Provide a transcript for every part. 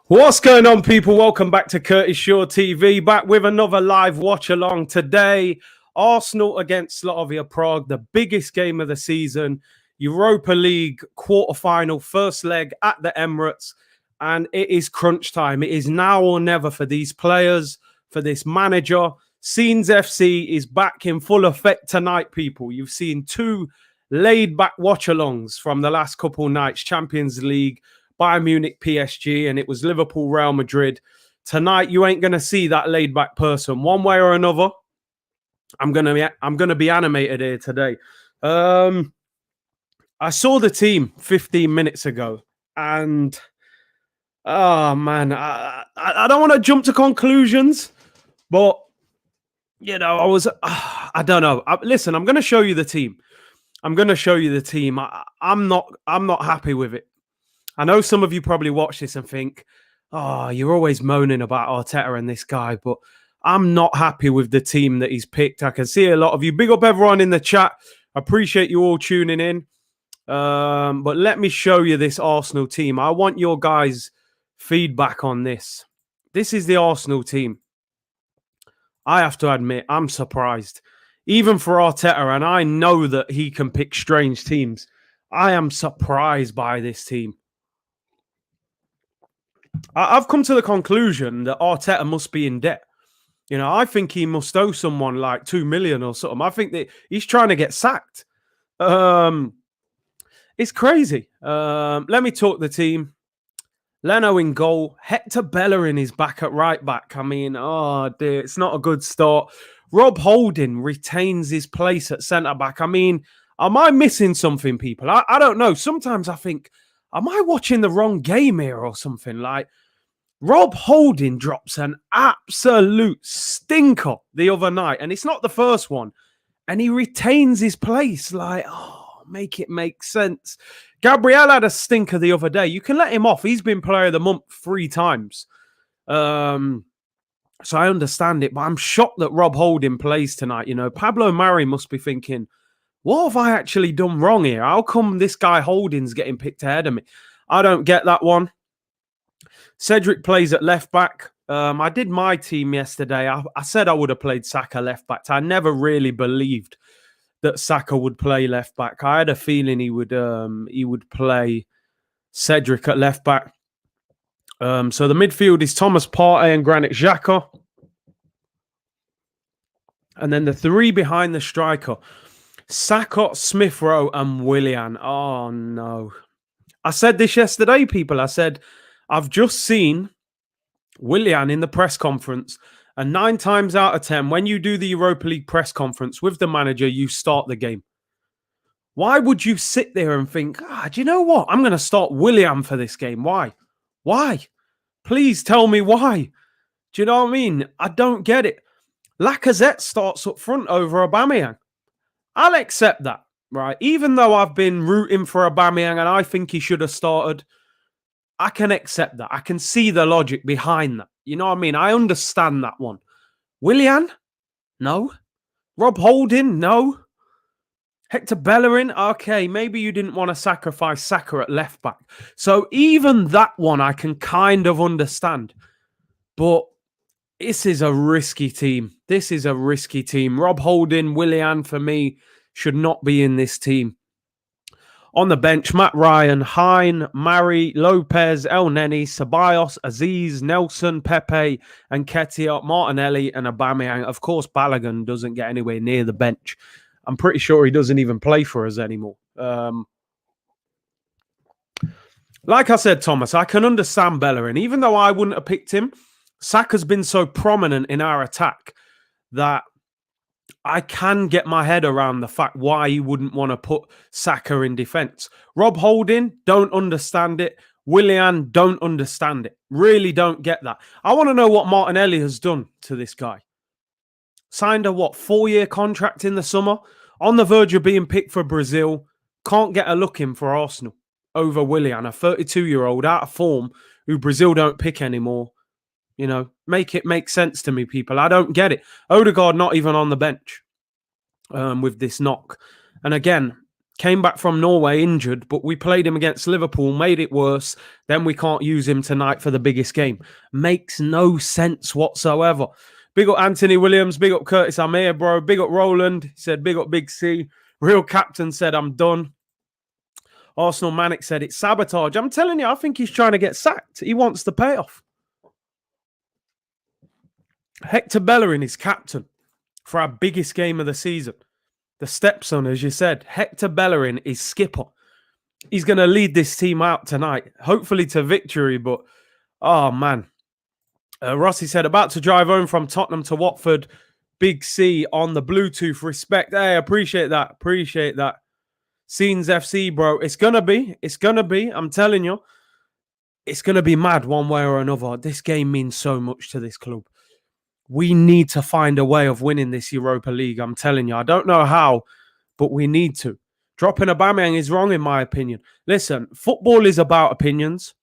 What's going on, people? Welcome back to Curtis Shaw TV, back with another live watch along. Today, Arsenal against Slavia Prague, the biggest game of the season, Europa League quarterfinal, first leg at the Emirates, and it is crunch time. It is now or never for these players, for this manager. Scenes FC is back in full effect tonight, people. You've seen two laid-back watch-alongs from the last couple nights, Champions League, Bayern Munich, PSG, and it was Liverpool, Real Madrid. Tonight, you ain't going to see that laid-back person. One way or another, I'm gonna be animated here today. I saw the team 15 minutes ago, and oh man, I don't want to jump to conclusions, but you know, I don't know. Listen, I'm going to show you the team. I'm not happy with it. I know some of you probably watch this and think, oh, you're always moaning about Arteta and this guy, but I'm not happy with the team that he's picked. I can see a lot of you. Big up everyone in the chat. Appreciate you all tuning in. But let me show you this Arsenal team. I want your guys' feedback on this. This is the Arsenal team. I have to admit, I'm surprised. Even for Arteta, and I know that he can pick strange teams, I am surprised by this team. I've come to the conclusion that Arteta must be in debt. You know, I think he must owe someone like 2 million or something. I think that he's trying to get sacked. It's crazy. Let me talk the team. Leno in goal. Hector Bellerin is back at right back. I mean, oh dear, it's not a good start. Rob Holding retains his place at centre back. I mean, am I missing something, people? I don't know. Sometimes I think, am I watching the wrong game here or something? Like, Rob Holding drops an absolute stinker the other night, and it's not the first one, and he retains his place. Like, oh, make it make sense. Gabriel had a stinker the other day. You can let him off. He's been player of the month 3 times. So I understand it, but I'm shocked that Rob Holding plays tonight. You know, Pablo Mari must be thinking, what have I actually done wrong here? How come this guy Holding's getting picked ahead of me? I don't get that one. Cedric plays at left back. I did my team yesterday. I said I would have played Saka left back. I never really believed that Saka would play left back. I had a feeling he would play Cedric at left back. So the midfield is Thomas Partey and Granit Xhaka. And then the 3 behind the striker, Saka, Smith Rowe, and Willian. Oh, no. I said this yesterday, people. I said, I've just seen Willian in the press conference, and 9 times out of 10, when you do the Europa League press conference with the manager, you start the game. Why would you sit there and think, do you know what? I'm going to start Willian for this game. Why? Why? Please tell me why. Do you know what I mean? I don't get it. Lacazette starts up front over Aubameyang. I'll accept that, right? Even though I've been rooting for Aubameyang and I think he should have started, I can accept that. I can see the logic behind that. You know what I mean? I understand that one. Willian? No. Rob Holding? No. Hector Bellerin? Okay, maybe you didn't want to sacrifice Saka at left back. So even that one I can kind of understand. But this is a risky team. This is a risky team. Rob Holding, Willian, for me, should not be in this team. On the bench, Matt Ryan, Hine, Mari, Lopez, El Neni, Ceballos, Aziz, Nelson, Pepe, and Ketia, Martinelli, and Aubameyang. Of course, Balogun doesn't get anywhere near the bench. I'm pretty sure he doesn't even play for us anymore. Like I said, Thomas, I can understand Bellerin. Even though I wouldn't have picked him, Saka's been so prominent in our attack that I can get my head around the fact why he wouldn't want to put Saka in defence. Rob Holding, don't understand it. Willian, don't understand it. Really don't get that. I want to know what Martinelli has done to this guy. Signed a, 4-year contract in the summer? On the verge of being picked for Brazil. Can't get a look in for Arsenal over Willian, a 32-year-old out of form who Brazil don't pick anymore. You know, make it make sense to me, people. I don't get it. Odegaard not even on the bench with this knock. And again, Came back from Norway injured, but we played him against Liverpool, made it worse. Then we can't use him tonight for the biggest game. Makes no sense whatsoever. Big up Anthony Williams. Big up Curtis. I'm here, bro. Big up Roland. He said, big up Big C. Real Captain said, I'm done. Arsenal Manic said, it's sabotage. I'm telling you, I think he's trying to get sacked. He wants the payoff. Hector Bellerin is captain for our biggest game of the season. The stepson, as you said, Hector Bellerin is skipper. He's going to lead this team out tonight, hopefully to victory. But, oh, man. Rossi said, about to drive home from Tottenham to Watford. Big C on the Bluetooth. Respect. Hey, appreciate that. Appreciate that. Scenes FC, bro. It's going to be. It's going to be. I'm telling you. It's going to be mad one way or another. This game means so much to this club. We need to find a way of winning this Europa League. I'm telling you. I don't know how, but we need to. Dropping Aubameyang is wrong, in my opinion. Listen, football is about opinions.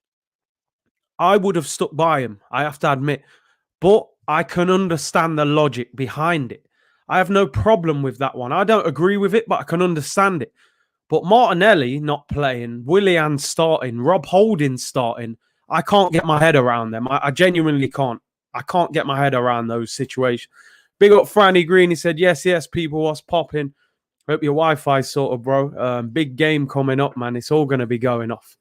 I would have stuck by him, I have to admit. But I can understand the logic behind it. I have no problem with that one. I don't agree with it, but I can understand it. But Martinelli not playing, Willian starting, Rob Holding starting, I can't get my head around them. I genuinely can't. I can't get my head around those situations. Big up Franny Green. He said, yes, people, what's popping? Hope your Wi-Fi's sorted, bro. Big game coming up, man. It's all going to be going off.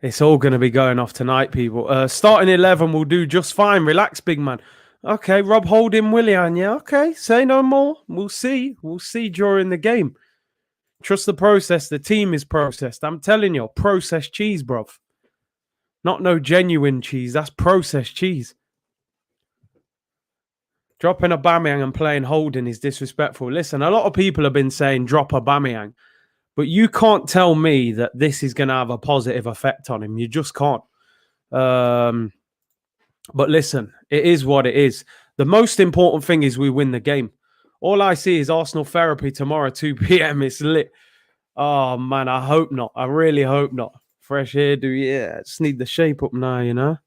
It's all going to be going off tonight, people. Starting 11 will do just fine. Relax, big man. Okay, Rob Holding, Willian. Yeah, okay. Say no more. We'll see. We'll see during the game. Trust the process. The team is processed. I'm telling you, processed cheese, bruv. Not no genuine cheese. That's processed cheese. Dropping Aubameyang and playing Holding is disrespectful. Listen, a lot of people have been saying drop Aubameyang, but you can't tell me that this is going to have a positive effect on him. You just can't. But listen, it is what it is. The most important thing is we win the game. All I see is Arsenal therapy tomorrow, 2 p.m. It's lit. Oh, man, I hope not. I really hope not. Fresh hairdo, yeah. Just need the shape up now, you know.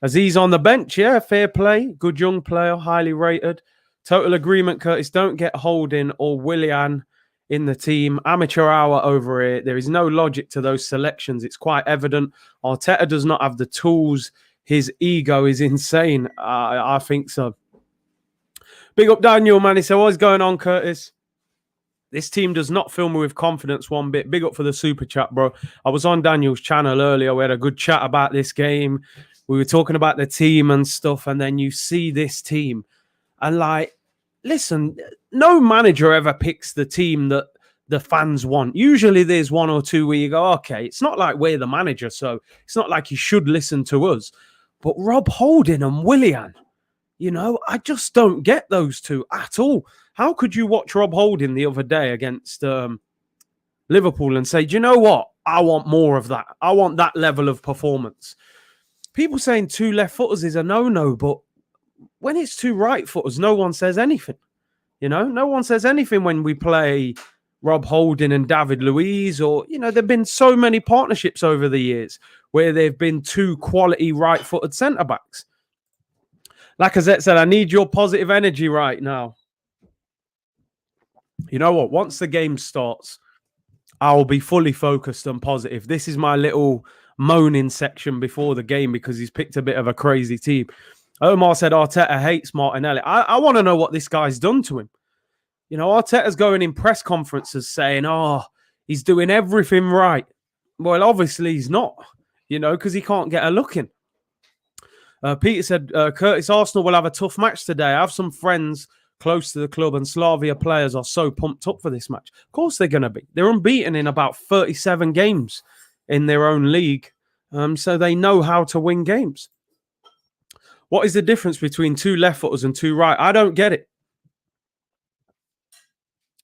Aziz on the bench, yeah. Fair play. Good young player, highly rated. Total agreement, Curtis. Don't get Holding or Willian in the team. Amateur hour over here. There is no logic to those selections. It's quite evident. Arteta does not have the tools. His ego is insane. I think so. Big up Daniel, man. He said, what's going on, Curtis? This team does not fill me with confidence one bit. Big up for the super chat, bro. I was on Daniel's channel earlier. We had a good chat about this game. We were talking about the team and stuff. And then you see this team. And like, listen, no manager ever picks the team that the fans want. Usually there's one or two where you go, okay, it's not like we're the manager, so it's not like you should listen to us. But Rob Holding and Willian, you know, I just don't get those two at all. How could you watch Rob Holding the other day against Liverpool and say, do you know what? I want more of that. I want that level of performance. People saying 2 left footers is a no-no, but when it's 2 right footers, no one says anything. You know, no one says anything when we play Rob Holding and David Luiz, or, you know, there have been so many partnerships over the years where they've been 2 quality right-footed centre-backs. Lacazette said, I need your positive energy right now. You know what? Once the game starts, I'll be fully focused and positive. This is my little moaning section before the game because he's picked a bit of a crazy team. Omar said Arteta hates Martinelli. I want to know what this guy's done to him. You know, Arteta's going in press conferences saying, oh, he's doing everything right. Well, obviously he's not, you know, because he can't get a look in. Peter said, Curtis, Arsenal will have a tough match today. I have some friends close to the club and Slavia players are so pumped up for this match. Of course they're going to be. They're unbeaten in about 37 games in their own league. So they know how to win games. What is the difference between 2 left footers and 2 right? I don't get it.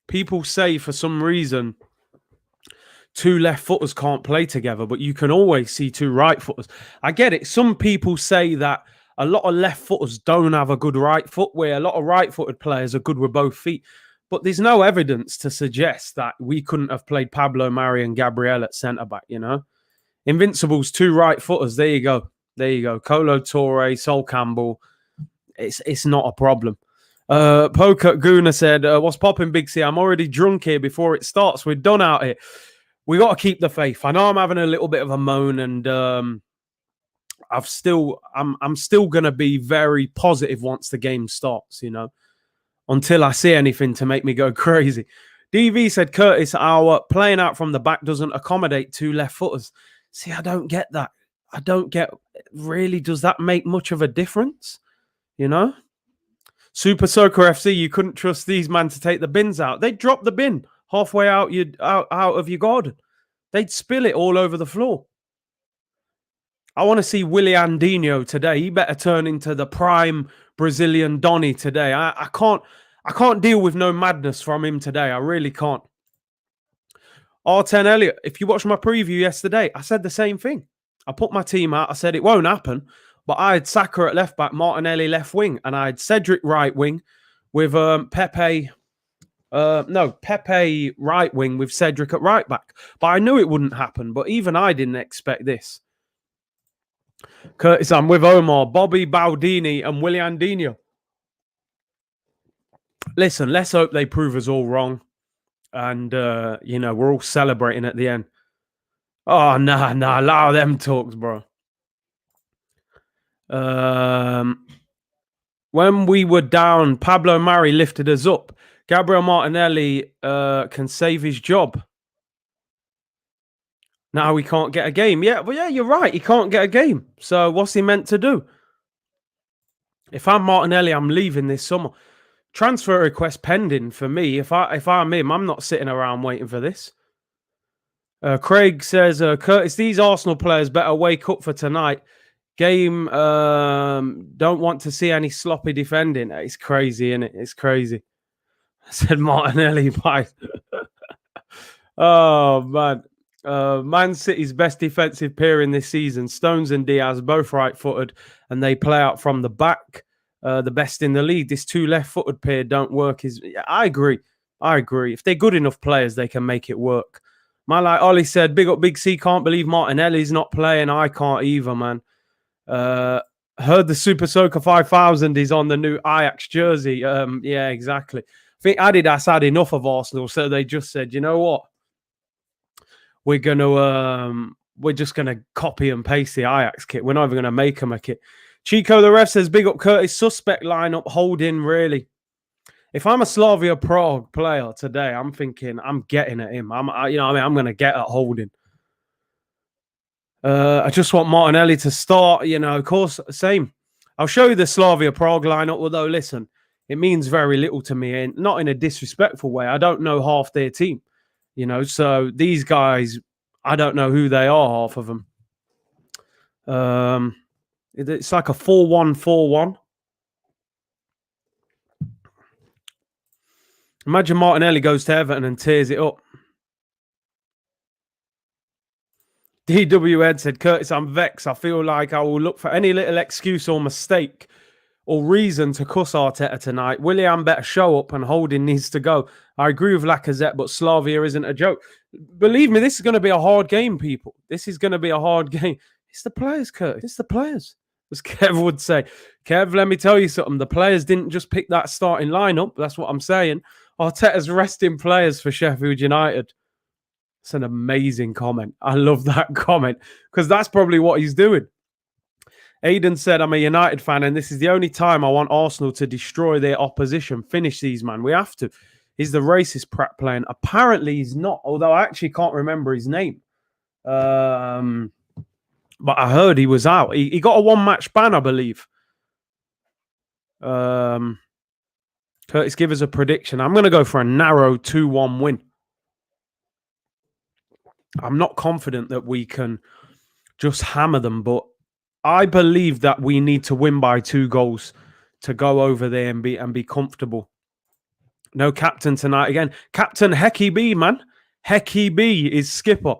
People say for some reason 2 left footers can't play together, but you can always see 2 right footers. I get it. Some people say that a lot of left footers don't have a good right foot, where a lot of right footed players are good with both feet. But there's no evidence to suggest that we couldn't have played Pablo Mari and Gabriel at centre back, you know. Invincibles, 2 right footers. There you go. There you go. Colo Torre, Sol Campbell. It's not a problem. Poker Guna said, "What's popping, Big C? I'm already drunk here before it starts. We're done out here. We got to keep the faith. I know I'm having a little bit of a moan, and I'm still gonna be very positive once the game starts. Until I see anything to make me go crazy." DV said, "Curtis, our playing out from the back doesn't accommodate two left footers." See, I don't get that. I don't get, really, does that make much of a difference? Super Soaker FC, you couldn't trust these men to take the bins out. They'd drop the bin halfway out of your garden. They'd spill it all over the floor. I want to see Willie Andinho today. He better turn into the prime Brazilian Donny today. I can't deal with no madness from him today. I really can't. R10 Elliott, if you watched my preview yesterday, I said the same thing. I put my team out. I said it won't happen. But I had Saka at left back, Martinelli left wing, and I had Cedric right wing with Pepe right wing with Cedric at right back. But I knew it wouldn't happen. But even I didn't expect this. Curtis, I'm with Omar, Bobby Baldini, and Willie Andinho. Listen, let's hope they prove us all wrong. And, we're all celebrating at the end. Oh, nah, allow them talks, bro. When we were down, Pablo Mari lifted us up. Gabriel Martinelli can save his job. Now he can't get a game. Yeah, well, yeah, you're right. He can't get a game. So what's he meant to do? If I'm Martinelli, I'm leaving this summer. Transfer request pending for me. If I'm him, I'm not sitting around waiting for this. Craig says, Curtis, these Arsenal players better wake up for tonight. Game, don't want to see any sloppy defending. It's crazy, isn't it? It's crazy. I said Martinelli. Bye. Oh, man. Man City's best defensive pair in this season, Stones and Diaz, both right-footed, and they play out from the back. The best in the league. This two left-footed pair don't work. I agree. If they're good enough players, they can make it work. Like Ollie said, big up Big C, can't believe Martinelli's not playing. I can't either, man. Heard the Super Soaker 5000 is on the new Ajax jersey. Yeah, exactly. I think Adidas had enough of Arsenal, so they just said, you know what? We're just gonna copy and paste the Ajax kit. We're not even gonna make them a kit. Chico the ref says, big up Curtis, suspect lineup, holding really. If I'm a Slavia Prague player today, I'm thinking I'm getting at him. I'm gonna get at Holding. I just want Martinelli to start. Of course, same. I'll show you the Slavia Prague lineup. Although, listen, it means very little to me, and not in a disrespectful way. I don't know half their team. So these guys, I don't know who they are. Half of them. It's like a 4-1-4-1. Imagine Martinelli goes to Everton and tears it up. DW Ed said, Curtis, I'm vexed. I feel like I will look for any little excuse or mistake or reason to cuss Arteta tonight. Willian better show up and Holding needs to go. I agree with Lacazette, but Slavia isn't a joke. Believe me, this is going to be a hard game, people. This is going to be a hard game. It's the players, Curtis. It's the players. As Kev would say. Kev, let me tell you something. The players didn't just pick that starting lineup. That's what I'm saying. Arteta's resting players for Sheffield United. It's an amazing comment. I love that comment because that's probably what he's doing. Aidan said, I'm a United fan and this is the only time I want Arsenal to destroy their opposition. Finish these, man. We have to. He's the racist prat playing. Apparently he's not, although I actually can't remember his name. But I heard he was out. He got a one-match ban, I believe. Curtis, give us a prediction. I'm going to go for a narrow 2-1 win. I'm not confident that we can just hammer them, but I believe that we need to win by 2 goals to go over there and be comfortable. No captain tonight again. Captain Hecky B, man. Hecky B is skipper.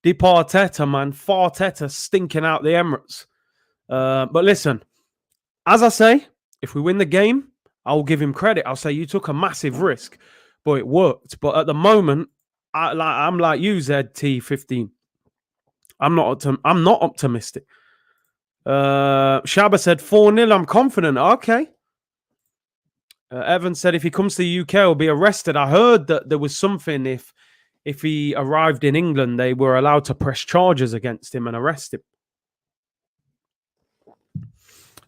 Departeta, man. Farteta stinking out the Emirates. But listen, as I say, if we win the game, I'll give him credit. I'll say you took a massive risk, but it worked. But at the moment, I'm like you, ZT15. I'm not optimistic. Shaba said 4-0. I'm confident. Okay. Evan said if he comes to the UK, he'll be arrested. I heard that there was something if he arrived in England, they were allowed to press charges against him and arrest him.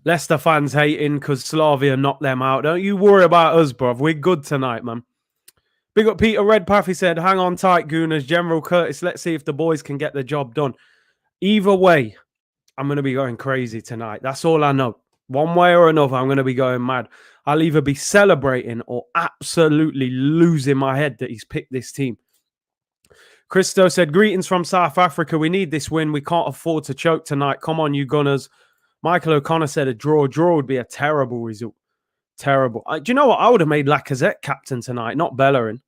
Leicester fans hating because Slavia knocked them out. Don't you worry about us, bruv. We're good tonight, man. Big up Peter Redpath. He said, hang on tight, Gooners. General Curtis, let's see if the boys can get the job done. Either way, I'm going to be going crazy tonight. That's all I know. One way or another, I'm going to be going mad. I'll either be celebrating or absolutely losing my head that he's picked this team. Christo said, greetings from South Africa. We need this win. We can't afford to choke tonight. Come on, you Gunners. Michael O'Connor said a draw. Draw would be a terrible result. Terrible. Do you know what? I would have made Lacazette captain tonight, not Bellerin.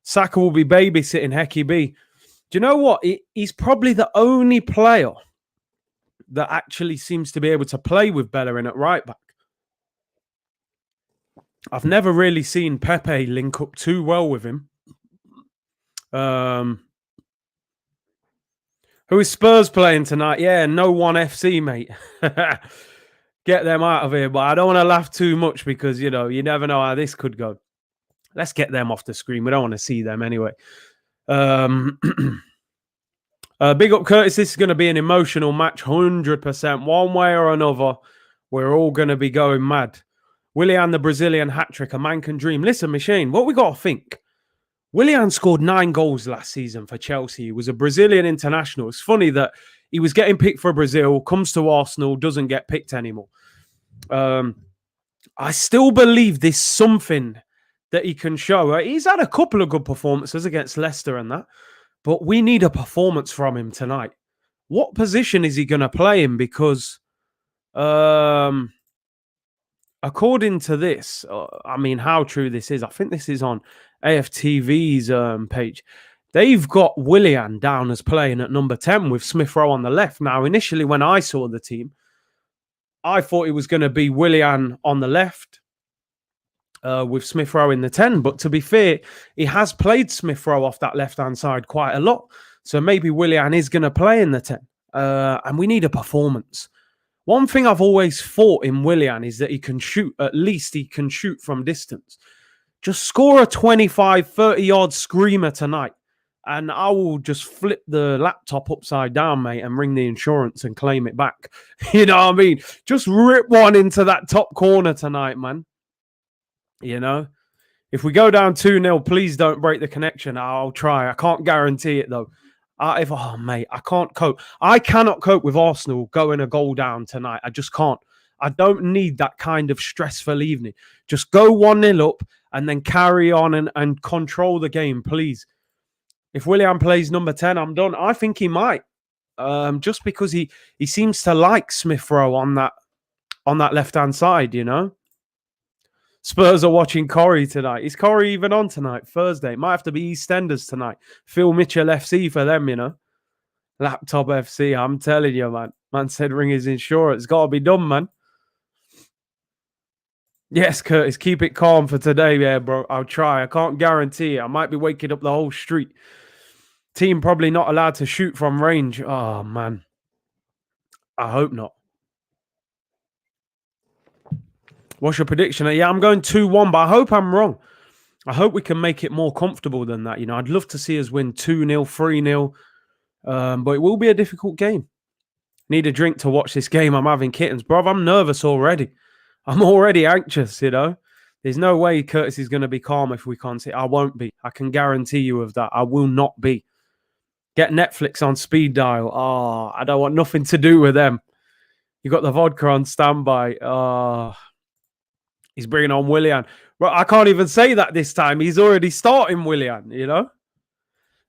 Saka will be babysitting Hecky B. Do you know what? He's probably the only player that actually seems to be able to play with Bellerin at right back. I've never really seen Pepe link up too well with him. Who is Spurs playing tonight? Yeah, no one FC, mate. Get them out of here. But I don't want to laugh too much because, you know, you never know how this could go. Let's get them off the screen. We don't want to see them anyway. Big up Curtis. This is going to be an emotional match, 100%. One way or another, we're all going to be going mad. Willian, the Brazilian hat-trick, a man can dream. Listen, Machine, what we got to think? Willian scored 9 goals last season for Chelsea. He was a Brazilian international. It's funny that he was getting picked for Brazil, comes to Arsenal, doesn't get picked anymore. I still believe there's something that he can show. He's had a couple of good performances against Leicester and that, but we need a performance from him tonight. What position is he going to play in? Because according to this, I mean, how true this is, I think this is on AFTV's page. They've got Willian down as playing at number 10 with Smith Rowe on the left. Now, initially, when I saw the team, I thought it was going to be Willian on the left with Smith Rowe in the 10. But to be fair, he has played Smith Rowe off that left-hand side quite a lot. So maybe Willian is going to play in the 10. And we need a performance. One thing I've always thought in Willian is that he can shoot. At least he can shoot from distance. Just score a 25, 30-yard screamer tonight. And I will just flip the laptop upside down, mate, and ring the insurance and claim it back. You know what I mean? Just rip one into that top corner tonight, man. You know? If we go down 2-0, please don't break the connection. I'll try. I can't guarantee it, though. Mate, I can't cope. I cannot cope with Arsenal going a goal down tonight. I just can't. I don't need that kind of stressful evening. Just go 1-0 up and then carry on and control the game, please. If Willian plays number 10, I'm done. I think he might. Just because he seems to like Smith Rowe on that left-hand side, you know. Spurs are watching Corrie tonight. Is Corrie even on tonight? Thursday. Might have to be EastEnders tonight. Phil Mitchell FC for them, you know. Laptop FC, I'm telling you, man. Man said ring his insurance. Got to be done, man. Yes, Curtis, keep it calm for today, yeah, bro. I'll try. I can't guarantee it. I might be waking up the whole street. Team probably not allowed to shoot from range. Oh, man. I hope not. What's your prediction? Yeah, I'm going 2-1, but I hope I'm wrong. I hope we can make it more comfortable than that. You know, I'd love to see us win 2-0, 3-0. But it will be a difficult game. Need a drink to watch this game. I'm having kittens. Bro, I'm nervous already. I'm already anxious, you know. There's no way Curtis is going to be calm if we can't see. I won't be. I can guarantee you of that. I will not be. Get Netflix on speed dial. Oh, I don't want nothing to do with them. You got the vodka on standby. He's bringing on Willian. Well, I can't even say that this time. He's already starting Willian, you know.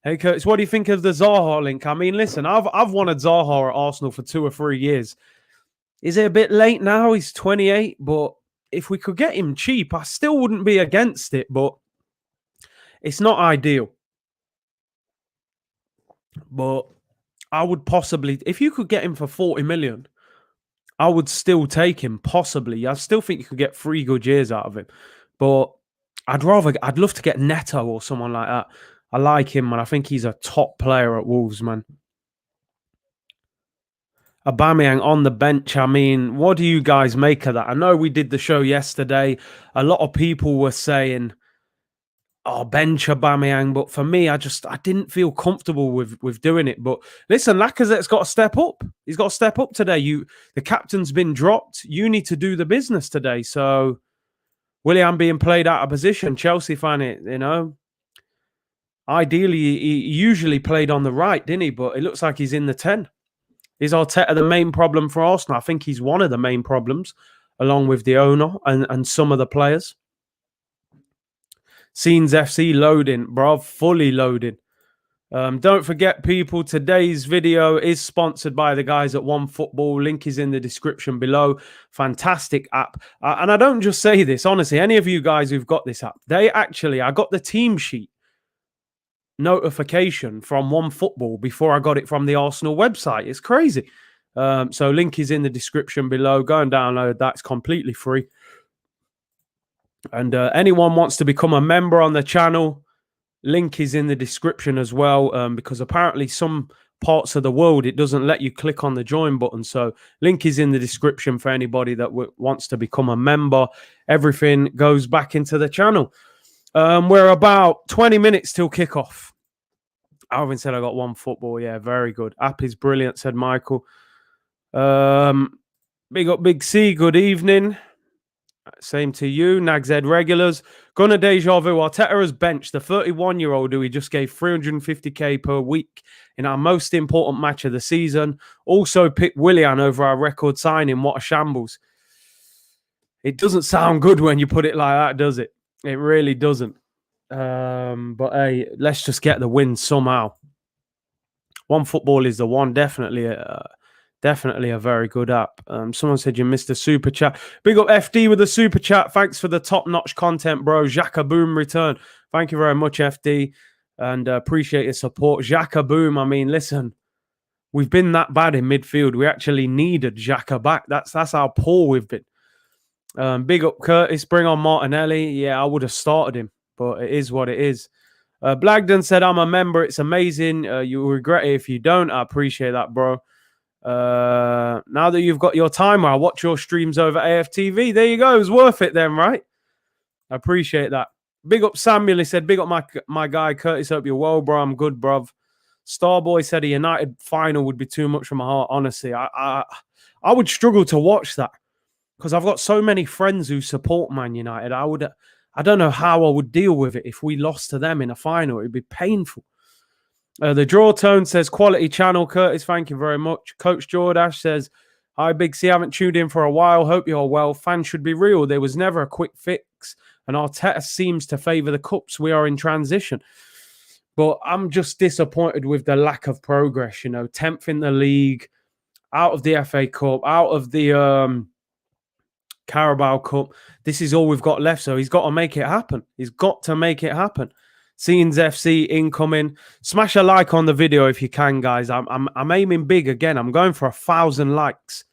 Hey, Curtis, what do you think of the Zaha link? I mean, listen, I've wanted Zaha at Arsenal for 2 or 3 years. Is it a bit late now? He's 28, but if we could get him cheap, I still wouldn't be against it, but it's not ideal. But I would possibly, if you could get him for 40 million, I would still take him, possibly. I still think you could get 3 good years out of him. But I'd love to get Neto or someone like that. I like him, man. I think he's a top player at Wolves, man. Aubameyang on the bench. I mean, what do you guys make of that? I know we did the show yesterday. A lot of people were saying, "Oh, bench Aubameyang," but for me, I didn't feel comfortable with doing it. But listen, Lacazette's got to step up. He's got to step up today. The captain's been dropped. You need to do the business today. So Willian being played out of position. Chelsea find it, ideally, he usually played on the right, didn't he? But it looks like he's in the 10. Is Arteta the main problem for Arsenal? I think he's one of the main problems, along with the owner and some of the players. Scenes FC loading, bro, fully loading. Don't forget, people, today's video is sponsored by the guys at OneFootball. Link is in the description below. Fantastic app. And I don't just say this, honestly, any of you guys who've got this app, I got the team sheet notification from OneFootball before I got it from the Arsenal website. It's crazy. So link is in the description below. Go and download that. It's completely free. And anyone wants to become a member on the channel, link is in the description as well, because apparently some parts of the world, it doesn't let you click on the join button. So link is in the description for anybody that wants to become a member. Everything goes back into the channel. We're about 20 minutes till kickoff. Alvin said I got OneFootball. Yeah, very good. App is brilliant, said Michael. Big up, Big C. Good evening. Same to you, Nags Ed regulars. Gunnar Deja Vu. Arteta has benched the 31-year-old who he just gave 350k per week in our most important match of the season. Also picked Willian over our record signing. What a shambles. It doesn't sound good when you put it like that, does it? It really doesn't. But hey, let's just get the win somehow. OneFootball is the one. Definitely a very good app. Someone said you missed a super chat. Big up FD with a super chat. Thanks for the top-notch content, bro. Xhaka Boom return. Thank you very much, FD. And appreciate your support. Xhaka Boom, I mean, listen, we've been that bad in midfield. We actually needed Xhaka back. That's how poor we've been. Big up Curtis. Bring on Martinelli. Yeah, I would have started him, but it is what it is. Blagden said, I'm a member. It's amazing. You'll regret it if you don't. I appreciate that, bro. Now that you've got your timer, I'll watch your streams over AFTV. There you go. It was worth it then, right? I appreciate that. Big up Samuel. He said, big up my guy Curtis. Hope you're well, bro. I'm good, bruv. Starboy said a United final would be too much for my heart. Honestly, I would struggle to watch that because I've got so many friends who support Man United. I don't know how I would deal with it if we lost to them in a final. It'd be painful. The Draw Tone says, quality channel, Curtis. Thank you very much. Coach Jordash says, hi, Big C. Haven't tuned in for a while. Hope you're well. Fans should be real. There was never a quick fix. And Arteta seems to favour the cups. We are in transition. But I'm just disappointed with the lack of progress. 10th in the league, out of the FA Cup, out of the Carabao Cup. This is all we've got left. So he's got to make it happen. He's got to make it happen. Scenes FC incoming. Smash a like on the video if you can, guys. I'm aiming big again. I'm going for 1,000 likes.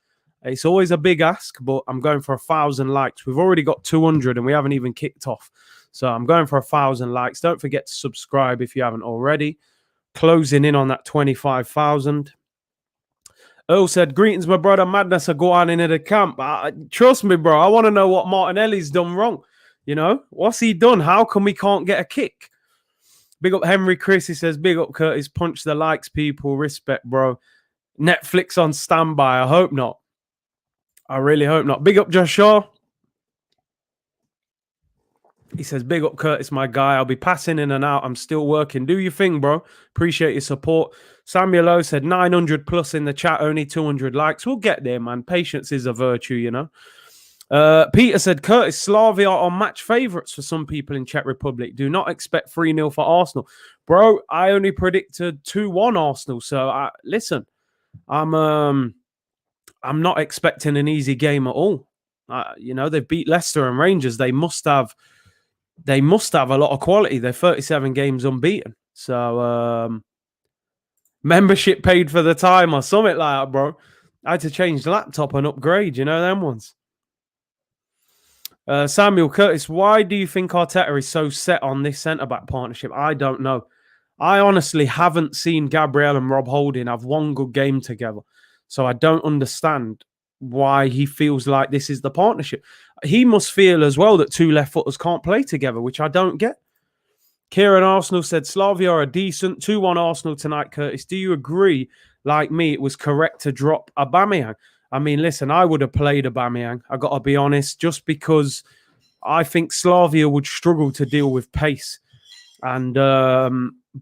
It's always a big ask, but I'm going for 1,000 likes. We've already got 200 and we haven't even kicked off. So I'm going for 1,000 likes. Don't forget to subscribe if you haven't already. Closing in on that 25,000. Earl said, greetings, my brother. Madness are going into the camp. Trust me, bro. I want to know what Martinelli's done wrong. What's he done? How come we can't get a kick? Big up Henry Chris. He says, big up Curtis. Punch the likes, people. Respect, bro. Netflix on standby. I hope not. I really hope not. Big up Joshua. He says, big up Curtis, my guy. I'll be passing in and out. I'm still working. Do your thing, bro. Appreciate your support. Samuel O said 900 plus in the chat. Only 200 likes. We'll get there, man. Patience is a virtue, Peter said, Curtis, Slavia are match favourites for some people in Czech Republic. Do not expect 3-0 for Arsenal. Bro, I only predicted 2-1 Arsenal. So, listen, I'm not expecting an easy game at all. They've beat Leicester and Rangers. They must have a lot of quality. They're 37 games unbeaten. So, membership paid for the time or something like that, bro. I had to change the laptop and upgrade, them ones. Samuel Curtis, why do you think Arteta is so set on this centre-back partnership? I don't know. I honestly haven't seen Gabriel and Rob Holding have one good game together. So I don't understand why he feels like this is the partnership. He must feel as well that two left footers can't play together, which I don't get. Kieran Arsenal said Slavia are decent. 2-1 Arsenal tonight, Curtis. Do you agree, like me, it was correct to drop Aubameyang? I mean, listen, I would have played Aubameyang. I got to be honest, just because I think Slavia would struggle to deal with pace. And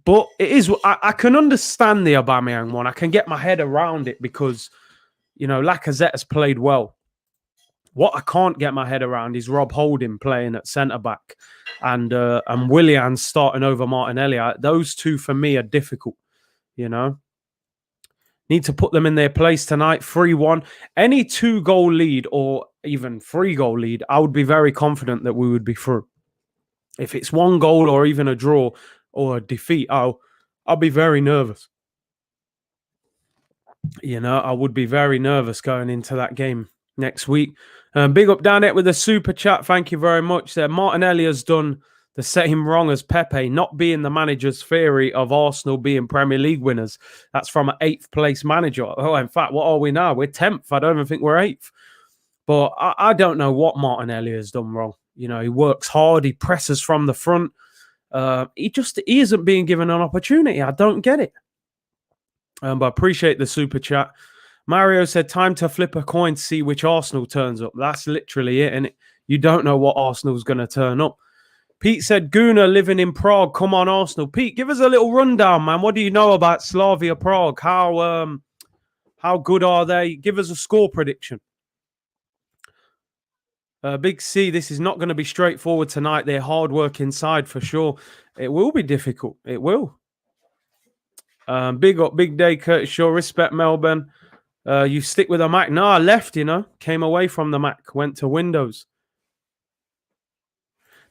but it is, I can understand the Aubameyang one. I can get my head around it because, you know, Lacazette has played well. What I can't get my head around is Rob Holding playing at centre back and Willian starting over Martinelli. Those two for me are difficult, you know. Need to put them in their place tonight. 3-1. Any 2-goal lead or even 3-goal lead, I would be very confident that we would be through. If it's 1 goal or even a draw or a defeat, I'll be very nervous. You know, I would be very nervous going into that game next week. Big up down it with a super chat. Thank you very much. Martinelli has done the same wrong as Pepe, not being the manager's theory of Arsenal being Premier League winners. That's from an 8th place manager. Oh, in fact, what are we now? We're 10th. I don't even think we're 8th. But I don't know what Martinelli has done wrong. You know, he works hard. He presses from the front. He isn't being given an opportunity. I don't get it. But I appreciate the super chat. Mario said, time to flip a coin to see which Arsenal turns up. That's literally it, and you don't know what Arsenal's going to turn up. Pete said, Guna living in Prague. Come on, Arsenal. Pete, give us a little rundown, man. What do you know about Slavia Prague? How good are they? Give us a score prediction. Big C, this is not going to be straightforward tonight. They're hard work inside for sure. It will be difficult. It will. Big up, big day, Curtis Shaw. Respect, Melbourne. You stick with a Mac. No, I left, you know. Came away from the Mac. Went to Windows.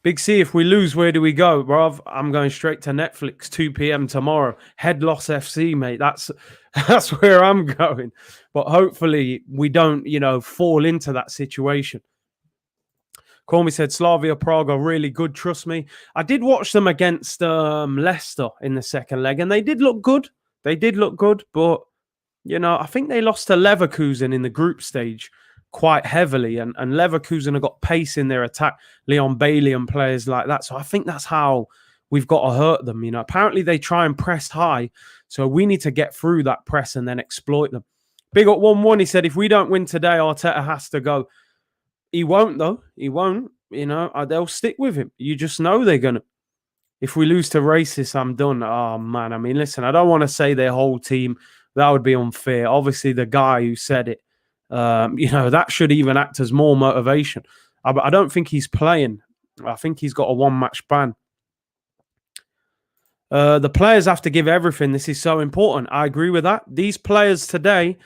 Big C, if we lose, where do we go? Bruv, I'm going straight to Netflix, 2 p.m. tomorrow. Head loss FC, mate. That's where I'm going. But hopefully we don't, you know, fall into that situation. Cormy said, Slavia Prague are really good, trust me. I did watch them against Leicester in the second leg, and they did look good. They did look good, but, you know, I think they lost to Leverkusen in the group stage quite heavily, and Leverkusen have got pace in their attack, Leon Bailey and players like that. So I think that's how we've got to hurt them. You know, apparently they try and press high, so we need to get through that press and then exploit them. Big up 1-1, he said, if we don't win today, Arteta has to go. He won't, though. He won't. You know, they'll stick with him. You just know they're going to. If we lose to Racists, I'm done. Oh, man. I mean, listen, I don't want to say their whole team. That would be unfair. Obviously, the guy who said it, you know, that should even act as more motivation. I don't think he's playing. I think he's got a 1-match ban. The players have to give everything. This is so important. I agree with that. These players today,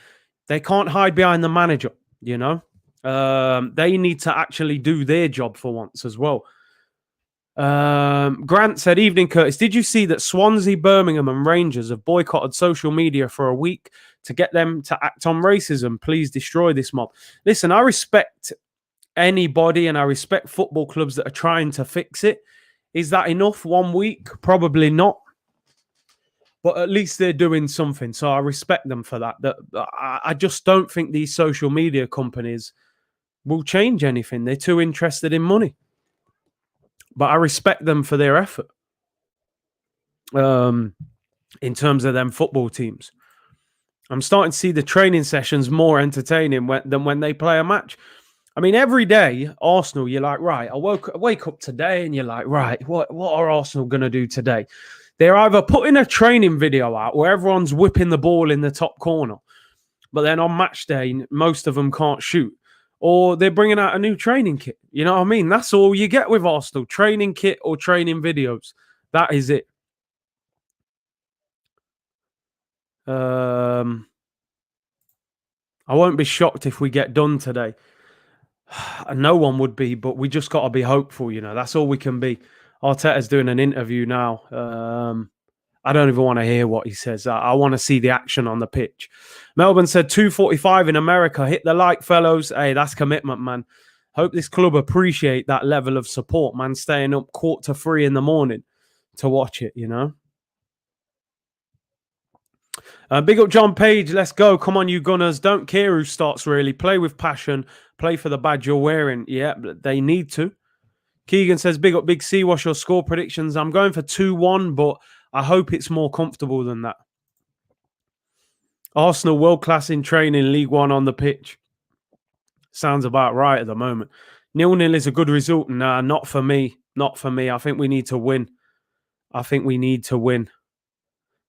they can't hide behind the manager, you know. They need to actually do their job for once as well. Grant said, evening, Curtis. Did you see that Swansea, Birmingham and Rangers have boycotted social media for a week to get them to act on racism? Please destroy this mob. Listen, I respect anybody and I respect football clubs that are trying to fix it. Is that enough? 1 week? Probably not. But at least they're doing something. So I respect them for that. I just don't think these social media companies will change anything. They're too interested in money. But I respect them for their effort in terms of them football teams. I'm starting to see the training sessions more entertaining than when they play a match. I mean, every day, Arsenal, you're like, right, I wake up today and you're like, right, what are Arsenal going to do today? They're either putting a training video out where everyone's whipping the ball in the top corner, but then on match day, most of them can't shoot. Or they're bringing out a new training kit. You know what I mean? That's all you get with Arsenal. Training kit or training videos. That is it. I won't be shocked if we get done today. No one would be, but we just got to be hopeful, you know. That's all we can be. Arteta's doing an interview now. I don't even want to hear what he says. I want to see the action on the pitch. Melbourne said 2:45 in America. Hit the like, fellows. Hey, that's commitment, man. Hope this club appreciate that level of support, man. Staying up 2:45 in the morning to watch it, you know. Big up John Page. Let's go. Come on, you Gunners. Don't care who starts, really. Play with passion. Play for the badge you're wearing. Yeah, they need to. Keegan says, big up Big C. What's your score predictions? I'm going for 2-1, but I hope it's more comfortable than that. Arsenal world class in training, League One on the pitch. Sounds about right at the moment. 0-0 is a good result. Nah, not for me. Not for me. I think we need to win.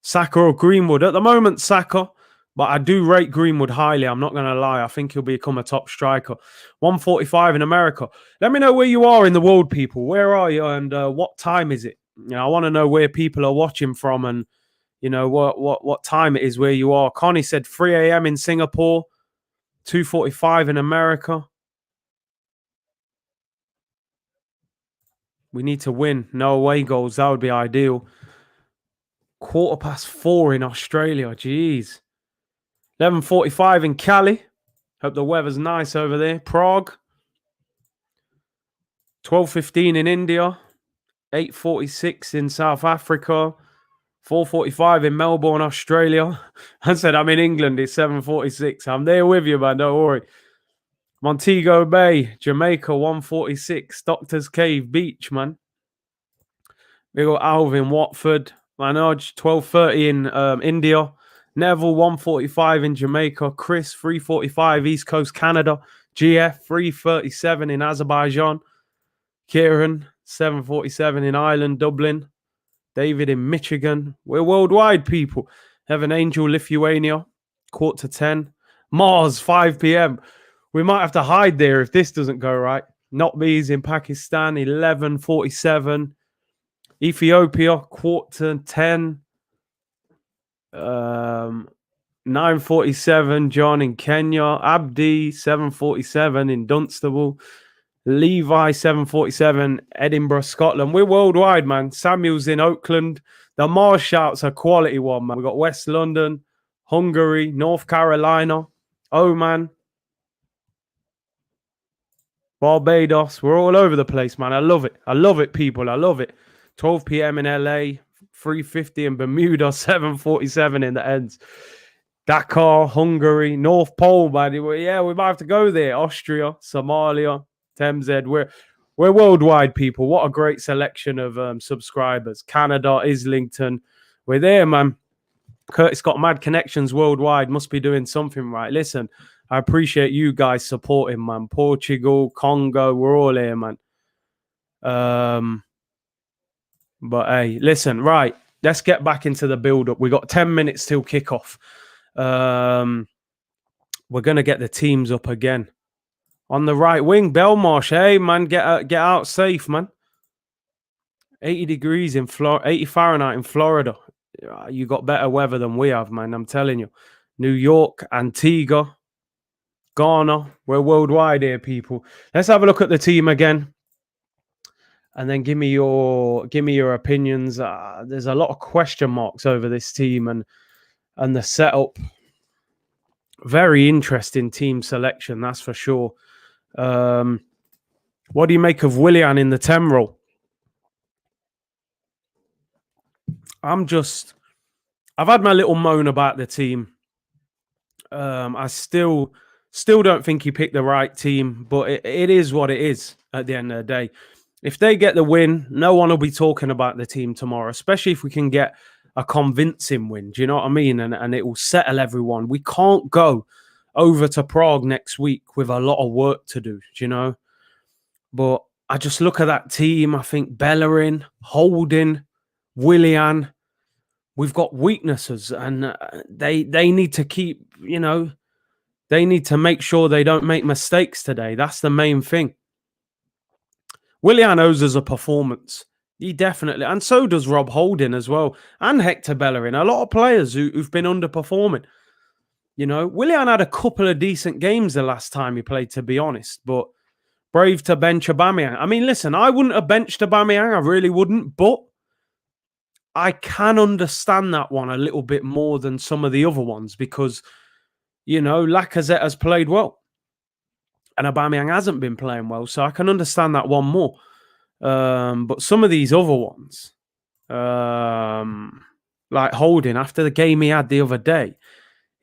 Saka or Greenwood? At the moment, Saka. But I do rate Greenwood highly. I'm not going to lie. I think he'll become a top striker. 145 in America. Let me know where you are in the world, people. Where are you and what time is it? You know, I want to know where people are watching from and, you know, what time it is where you are. Connie said 3 a.m. in Singapore, 2:45 in America. We need to win. No away goals. That would be ideal. 4:15 in Australia. Jeez. 11:45 in Cali. Hope the weather's nice over there. Prague. 12:15 in India. 8:46 in South Africa. 4:45 in Melbourne, Australia. I said I'm in England. It's 7:46. I'm there with you, man. Don't worry. Montego Bay, Jamaica, 1:46. Doctor's Cave Beach, man. We got Alvin, Watford. Manoj, 12:30 in India. Neville, 1:45 in Jamaica. Chris, 3:45 East Coast Canada. GF, 3:37 in Azerbaijan. Kieran, 7:47 in Ireland, Dublin. David in Michigan. We're worldwide, people. Heaven Angel, Lithuania, 9:45. Mars, 5 p.m. We might have to hide there if this doesn't go right. Not Bees in Pakistan, 11:47. Ethiopia, 9:45. 9:47, John in Kenya. Abdi, 7:47 in Dunstable. Levi, 7:47, Edinburgh, Scotland. We're worldwide, man. Samuel's in Oakland. The Mars shouts a quality one, man. We got West London, Hungary, North Carolina, Oman, Barbados. We're all over the place, man. I love it. I love it, people. I love it. 12 p.m. in LA, 3:50 in Bermuda, 7:47 in the ends. Dakar, Hungary, North Pole, buddy. Yeah, we might have to go there. Austria, Somalia, Thameslink. We're worldwide, people. What a great selection of subscribers. Canada, Islington. We're there, man. Curtis got mad connections worldwide. Must be doing something right. Listen, I appreciate you guys supporting, man. Portugal, Congo, we're all here, man. But hey, listen, right. Let's get back into the build-up. We got 10 minutes till kickoff. We're gonna get the teams up again. On the right wing, Belmarsh. Hey, man, get out safe, man. 80 degrees in Florida, 80 Fahrenheit in Florida. You got better weather than we have, man. I'm telling you. New York, Antigua, Ghana. We're worldwide here, people. Let's have a look at the team again, and then give me your opinions. There's a lot of question marks over this team and the setup. Very interesting team selection, that's for sure. What do you make of Willian in the 10 role? I've had my little moan about the team. I still don't think he picked the right team, but it is what it is at the end of the day. If they get the win, no one will be talking about the team tomorrow, especially if we can get a convincing win. Do you know what I mean? And it will settle everyone. We can't go over to Prague next week with a lot of work to do, do you know? But I just look at that team. I think Bellerin, Holding, Willian, we've got weaknesses, and they need to keep, you know, they need to make sure they don't make mistakes today. That's the main thing. Willian owes us a performance. He definitely, and so does Rob Holding as well, and Hector Bellerin. A lot of players who've been underperforming. You know, Willian had a couple of decent games the last time he played, to be honest, but brave to bench Aubameyang. I mean, listen, I wouldn't have benched Aubameyang. I really wouldn't, but I can understand that one a little bit more than some of the other ones because, you know, Lacazette has played well and Aubameyang hasn't been playing well, so I can understand that one more. But some of these other ones, like Holding after the game he had the other day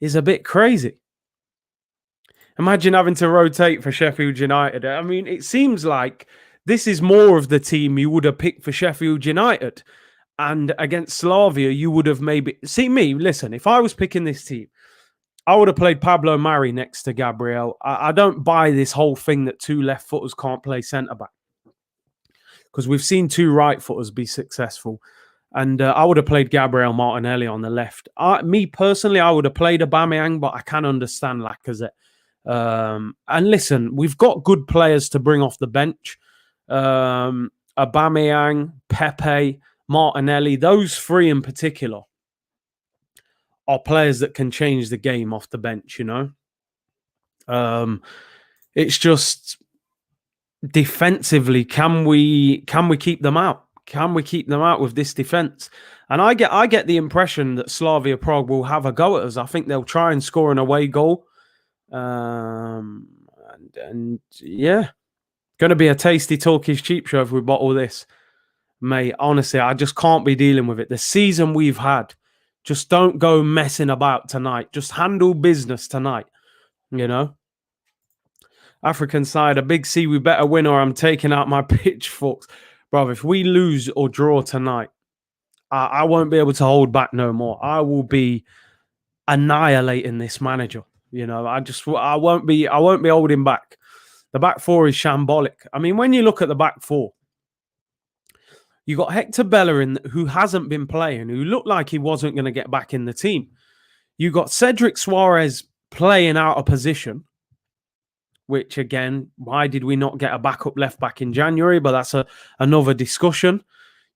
is a bit crazy. Imagine having to rotate for Sheffield United. I mean, it seems like this is more of the team you would have picked for Sheffield United. And against Slavia, you would have maybe... See me, listen, if I was picking this team, I would have played Pablo Mari next to Gabriel. I don't buy this whole thing that two left footers can't play centre-back. Because we've seen two right footers be successful. And I would have played Gabriel Martinelli on the left. Me personally, I would have played Aubameyang, but I can understand Lacazette. And listen, we've got good players to bring off the bench. Aubameyang, Pepe, Martinelli, those three in particular are players that can change the game off the bench, you know. It's just defensively, can we keep them out? Can we keep them out with this defense? And I get the impression that Slavia Prague will have a go at us. I think they'll try and score an away goal. And yeah, going to be a tasty Turkish cheap show if we bottle this. Mate, honestly, I just can't be dealing with it. The season we've had, just don't go messing about tonight. Just handle business tonight, you know. African side, a big C, we better win or I'm taking out my pitchforks. Bro, if we lose or draw tonight, I won't be able to hold back no more. I will be annihilating this manager. You know, I won't be holding back. The back four is shambolic. I mean, when you look at the back four, you got Hector Bellerin, who hasn't been playing, who looked like he wasn't going to get back in the team. You got Cedric Suarez playing out of position, which again, why did we not get a backup left back in January? But that's another discussion.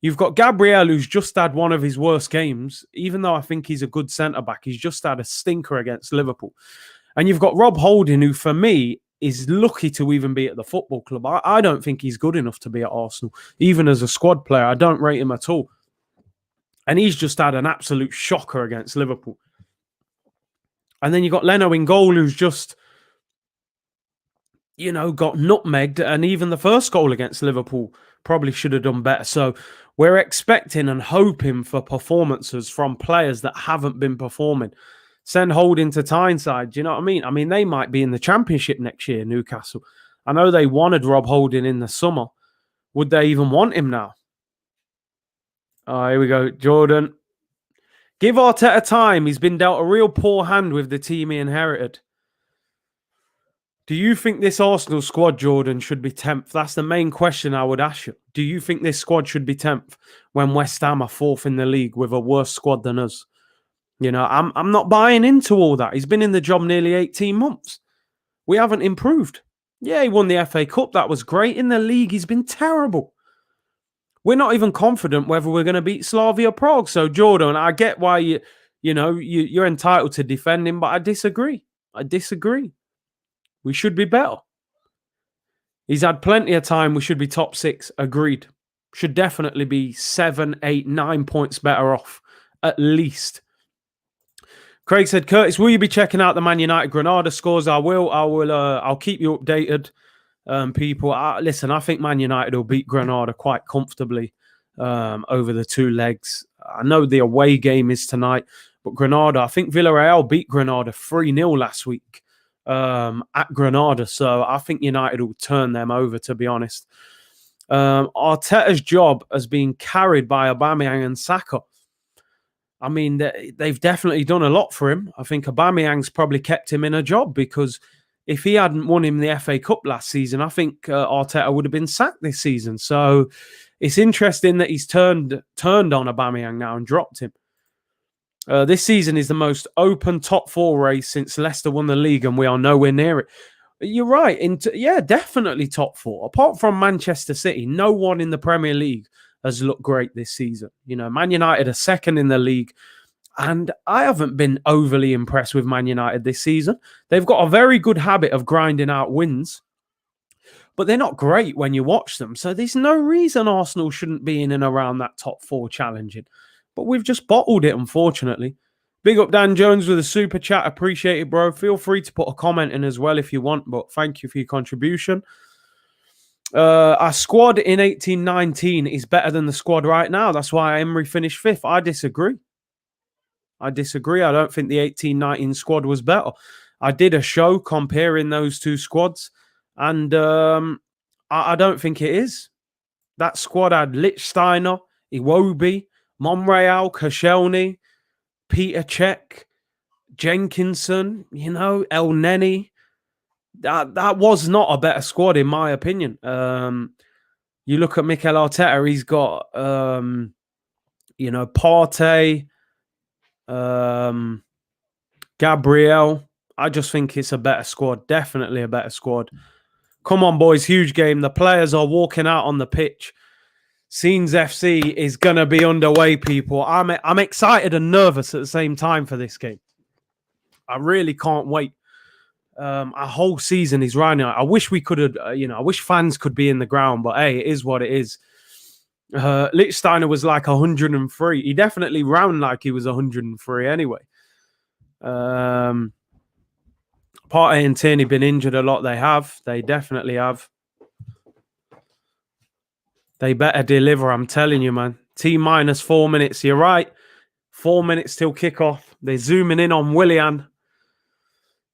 You've got Gabriel, who's just had one of his worst games, even though I think he's a good centre-back. He's just had a stinker against Liverpool. And you've got Rob Holding, who for me is lucky to even be at the football club. I don't think he's good enough to be at Arsenal, even as a squad player. I don't rate him at all. And he's just had an absolute shocker against Liverpool. And then you've got Leno in goal, who's just, you know, got nutmegged. And even the first goal against Liverpool probably should have done better. So we're expecting and hoping for performances from players that haven't been performing. Send Holding to Tyneside. Do you know what I mean? I mean, they might be in the Championship next year, Newcastle. I know they wanted Rob Holding in the summer. Would they even want him now? Oh, here we go. Jordan. Give Arteta time. He's been dealt a real poor hand with the team he inherited. Do you think this Arsenal squad, Jordan, should be 10th? That's the main question I would ask you. Do you think this squad should be 10th when West Ham are 4th in the league with a worse squad than us? You know, I'm not buying into all that. He's been in the job nearly 18 months. We haven't improved. Yeah, he won the FA Cup. That was great. In the league, he's been terrible. We're not even confident whether we're going to beat Slavia Prague. So, Jordan, I get why you're entitled to defend him, but I disagree. We should be better. He's had plenty of time. We should be top 6. Agreed. Should definitely be 7, 8, 9 points better off, at least. Craig said, Curtis, will you be checking out the Man United Granada scores? I will. I'll keep you updated, people. Listen, I think Man United will beat Granada quite comfortably over the 2 legs. I know the away game is tonight, but Granada, I think Villarreal beat Granada 3-0 last week at Granada. So I think United will turn them over, to be honest. Arteta's job has been carried by Aubameyang and Saka. I mean, they've definitely done a lot for him. I think Aubameyang's probably kept him in a job, because if he hadn't won him the FA Cup last season, I think Arteta would have been sacked this season. So it's interesting that he's turned on Aubameyang now and dropped him. This season is the most open top 4 race since Leicester won the league, and we are nowhere near it. You're right. Definitely top 4. Apart from Manchester City, no one in the Premier League has looked great this season. You know, Man United are 2nd in the league, and I haven't been overly impressed with Man United this season. They've got a very good habit of grinding out wins, but they're not great when you watch them. So there's no reason Arsenal shouldn't be in and around that top 4 challenging. But we've just bottled it, unfortunately. Big up Dan Jones with a super chat. Appreciate it, bro. Feel free to put a comment in as well if you want, but thank you for your contribution. Our squad in 18-19 is better than the squad right now. That's why Emery finished 5th. I disagree. I disagree. I don't think the 18-19 squad was better. I did a show comparing those two squads, and I don't think it is. That squad had Lichtsteiner, Iwobi, Monreal, Koscielny, Peter Cech, Jenkinson, El Neni. That was not a better squad, in my opinion. You look at Mikel Arteta, he's got, Partey, Gabriel. I just think it's a better squad. Definitely a better squad. Come on, boys. Huge game. The players are walking out on the pitch. Scenes FC is going to be underway, people. I'm excited and nervous at the same time for this game. I really can't wait. Our whole season is right now. I wish we could have, I wish fans could be in the ground, but hey, it is what it is. Lichtsteiner was like 103. He definitely ran like he was 103 anyway. Partey and Tierney been injured a lot. They definitely have. They better deliver, I'm telling you, man. T-minus 4 minutes. You're right. 4 minutes till kickoff. They're zooming in on Willian.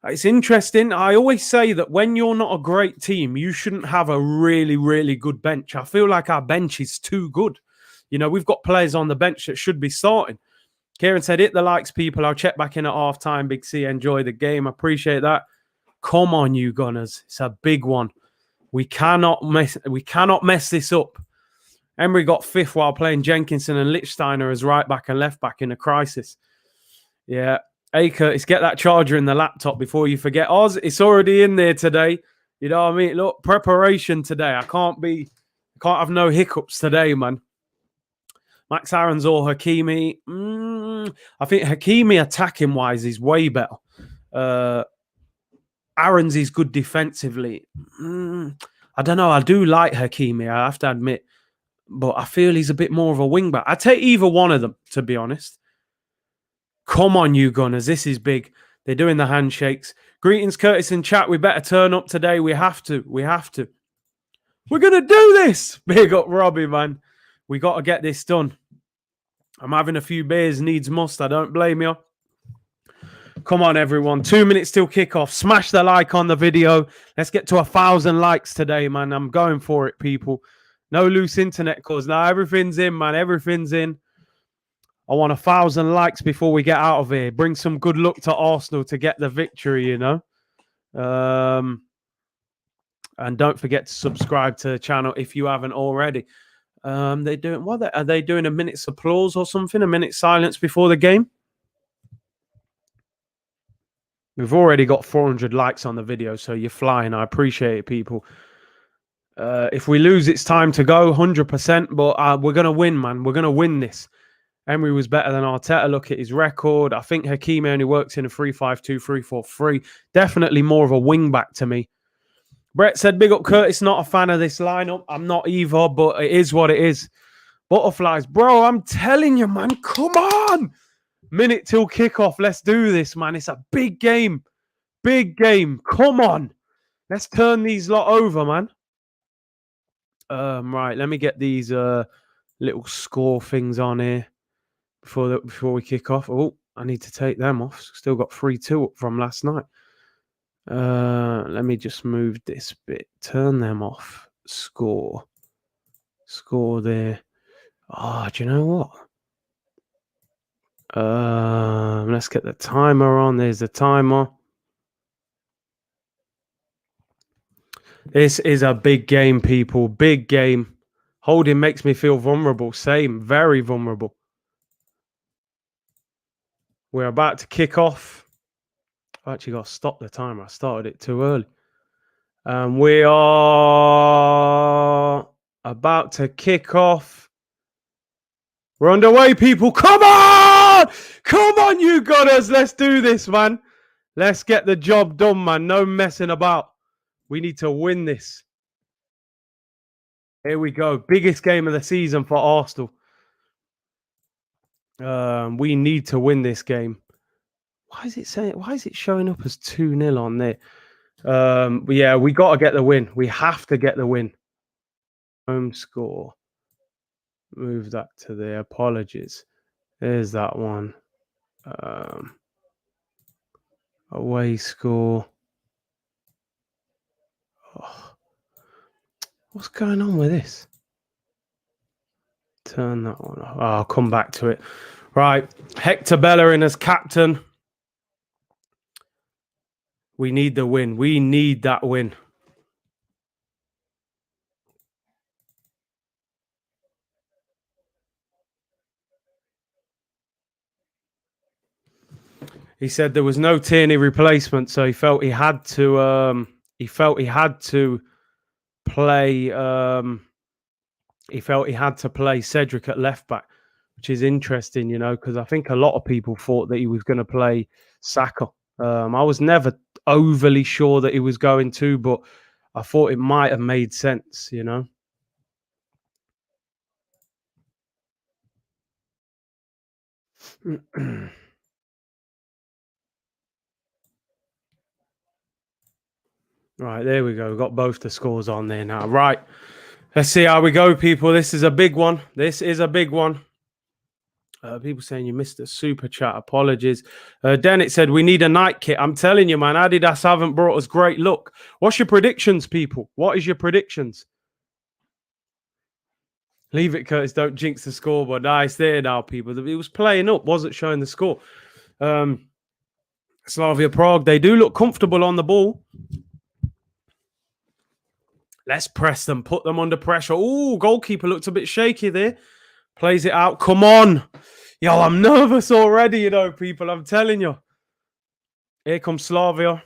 It's interesting. I always say that when you're not a great team, you shouldn't have a really, really good bench. I feel like our bench is too good. We've got players on the bench that should be starting. Kieran said, hit the likes, people. I'll check back in at half-time. Big C, enjoy the game. Appreciate that. Come on, you Gunners. It's a big one. We cannot mess this up. Emery got fifth while playing Jenkinson and Lichtsteiner as right back and left back in a crisis. Yeah. Hey, Curtis, get that charger in the laptop before you forget. Oz, it's already in there today. You know what I mean? Look, preparation today. I can't have no hiccups today, man. Max Aarons or Hakimi. I think Hakimi attacking-wise is way better. Aarons is good defensively. I don't know. I do like Hakimi, I have to admit. But I feel he's a bit more of a wing-back. I'd take either one of them, to be honest. Come on, you Gunners. This is big. They're doing the handshakes. Greetings, Curtis and chat. We better turn up today. We have to. We're going to do this. Big up Robbie, man. We got to get this done. I'm having a few beers. Needs must. I don't blame you. Come on, everyone. 2 minutes till kickoff. Smash the like on the video. Let's get to 1,000 likes today, man. I'm going for it, people. No loose internet calls. Now everything's in, man. Everything's in. I want 1,000 likes before we get out of here. Bring some good luck to Arsenal to get the victory, And don't forget to subscribe to the channel if you haven't already. They're doing what? Are they doing a minute's applause or something? A minute's silence before the game? We've already got 400 likes on the video, so you're flying. I appreciate it, people. If we lose, it's time to go, 100%. But we're going to win, man. We're going to win this. Emery was better than Arteta. Look at his record. I think Hakimi only works in a 3-5-2, 3-4-3. Definitely more of a wing-back to me. Brett said, big up Curtis, not a fan of this lineup. I'm not either, but it is what it is. Butterflies. Bro, I'm telling you, man. Come on. Minute till kickoff. Let's do this, man. It's a big game. Big game. Come on. Let's turn these lot over, man. Right, let me get these little score things on here before we kick off. Oh, I need to take them off. Still got 3-2 up from last night. Let me just move this bit. Turn them off. Score there. Oh, do you know what? Let's get the timer on. There's the timer. This is a big game, people. Big game. Holding makes me feel vulnerable. Same. Very vulnerable. We're about to kick off. I actually got to stop the timer. I started it too early. We are about to kick off. We're underway, people. Come on! Come on, you Gunners. Let's do this, man. Let's get the job done, man. No messing about. We need to win this. Here we go. Biggest game of the season for Arsenal. We need to win this game. Why is it showing up as 2-0 on there? But yeah, we got to get the win. We have to get the win. Home score. Move that to there. Apologies. There's that one. Away score. Oh, what's going on with this? Turn that one off. Oh, I'll come back to it. Right. Hector Bellerin as captain. We need the win. We need that win. He said there was no Tierney replacement, so he felt he had to. He felt he had to play. He felt he had to play Cedric at left back, which is interesting, you know, because I think a lot of people thought that he was going to play Saka. I was never overly sure that he was going to, but I thought it might have made sense, you know. Right, there we go. We've got both the scores on there now. Right, let's see how we go, people. This is a big one. This is a big one. People saying you missed a super chat. Apologies. Dennett said we need a night kit. I'm telling you, man, Adidas haven't brought us great luck. What's your predictions, people? What is your predictions? Leave it, Curtis. Don't jinx the scoreboard. Nice there now, people. It was playing up, wasn't showing the score. Slavia Prague, they do look comfortable on the ball. Let's press them, put them under pressure. Oh, goalkeeper looked a bit shaky there. Plays it out. Come on. Yo, I'm nervous already, you know, people. I'm telling you. Here comes Slavia.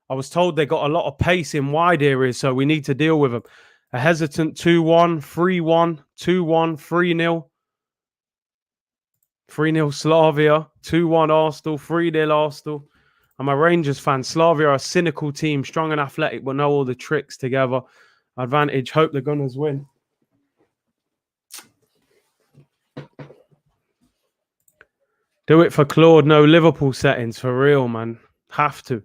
I was told they got a lot of pace in wide areas, so we need to deal with them. A hesitant 2-1, 3-1, 2-1, 3-0. 3-0 Slavia, 2-1 Arsenal, 3-0 Arsenal. I'm a Rangers fan. Slavia are a cynical team, strong and athletic, but know all the tricks together. Advantage. Hope the Gunners win. Do it for Claude. No Liverpool settings. For real, man. Have to.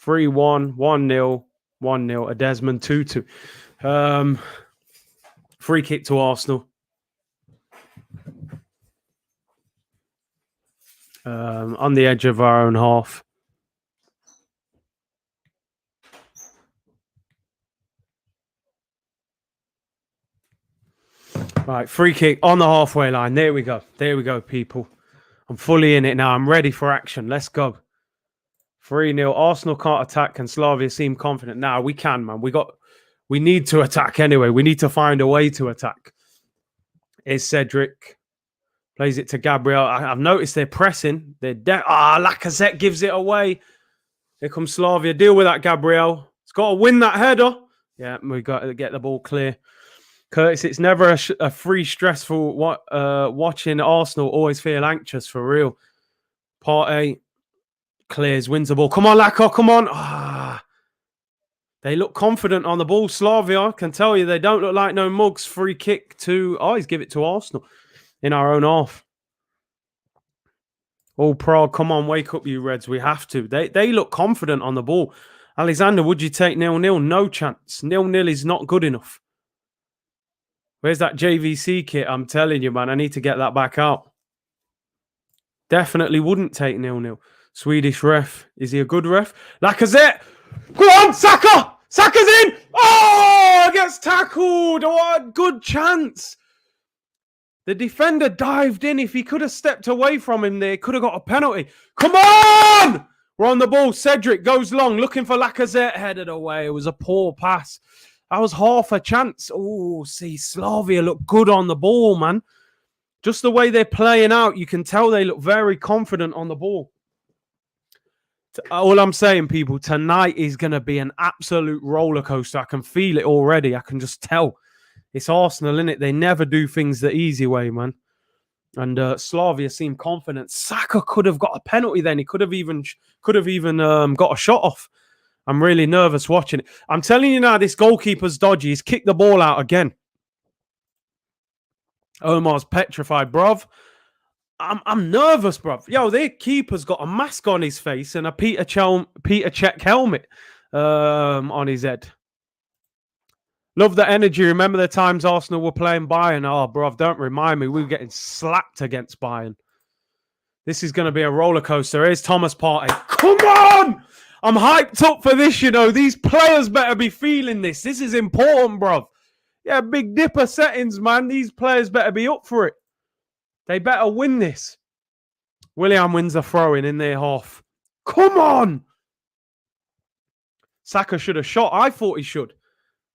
3-1, 1-0, 1-0. A Desmond 2-2. Free kick to Arsenal. On the edge of our own half. Right, free kick on the halfway line. There we go. There we go, people. I'm fully in it now. I'm ready for action. Let's go. 3-0. Arsenal can't attack. Can Slavia seem confident? Now we can, man. We need to attack anyway. We need to find a way to attack. Here's Cedric. Plays it to Gabriel. I've noticed they're pressing. Lacazette gives it away. Here comes Slavia. Deal with that, Gabriel. It's got to win that header. Yeah, we got to get the ball clear. Curtis, it's never a free, stressful watching Arsenal always feel anxious, for real. Partey clears, wins the ball. Come on, Lacazette, come on. They look confident on the ball. Slavia, can tell you, they don't look like no mugs. Free kick to... he's give it to Arsenal in our own half. Oh, Prague, come on, wake up, you Reds. We have to. They look confident on the ball. Alexander, would you take 0-0? No chance. 0-0 is not good enough. Where's that JVC kit? I'm telling you, man, I need to get that back out. Definitely wouldn't take 0-0. Swedish ref. Is he a good ref? Lacazette! Go on, Saka! Saka's in! Oh, gets tackled. What a good chance. The defender dived in. If he could have stepped away from him there, could have got a penalty. Come on! We're on the ball. Cedric goes long, looking for Lacazette. Headed away. It was a poor pass. That was half a chance. Oh, see, Slavia look good on the ball, man. Just the way they're playing out, you can tell they look very confident on the ball. All I'm saying, people, tonight is going to be an absolute roller coaster. I can feel it already. I can just tell. It's Arsenal, innit? They never do things the easy way, man. And Slavia seem confident. Saka could have got a penalty then. He could have even got a shot off. I'm really nervous watching it. I'm telling you now, this goalkeeper's dodgy. He's kicked the ball out again. Omar's petrified, bruv. I'm nervous, bruv. Yo, their keeper's got a mask on his face and a Peter Cech helmet on his head. Love the energy. Remember the times Arsenal were playing Bayern? Oh, bruv, don't remind me. We were getting slapped against Bayern. This is going to be a roller coaster. Here's Thomas Partey. Come on! I'm hyped up for this, you know. These players better be feeling this. This is important, bruv. Yeah, Big Dipper settings, man. These players better be up for it. They better win this. Willian wins the throw-in in their half. Come on! Saka should have shot. I thought he should.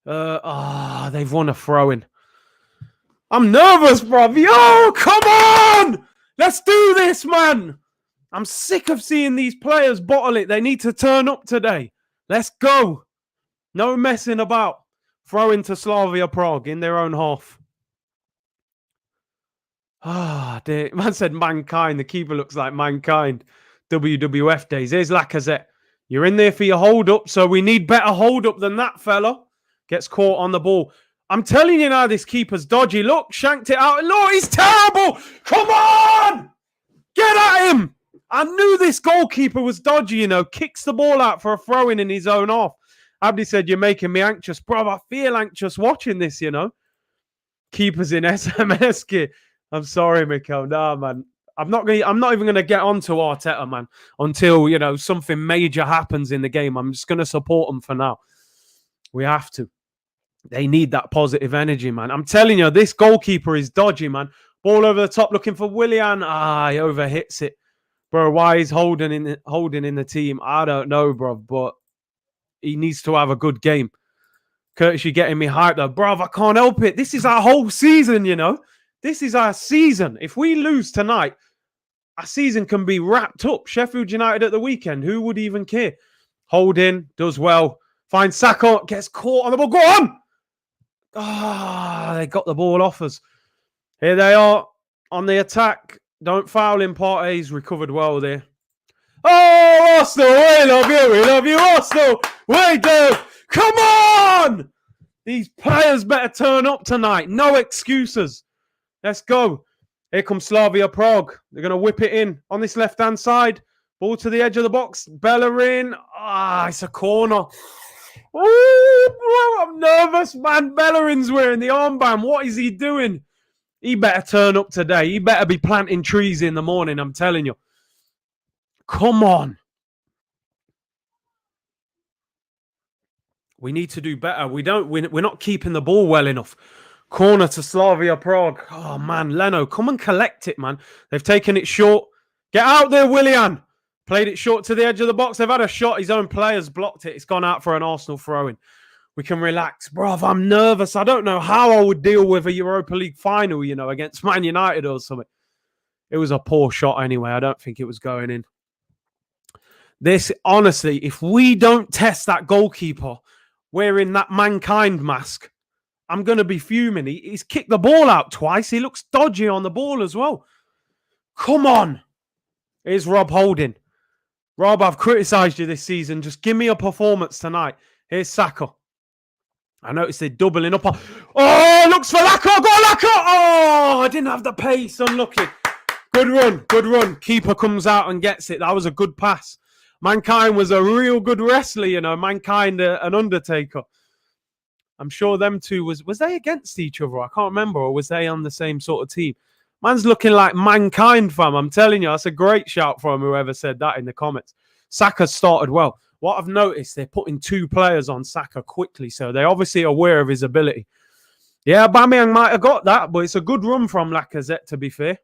They've won a throw-in. I'm nervous, bruv. Yo, come on! Let's do this, man. I'm sick of seeing these players bottle it. They need to turn up today. Let's go. No messing about. Throw into Slavia Prague in their own half. Dear. Man said Mankind. The keeper looks like Mankind. WWF days. Here's Lacazette. You're in there for your hold-up, so we need better hold-up than that, fella. Gets caught on the ball. I'm telling you now, this keeper's dodgy. Look, shanked it out. Look, he's terrible. Come on! Get at him! I knew this goalkeeper was dodgy, you know. Kicks the ball out for a throw-in in his own half. Abdi said, you're making me anxious. Bro, I feel anxious watching this, you know. Keepers in SMS gear. I'm sorry, Miko. Nah, man. I'm not even going to get on to Arteta, man, until, you know, something major happens in the game. I'm just going to support them for now. We have to. They need that positive energy, man. I'm telling you, this goalkeeper is dodgy, man. Ball over the top looking for Willian. He overhits it. Bro, why he's holding in the team, I don't know, bro. But he needs to have a good game. Curtis, you're getting me hyped, though. Bro, I can't help it. This is our whole season, you know. This is our season. If we lose tonight, our season can be wrapped up. Sheffield United at the weekend. Who would even care? Holding, does well. Finds Saka, gets caught on the ball. Go on! They got the ball off us. Here they are on the attack. Don't foul him, Partey. He's recovered well there. Oh, Arsenal, we love you, Arsenal. We do. Come on! These players better turn up tonight. No excuses. Let's go. Here comes Slavia Prague. They're going to whip it in on this left-hand side. Ball to the edge of the box. Bellerin. It's a corner. Ooh, bro, I'm nervous, man. Bellerin's wearing the armband. What is he doing? He better turn up today. He better be planting trees in the morning, I'm telling you. Come on. We need to do better. We're not keeping the ball well enough. Corner to Slavia Prague. Oh, man. Leno, come and collect it, man. They've taken it short. Get out there, Willian. Played it short to the edge of the box. They've had a shot. His own players blocked it. It's gone out for an Arsenal throw-in. We can relax. Bruv, I'm nervous. I don't know how I would deal with a Europa League final, you know, against Man United or something. It was a poor shot anyway. I don't think it was going in. This, honestly, if we don't test that goalkeeper wearing that Mankind mask, I'm going to be fuming. He's kicked the ball out twice. He looks dodgy on the ball as well. Come on. Here's Rob Holding. Rob, I've criticised you this season. Just give me a performance tonight. Here's Saka. I noticed they're doubling up. Looks for Laka. Go Laka. I didn't have the pace. Unlucky. Good run. Good run. Keeper comes out and gets it. That was a good pass. Mankind was a real good wrestler, you know. Mankind, an Undertaker. I'm sure them two was they against each other? I can't remember. Or was they on the same sort of team? Man's looking like Mankind, fam. I'm telling you, that's a great shout from whoever said that in the comments. Saka started well. What I've noticed, they're putting two players on Saka quickly, so they're obviously aware of his ability. Yeah, Aubameyang might have got that, but it's a good run from Lacazette, to be fair.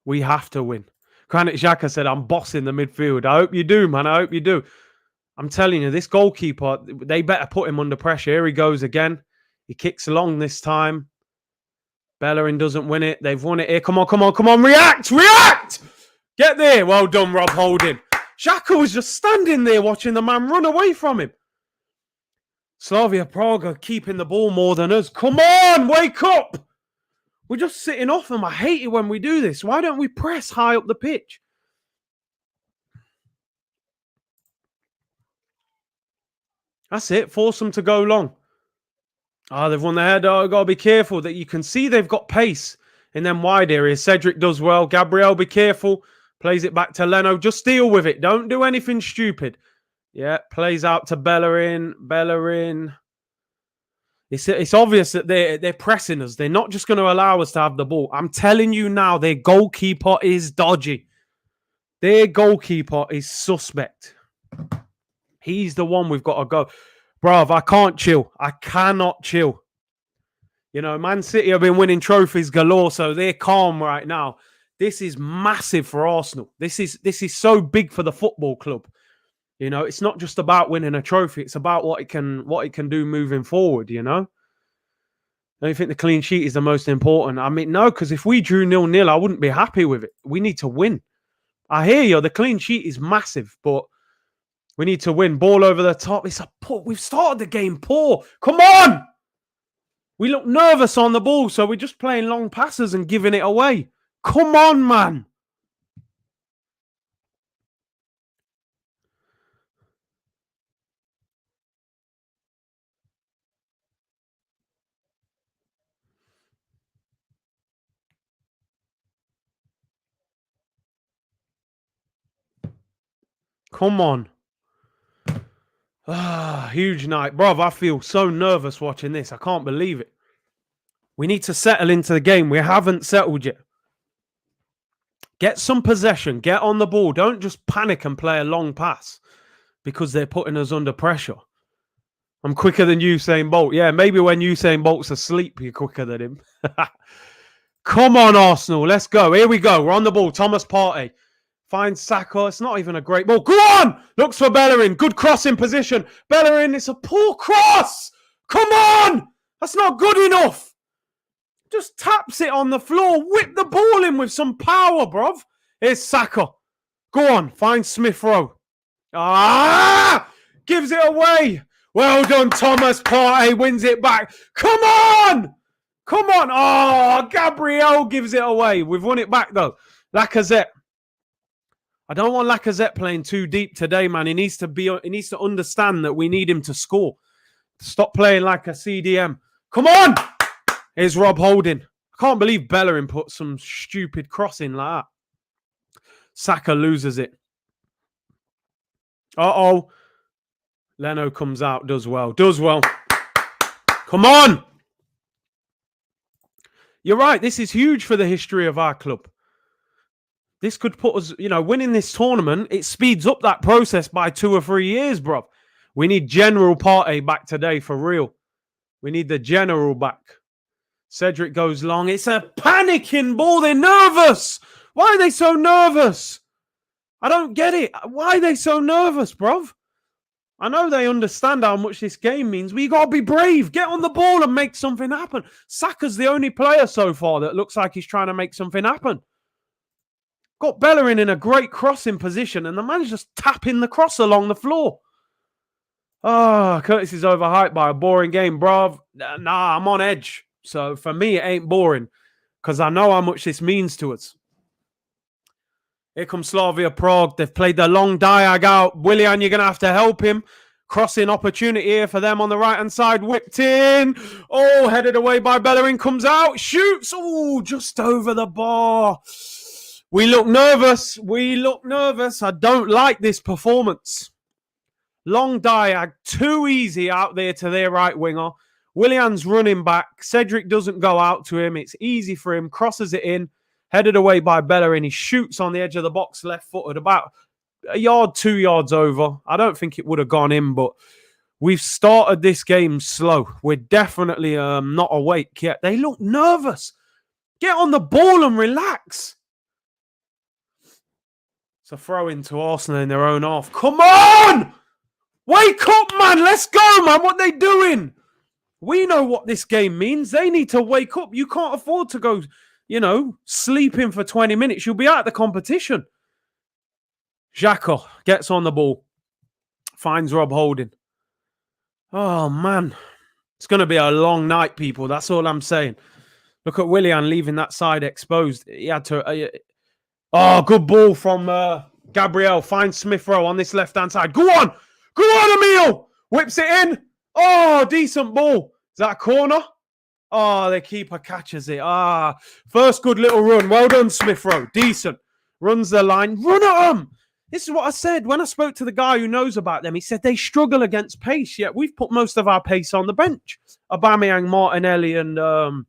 We have to win. Granit Xhaka said, I'm bossing the midfield. I hope you do, man. I hope you do. I'm telling you, this goalkeeper, they better put him under pressure. Here he goes again. He kicks along this time. Bellerin doesn't win it. They've won it here. Come on, come on, come on. React! React! Get there. Well done, Rob Holding. Xhaka was just standing there watching the man run away from him. Slavia Prague are keeping the ball more than us. Come on, wake up! We're just sitting off them. I hate it when we do this. Why don't we press high up the pitch? That's it. Force them to go long. They've won the header. Got to be careful that you can see they've got pace in them wide areas. Cedric does well. Gabriel, be careful. Plays it back to Leno. Just deal with it. Don't do anything stupid. Yeah, plays out to Bellerin. Bellerin. It's obvious that they're pressing us. They're not just going to allow us to have the ball. I'm telling you now, their goalkeeper is dodgy. Their goalkeeper is suspect. He's the one we've got to go. Bruv, I can't chill. I cannot chill. You know, Man City have been winning trophies galore, so they're calm right now. This is massive for Arsenal. This is so big for the football club. You know, it's not just about winning a trophy. It's about what it can do moving forward, you know? Don't you think the clean sheet is the most important? I mean, no, because if we drew 0-0, I wouldn't be happy with it. We need to win. I hear you. The clean sheet is massive, but we need to win. Ball over the top. We've started the game poor. Come on! We look nervous on the ball, so we're just playing long passes and giving it away. Come on, man. Come on. Huge night. Bruv, I feel so nervous watching this. I can't believe it. We need to settle into the game. We haven't settled yet. Get some possession. Get on the ball. Don't just panic and play a long pass because they're putting us under pressure. I'm quicker than Usain Bolt. Yeah, maybe when Usain Bolt's asleep, you're quicker than him. Come on, Arsenal. Let's go. Here we go. We're on the ball. Thomas Partey finds Saka. It's not even a great ball. Go on! Looks for Bellerin. Good crossing position. Bellerin, it's a poor cross. Come on! That's not good enough. Just taps it on the floor. Whip the ball in with some power, bruv. Here's Saka. Go on. Find Smith Rowe. Gives it away. Well done, Thomas Partey. Wins it back. Come on! Come on. Oh, Gabriel gives it away. We've won it back, though. Lacazette. I don't want Lacazette playing too deep today, man. He needs to understand that we need him to score. Stop playing like a CDM. Come on! Here's Rob Holding. I can't believe Bellerin put some stupid cross in like that. Saka loses it. Uh-oh. Leno comes out, does well. Does well. Come on! You're right. This is huge for the history of our club. This could put us, winning this tournament, it speeds up that process by 2 or 3 years, bro. We need General Partey back today for real. We need the General back. Cedric goes long. It's a panicking ball. They're nervous. Why are they so nervous? I don't get it. Why are they so nervous, bro? I know they understand how much this game means, but you got to be brave. Get on the ball and make something happen. Saka's the only player so far that looks like he's trying to make something happen. Got Bellerin in a great crossing position, and the man's just tapping the cross along the floor. Curtis is overhyped by a boring game, bruv. Nah, I'm on edge. So for me, it ain't boring because I know how much this means to us. Here comes Slavia Prague. They've played the long diag out. Willian, you're going to have to help him. Crossing opportunity here for them on the right-hand side. Whipped in. Oh, headed away by Bellerin. Comes out. Shoots. Oh, just over the bar. We look nervous. We look nervous. I don't like this performance. Long diag. Too easy out there to their right winger. Willian's running back. Cedric doesn't go out to him. It's easy for him. Crosses it in. Headed away by Bellerin. He shoots on the edge of the box, left-footed, about a yard, 2 yards over. I don't think it would have gone in, but we've started this game slow. We're definitely not awake yet. They look nervous. Get on the ball and relax. It's a throw into Arsenal in their own half. Come on! Wake up, man. Let's go, man. What are they doing? We know what this game means. They need to wake up. You can't afford to go, sleeping for 20 minutes. You'll be out of the competition. Xhaka gets on the ball. Finds Rob Holding. Oh, man. It's going to be a long night, people. That's all I'm saying. Look at Willian leaving that side exposed. He had to... good ball from Gabriel. Finds Smith Rowe on this left-hand side. Go on! Go on, Emil! Whips it in. Oh, decent ball. Is that a corner? Oh, the keeper catches it. First good little run. Well done, Smith Rowe. Decent. Runs the line. Run at him. This is what I said when I spoke to the guy who knows about them. He said they struggle against pace, yet we've put most of our pace on the bench. Aubameyang, Martinelli, and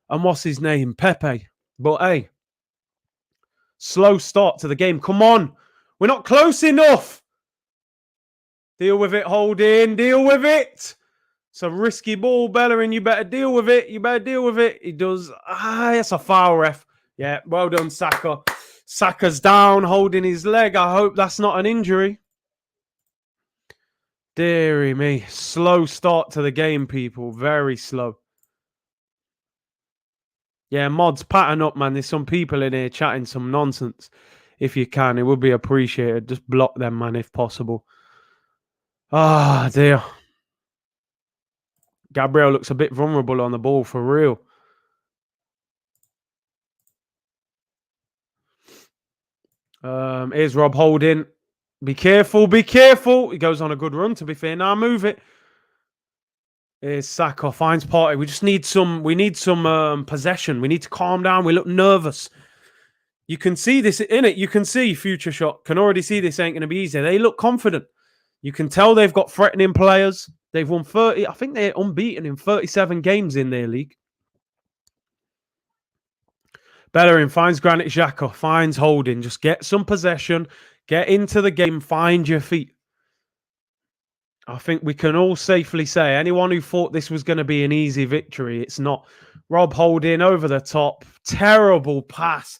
what's his name? Pepe. But hey, slow start to the game. Come on. We're not close enough. Deal with it, Holding. Deal with it. It's a risky ball, Bellerin. You better deal with it. You better deal with it. He does. That's a foul, ref. Yeah, well done, Saka. Saka's down, holding his leg. I hope that's not an injury. Deary me. Slow start to the game, people. Very slow. Yeah, mods, pattern up, man. There's some people in here chatting some nonsense. If you can, it would be appreciated. Just block them, man, if possible. Ah, dear. Gabriel looks a bit vulnerable on the ball, for real. Here's Rob Holding. Be careful, be careful. He goes on a good run, to be fair. Now move it. Here's Saka, finds Partey. We just need some, possession. We need to calm down. We look nervous. You can see this in it. You can see Future Shot can already see this ain't going to be easy. They look confident. You can tell they've got threatening players. They've won 30. I think they're unbeaten in 37 games in their league. Bellerin finds Granit Xhaka, finds Holding. Just get some possession. Get into the game. Find your feet. I think we can all safely say anyone who thought this was going to be an easy victory, it's not. Rob Holding over the top. Terrible pass.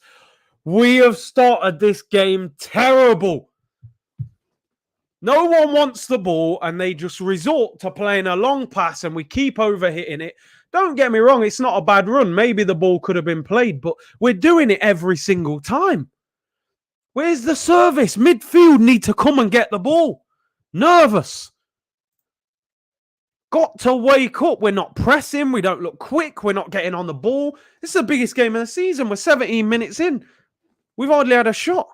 We have started this game terrible. No one wants the ball and they just resort to playing a long pass and we keep overhitting it. Don't get me wrong, it's not a bad run. Maybe the ball could have been played, but we're doing it every single time. Where's the service? Midfield need to come and get the ball. Nervous. Got to wake up. We're not pressing. We don't look quick. We're not getting on the ball. This is the biggest game of the season. We're 17 minutes in. We've hardly had a shot.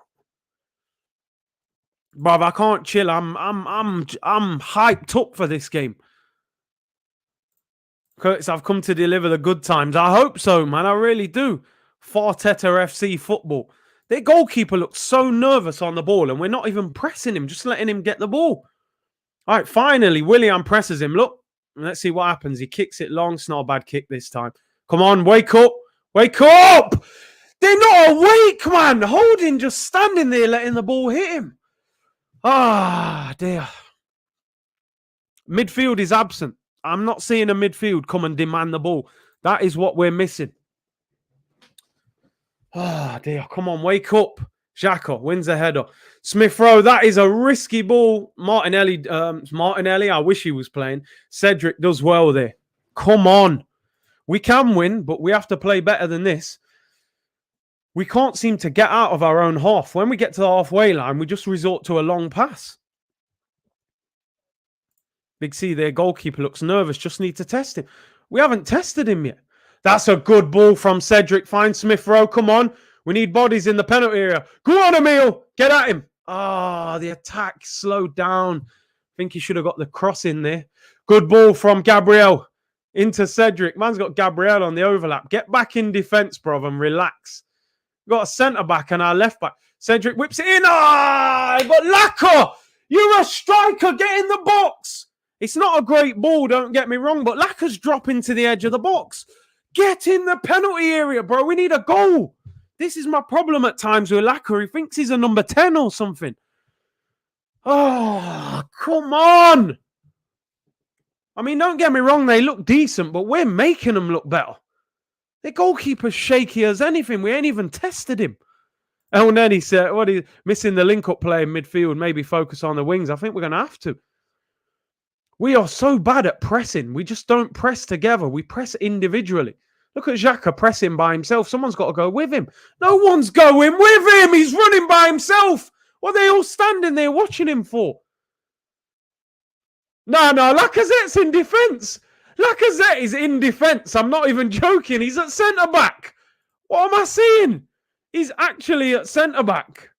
Bruv, I can't chill. I'm hyped up for this game. Curtis, I've come to deliver the good times. I hope so, man. I really do. Farteta FC football. Their goalkeeper looks so nervous on the ball, and we're not even pressing him, just letting him get the ball. All right, finally, Willian presses him. Look, let's see what happens. He kicks it long. It's not a bad kick this time. Come on, wake up. Wake up. They're not awake, man. Holding just standing there, letting the ball hit him. Ah, dear. Midfield is absent. I'm not seeing a midfield come and demand the ball. That is what we're missing. Ah, dear. Come on, wake up. Xhaka wins the header. Smith Rowe, that is a risky ball. Martinelli, I wish he was playing. Cedric does well there. Come on. We can win, but we have to play better than this. We can't seem to get out of our own half. When we get to the halfway line, we just resort to a long pass. Big C, their goalkeeper looks nervous. Just need to test him. We haven't tested him yet. That's a good ball from Cedric. Find Smith Rowe. Come on. We need bodies in the penalty area. Go on, Emil. Get at him. Ah, the attack slowed down. I think he should have got the cross in there. Good ball from Gabriel into Cedric. Man's got Gabriel on the overlap. Get back in defence, bro, and relax. We've got a centre-back and our left-back. Cedric whips it in. Ah, but Laka, you're a striker. Get in the box. It's not a great ball, don't get me wrong, but Laka's dropping to the edge of the box. Get in the penalty area, bro. We need a goal. This is my problem at times with Laka. He thinks he's a number 10 or something. Oh, come on. I mean, don't get me wrong. They look decent, but we're making them look better. The goalkeeper's shaky as anything. We ain't even tested him. El Neni said, what is missing the link-up play in midfield? Maybe focus on the wings. I think we're going to have to. We are so bad at pressing. We just don't press together. We press individually. Look at Xhaka pressing by himself. Someone's got to go with him. No one's going with him. He's running by himself. What are they all standing there watching him for? No, Lacazette's in defence. Lacazette is in defence. I'm not even joking. He's at centre-back. What am I seeing? He's actually at centre-back.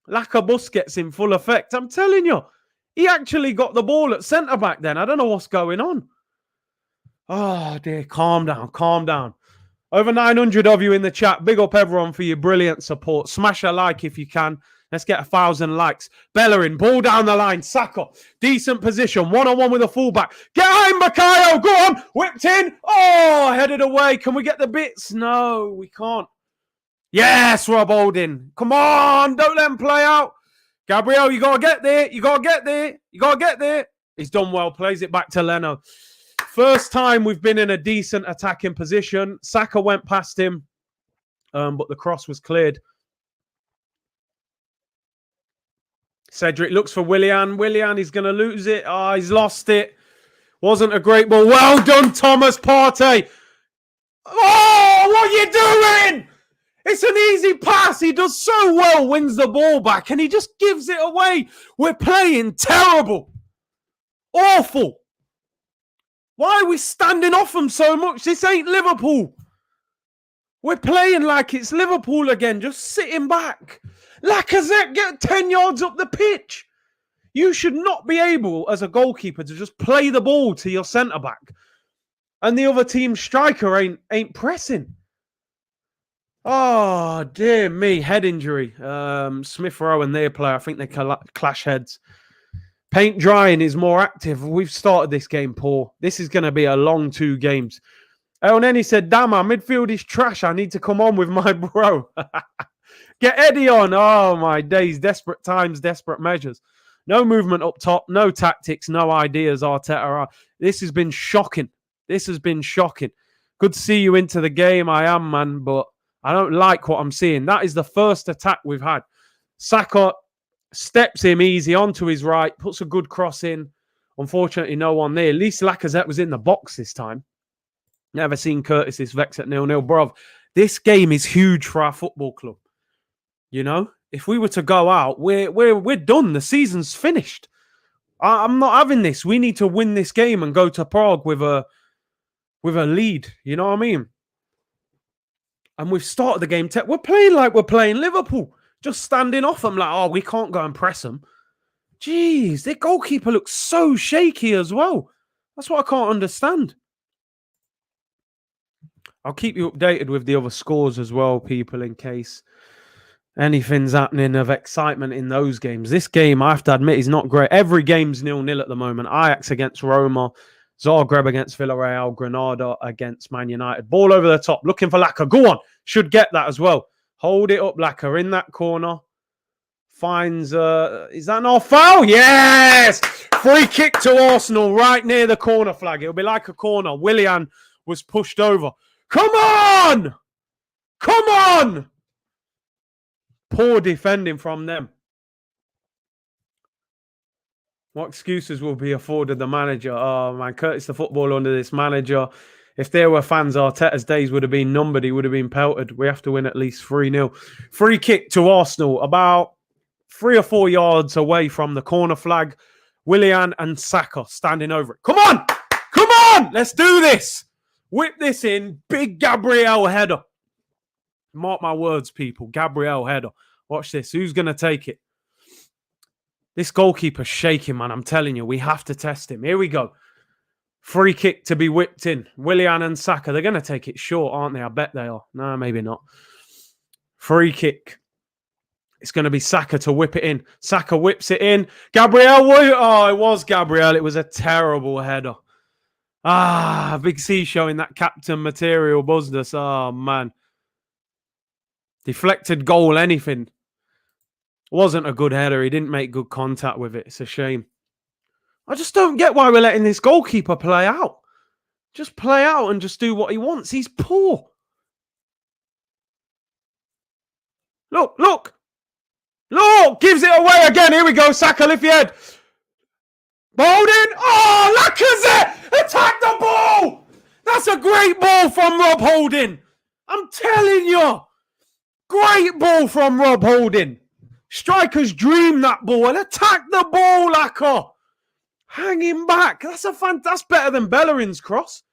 Lacabus gets in full effect. I'm telling you. He actually got the ball at centre-back then. I don't know what's going on. Oh, dear. Calm down. Calm down. Over 900 of you in the chat. Big up everyone for your brilliant support. Smash a like if you can. Let's get 1,000 likes. Bellerin, ball down the line. Saka, decent position. One-on-one with a fullback. Get behind Bakayo. Go on. Whipped in. Oh, headed away. Can we get the bits? No, we can't. Yes, Rob Holding. Come on. Don't let him play out. Gabriel, you got to get there. You got to get there. You got to get there. He's done well. Plays it back to Leno. First time we've been in a decent attacking position. Saka went past him, but the cross was cleared. Cedric looks for Willian. Willian, he's going to lose it. Oh, he's lost it. Wasn't a great ball. Well done, Thomas Partey. Oh, what are you doing? It's an easy pass. He does so well, wins the ball back, and he just gives it away. We're playing terrible. Awful. Why are we standing off them so much? This ain't Liverpool. We're playing like it's Liverpool again, just sitting back. Lacazette, get 10 yards up the pitch. You should not be able, as a goalkeeper, to just play the ball to your centre-back. And the other team's striker ain't pressing. Oh, dear me. Head injury. Smith Rowe and their player, I think they clash heads. Paint drying is more active. We've started this game poor. This is going to be a long 2 games. Elneny said, damn, our midfield is trash. I need to come on with my bro. Get Eddie on. Oh, my days. Desperate times, desperate measures. No movement up top, no tactics, no ideas, Arteta. This has been shocking. This has been shocking. Good to see you into the game. I am, man, but I don't like what I'm seeing. That is the first attack we've had. Saka steps him easy onto his right, puts a good cross in. Unfortunately, no one there. At least Lacazette was in the box this time. Never seen Curtis this vex at 0-0. Bro, this game is huge for our football club. You know, if we were to go out, we're done. The season's finished. I'm not having this. We need to win this game and go to Prague with a lead. You know what I mean? And we've started the game. We're playing like we're playing Liverpool. Just standing off them like, oh, we can't go and press them. Jeez, their goalkeeper looks so shaky as well. That's what I can't understand. I'll keep you updated with the other scores as well, people, in case anything's happening of excitement in those games. This game, I have to admit, is not great. Every game's 0-0 at the moment. Ajax against Roma, Zagreb against Villarreal, Granada against Man United. Ball over the top, looking for Laka. Go on, should get that as well. Hold it up, Laka, in that corner. Finds, is that not a foul? Yes! Free kick to Arsenal right near the corner flag. It'll be like a corner. Willian was pushed over. Come on! Come on! Poor defending from them. What excuses will be afforded the manager? Oh, man, Curtis the football under this manager. If there were fans, Arteta's days would have been numbered. He would have been pelted. We have to win at least 3-0. Free kick to Arsenal, about 3 or 4 yards away from the corner flag. Willian and Saka standing over it. Come on! Come on! Let's do this! Whip this in. Big Gabriel header. Mark my words, people. Gabriel header. Watch this. Who's going to take it? This goalkeeper's shaking, man. I'm telling you, we have to test him. Here we go. Free kick to be whipped in. Willian and Saka. They're going to take it short, aren't they? I bet they are. No, maybe not. Free kick. It's going to be Saka to whip it in. Saka whips it in. Gabriel. Oh, it was Gabriel. It was a terrible header. Ah, Big C showing that captain material buzzed us. Oh, man. Deflected goal, anything. Wasn't a good header. He didn't make good contact with it. It's a shame. I just don't get why we're letting this goalkeeper play out. Just play out and just do what he wants. He's poor. Look, look. Look, gives it away again. Here we go. Saka, lift your head. Bowden. Oh, Lacazette. Attack the ball. That's a great ball from Rob Holding. I'm telling you. Great ball from Rob Holding. Strikers dream that ball. And attack the ball, Laka. Hanging back. That's better than Bellerin's cross.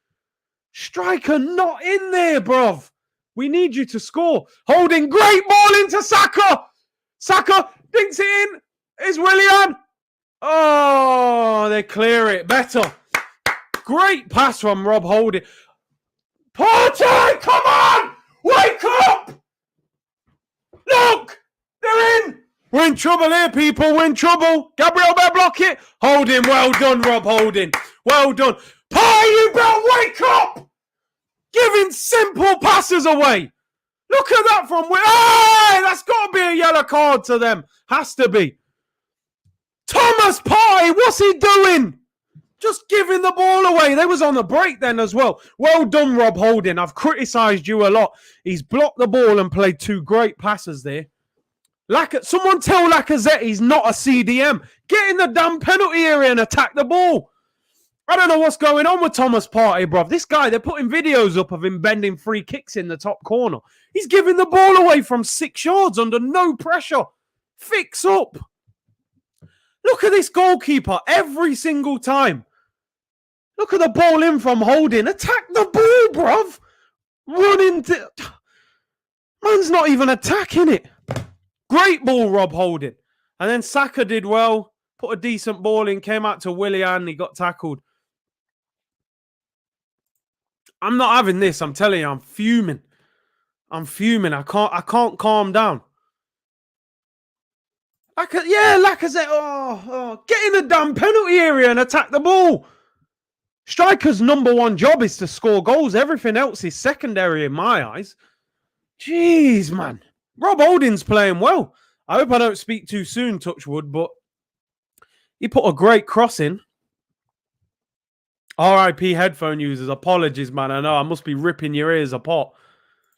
Striker not in there, bruv. We need you to score. Holding, great ball into Saka. Saka dinks it in. Is Willian. Oh, they clear it. Better. Great pass from Rob Holding. Partey, come on! Wake up! Look! They're in! We're in trouble here, people. We're in trouble. Gabriel better block it. Holding. Well done, Rob Holding. Well done. Partey, you better wake up! Giving simple passes away. Look at that from where. Hey, that's got to be a yellow card to them. Has to be. Thomas Partey, what's he doing? Just giving the ball away. They was on the break then as well. Well done, Rob Holding. I've criticised you a lot. He's blocked the ball and played two great passes there. Someone tell Lacazette he's not a CDM. Get in the damn penalty area and attack the ball. I don't know what's going on with Thomas Partey, bruv. This guy, they're putting videos up of him bending free kicks in the top corner. He's giving the ball away from 6 yards under no pressure. Fix up. Look at this goalkeeper every single time. Look at the ball in from Holding. Attack the ball, bruv. Run into... Man's not even attacking it. Great ball, Rob Holding. And then Saka did well. Put a decent ball in. Came out to Willian. He got tackled. I'm not having this. I'm telling you, I'm fuming. I'm fuming. I can't calm down. Lacazette. Get in the damn penalty area and attack the ball. Striker's number one job is to score goals. Everything else is secondary in my eyes. Jeez, man. Rob Holding's playing well. I hope I don't speak too soon, touch wood, but he put a great cross in. RIP headphone users. Apologies, man. I know I must be ripping your ears apart.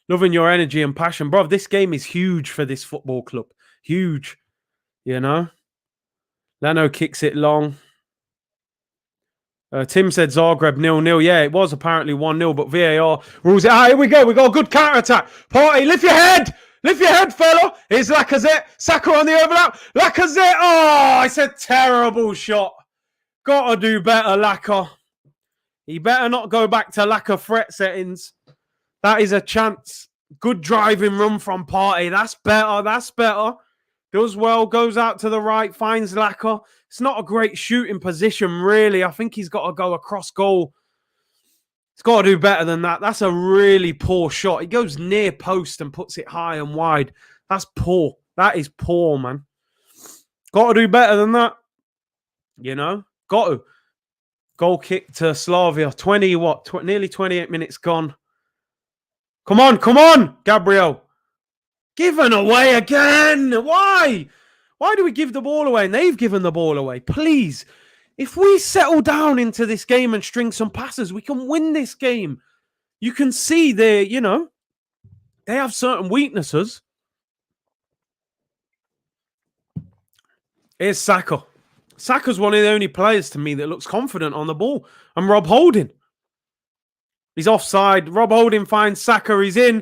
Loving your energy and passion. Bro, this game is huge for this football club. Huge. You know? Leno kicks it long. Tim said Zagreb 0-0. Yeah, it was apparently 1-0, but VAR rules it. Here we go. We got a good counter-attack. Partey, lift your head. Lift your head, fella. Here's Lacazette. Saka on the overlap. Lacazette. Oh, it's a terrible shot. Got to do better, Lacazette. He better not go back to Lacazette threat settings. That is a chance. Good driving run from Partey. That's better. That's better. Does well. Goes out to the right. Finds Lacazette. It's not a great shooting position, really. I think he's got to go across goal. He's got to do better than that. That's a really poor shot. He goes near post and puts it high and wide. That's poor. That is poor, man. Got to do better than that. You know? Got to. Goal kick to Slavia. Nearly 28 minutes gone. Come on, come on, Gabriel. Given away again. Why? Why do we give the ball away? And they've given the ball away. Please. If we settle down into this game and string some passes, we can win this game. You can see they have certain weaknesses. Here's Saka. Saka's one of the only players to me that looks confident on the ball. And Rob Holding. He's offside. Rob Holding finds Saka. He's in.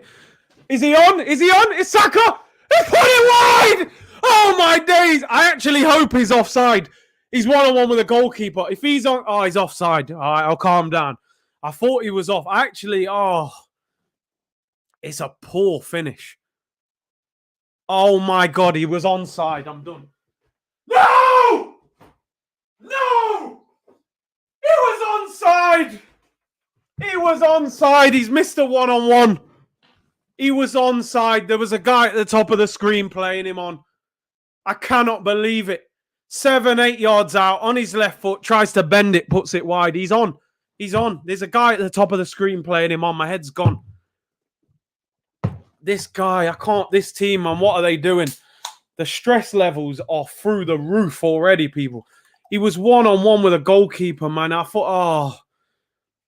Is he on? Is he on? It's Saka. He put it wide. Oh, my days. I actually hope he's offside. He's one-on-one with a goalkeeper. If he's on... Oh, he's offside. All right, I'll calm down. I thought he was off. It's a poor finish. Oh, my God. He was onside. I'm done. No! No! He was onside. He was onside. He's missed a one-on-one. He was onside. There was a guy at the top of the screen playing him on. I cannot believe it. 7-8 yards out on his left foot, tries to bend it, puts it wide. He's on. He's on. There's a guy at the top of the screen playing him on. My head's gone. This guy, I can't. This team, man, what are they doing? The stress levels are through the roof already, people. He was one-on-one with a goalkeeper, man. I thought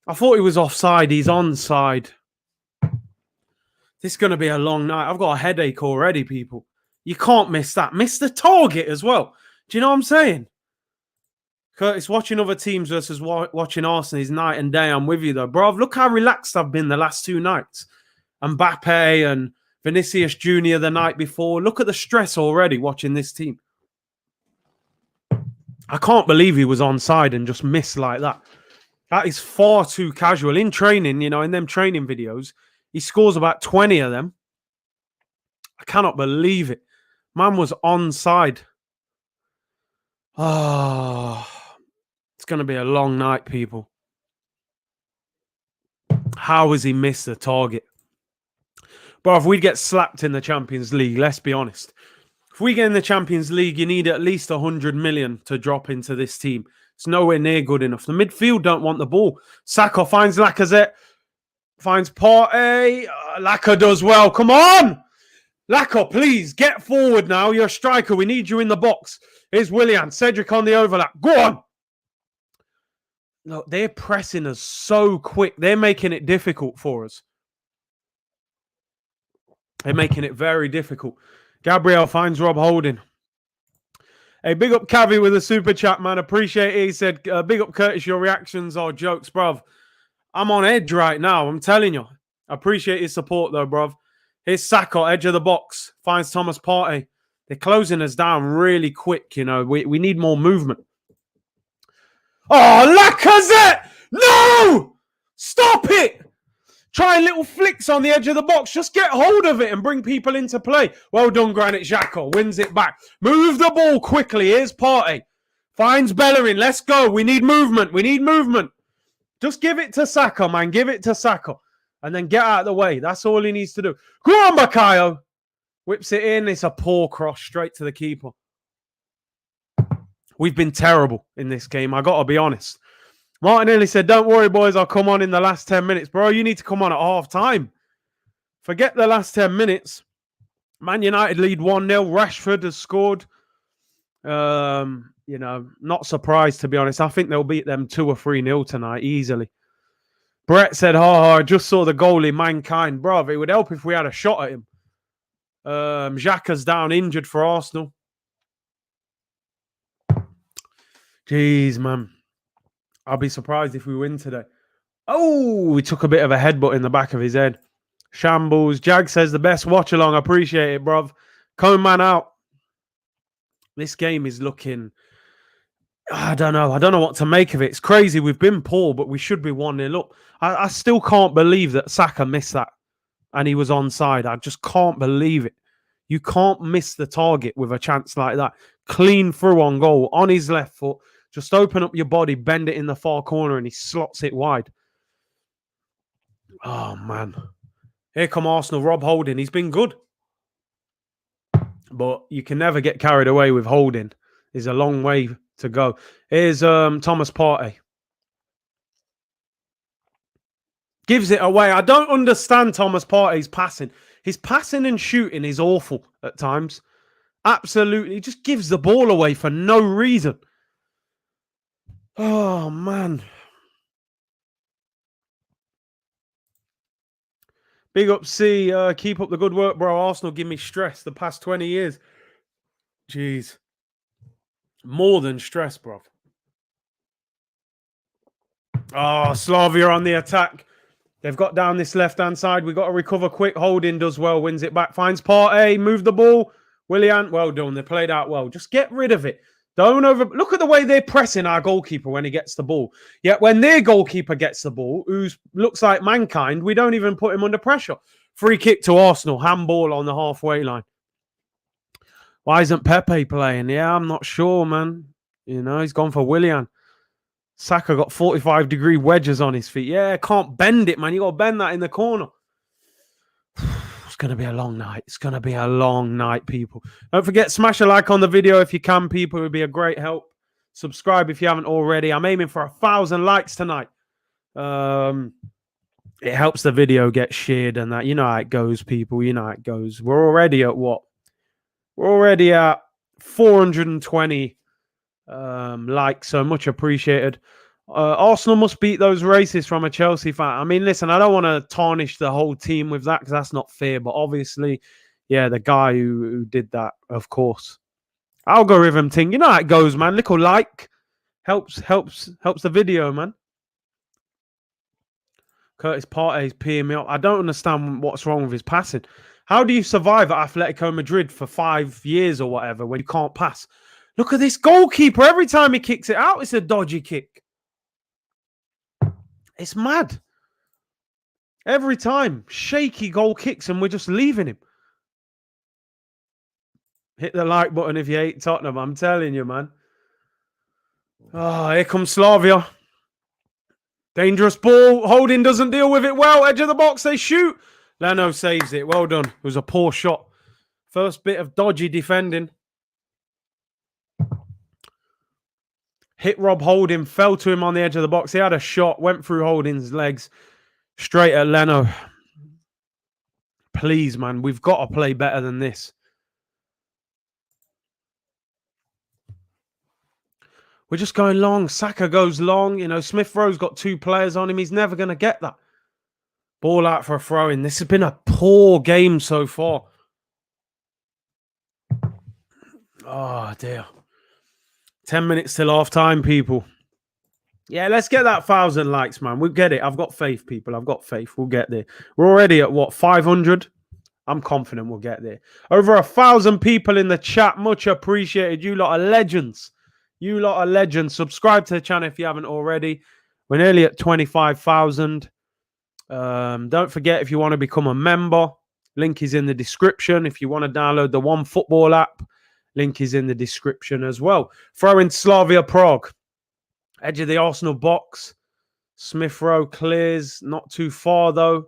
he was offside. He's onside. This is going to be a long night. I've got a headache already, people. You can't miss that. Miss the target as well. Do you know what I'm saying? Curtis, watching other teams versus watching Arsenal is night and day. I'm with you, though. Bro, look how relaxed I've been the last 2 nights. Mbappe and Vinicius Jr. the night before. Look at the stress already watching this team. I can't believe he was onside and just missed like that. That is far too casual. In training, in them training videos, he scores about 20 of them. I cannot believe it. Man was onside. It's going to be a long night, people. How has he missed the target? Bro, if we get slapped in the Champions League, let's be honest. If we get in the Champions League, you need at least 100 million to drop into this team. It's nowhere near good enough. The midfield don't want the ball. Saka finds Lacazette. Finds Partey. Laka does well. Come on! Laka, please, get forward now. You're a striker. We need you in the box. Here's Willian. Cedric on the overlap. Go on! Look, they're pressing us so quick. They're making it difficult for us. They're making it very difficult. Gabriel finds Rob Holding. Hey, big up Cavi with a super chat, man. Appreciate it. He said, big up Curtis, your reactions are jokes, bruv. I'm on edge right now. I'm telling you. Appreciate your support, though, bruv. Here's Saka, edge of the box. Finds Thomas Partey. They're closing us down really quick, you know. We need more movement. Oh, Lacazette! No! Stop it! Trying little flicks on the edge of the box. Just get hold of it and bring people into play. Well done, Granit Xhaka. Wins it back. Move the ball quickly. Here's Partey. Finds Bellerin. Let's go. We need movement. We need movement. Just give it to Saka, man. Give it to Saka. And then get out of the way. That's all he needs to do. Go on, Bakayo. Whips it in. It's a poor cross straight to the keeper. We've been terrible in this game. I got to be honest. Martinelli said, don't worry, boys. I'll come on in the last 10 minutes. Bro, you need to come on at half time. Forget the last 10 minutes. Man United lead 1-0. Rashford has scored. You know, not surprised, to be honest. I think they'll beat them 2 or 3-0 tonight easily. Brett said, I just saw the goalie, Mankind. Bro, it would help if we had a shot at him. Xhaka's down injured for Arsenal. Jeez, man. I'll be surprised if we win today. Oh, we took a bit of a headbutt in the back of his head. Shambles. Jag says the best watch along. Appreciate it, bruv. Cone man out. This game is looking... I don't know. I don't know what to make of it. It's crazy. We've been poor, but we should be 1-0 up. I still can't believe that Saka missed that and he was onside. I just can't believe it. You can't miss the target with a chance like that. Clean through on goal, on his left foot. Just open up your body, bend it in the far corner, and he slots it wide. Oh, man. Here come Arsenal. Rob Holding. He's been good. But you can never get carried away with Holding. There's a long way to go. Here's Thomas Partey. Gives it away. I don't understand Thomas Partey's passing. His passing and shooting is awful at times. Absolutely. He just gives the ball away for no reason. Oh, man. Big up, C. Keep up the good work, bro. Arsenal give me stress the past 20 years. Jeez. More than stress, bro. Oh, Slavia on the attack. They've got down this left-hand side. We've got to recover quick. Holding does well. Wins it back. Finds Partey. Move the ball. Willian. Well done. They played out well. Just get rid of it. Don't over... Look at the way they're pressing our goalkeeper when he gets the ball. Yet when their goalkeeper gets the ball, who looks like Mankind, we don't even put him under pressure. Free kick to Arsenal. Handball on the halfway line. Why isn't Pepe playing? Yeah, I'm not sure, man. You know, he's gone for Willian. Saka got 45-degree wedges on his feet. Yeah, can't bend it, man. You got to bend that in the corner. It's going to be a long night. It's going to be a long night, people. Don't forget, smash a like on the video if you can, people. It would be a great help. Subscribe if you haven't already. I'm aiming for 1,000 likes tonight. It helps the video get shared and that. You know how it goes, people. You know how it goes. We're already at what? We're already at 420 likes, so much appreciated. Arsenal must beat those racists from a Chelsea fan. I mean, listen, I don't want to tarnish the whole team with that because that's not fair. But obviously, yeah, the guy who did that, of course. Algorithm thing, you know how it goes, man. Little like helps the video, man. Curtis Partey's peeing me up. I don't understand what's wrong with his passing. How do you survive at Atletico Madrid for 5 years or whatever when you can't pass? Look at this goalkeeper. Every time he kicks it out, it's a dodgy kick. It's mad. Every time. Shaky goal kicks and we're just leaving him. Hit the like button if you hate Tottenham. I'm telling you, man. Oh, here comes Slavia. Dangerous ball. Holding doesn't deal with it well. Edge of the box. They shoot. Leno saves it. Well done. It was a poor shot. First bit of dodgy defending. Hit Rob Holding. Fell to him on the edge of the box. He had a shot. Went through Holding's legs. Straight at Leno. Please, man. We've got to play better than this. We're just going long. Saka goes long. You know, Smith Rowe's got 2 players on him. He's never going to get that. Ball out for a throw-in. This has been a poor game so far. Oh, dear. 10 minutes till half-time, people. Yeah, let's get that 1,000 likes, man. We'll get it. I've got faith, people. I've got faith. We'll get there. We're already at, what, 500? I'm confident we'll get there. Over 1,000 people in the chat. Much appreciated. You lot are legends. You lot are legends. Subscribe to the channel if you haven't already. We're nearly at 25,000. Don't forget, if you want to become a member, link is in the description. If you want to download the OneFootball app, link is in the description as well. Throw in Slavia Prague. Edge of the Arsenal box. Smith Rowe clears. Not too far, though.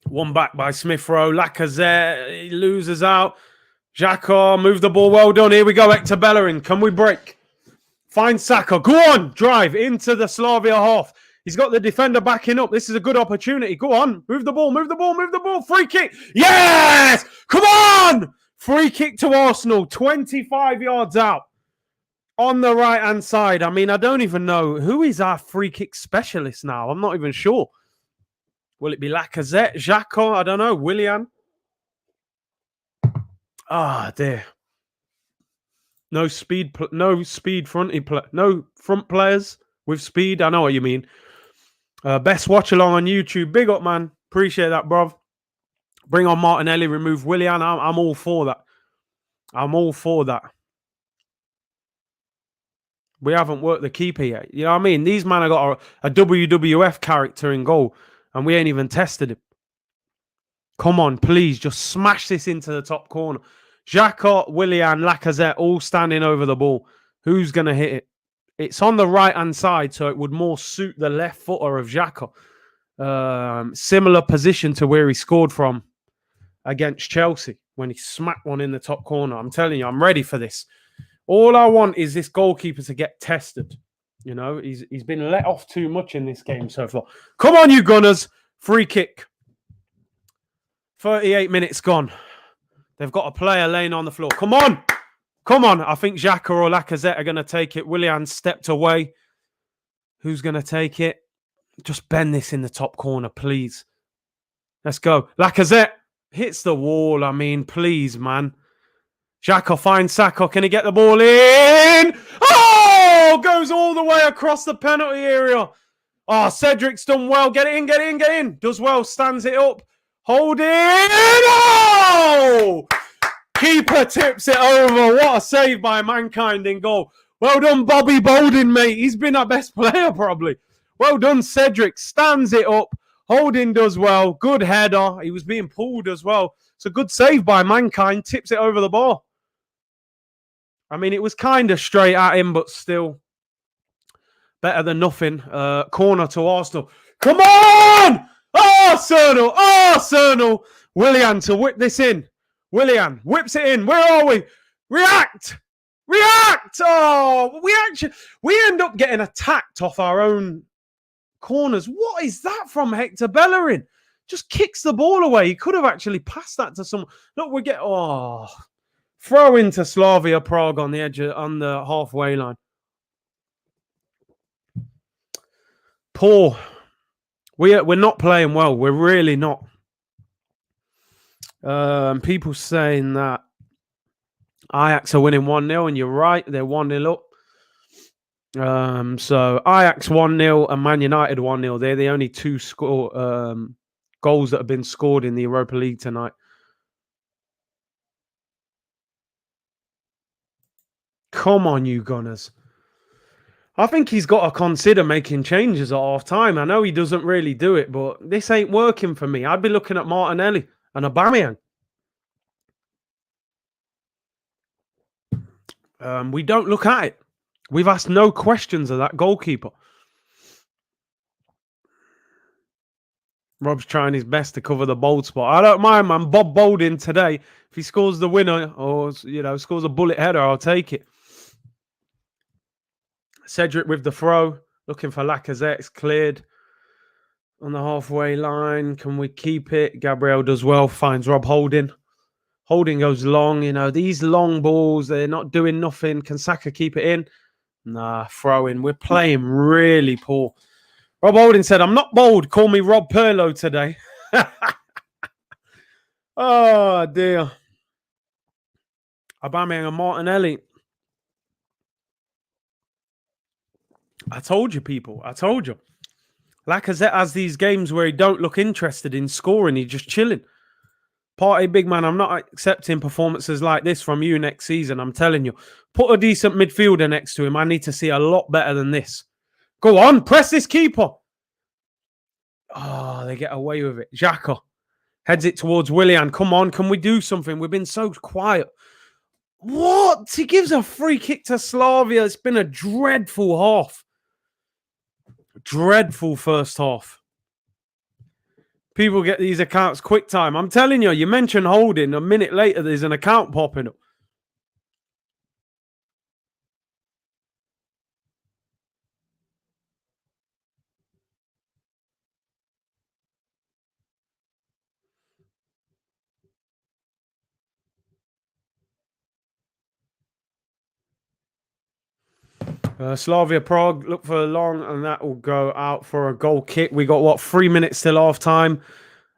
One back by Smith Rowe. Lacazette, he loses out. Xhaka, move the ball. Well done. Here we go. Hector Bellerin. Can we break? Find Saka. Go on. Drive into the Slavia half. He's got the defender backing up. This is a good opportunity. Go on. Move the ball. Move the ball. Move the ball. Free kick. Yes! Come on! Free kick to Arsenal. 25 yards out. On the right-hand side. I mean, I don't even know. Who is our free kick specialist now? I'm not even sure. Will it be Lacazette? Xhaka? I don't know. Willian? Ah, dear. No speed no front players with speed. I know what you mean. Best watch along on YouTube. Big up, man. Appreciate that, bruv. Bring on Martinelli. Remove Willian. I'm all for that. I'm all for that. We haven't worked the keeper yet. You know what I mean? These men have got a WWF character in goal, and we ain't even tested him. Come on, please. Just smash this into the top corner. Xhaka, Willian, Lacazette all standing over the ball. Who's going to hit it? It's on the right-hand side, so it would more suit the left footer of Xhaka. Similar position to where he scored from against Chelsea when he smacked one in the top corner. I'm telling you, I'm ready for this. All I want is this goalkeeper to get tested. You know, he's been let off too much in this game so far. Come on, you Gunners. Free kick. 38 minutes gone. They've got a player laying on the floor. Come on. Come on. I think Xhaka or Lacazette are going to take it. Willian stepped away. Who's going to take it? Just bend this in the top corner, please. Let's go. Lacazette hits the wall. I mean, please, man. Xhaka finds Saka. Can he get the ball in? Oh! Goes all the way across the penalty area. Oh, Cedric's done well. Get it in, get it in, get in. Does well. Stands it up. Hold it. Oh! Keeper tips it over. What a save by Mankind in goal. Well done, Bobby Bolden, mate. He's been our best player, probably. Well done, Cedric. Stands it up. Holding does well. Good header. He was being pulled as well. It's a good save by Mankind. Tips it over the bar. I mean, it was kind of straight at him, but still better than nothing. Corner to Arsenal. Come on! Arsenal! Arsenal! Willian to whip this in. Willian whips it in. Where are we? React! React! Oh, we end up getting attacked off our own corners. What is that from Hector Bellerin? Just kicks the ball away. He could have actually passed that to someone. Look, we get throw into Slavia Prague on the edge on the halfway line. Poor. We're not playing well. We're really not. People saying that Ajax are winning 1-0, and you're right. They're 1-0 up. So Ajax 1-0 and Man United 1-0. They're the only two goals that have been scored in the Europa League tonight. Come on, you Gunners. I think he's got to consider making changes at half-time. I know he doesn't really do it, but this ain't working for me. I'd be looking at Martinelli and Aubameyang. We don't look at it. We've asked no questions of that goalkeeper. Rob's trying his best to cover the bold spot. I don't mind, man. Bob Boldin today. If he scores the winner or, scores a bullet header, I'll take it. Cedric with the throw. Looking for Lacazette. It's cleared on the halfway line. Can we keep it? Gabriel does well. Finds Rob Holding. Holding goes long. These long balls, they're not doing nothing. Can Saka keep it in? Nah, throw in. We're playing really poor. Rob Holding said, I'm not bold. Call me Rob Perlo today. Oh, dear. Aubameyang and Martinelli. I told you, people. I told you. Lacazette has these games where he don't look interested in scoring. He's just chilling. Party, big man, I'm not accepting performances like this from you next season. I'm telling you. Put a decent midfielder next to him. I need to see a lot better than this. Go on. Press this keeper. Oh, they get away with it. Xhaka heads it towards Willian. Come on. Can we do something? We've been so quiet. What? He gives a free kick to Slavia. It's been a dreadful half. Dreadful first half. People get these accounts quick time. I'm telling you, you mention Holding. A minute later, there's an account popping up. Slavia Prague, look for a long, and that will go out for a goal kick. We got, 3 minutes till half time.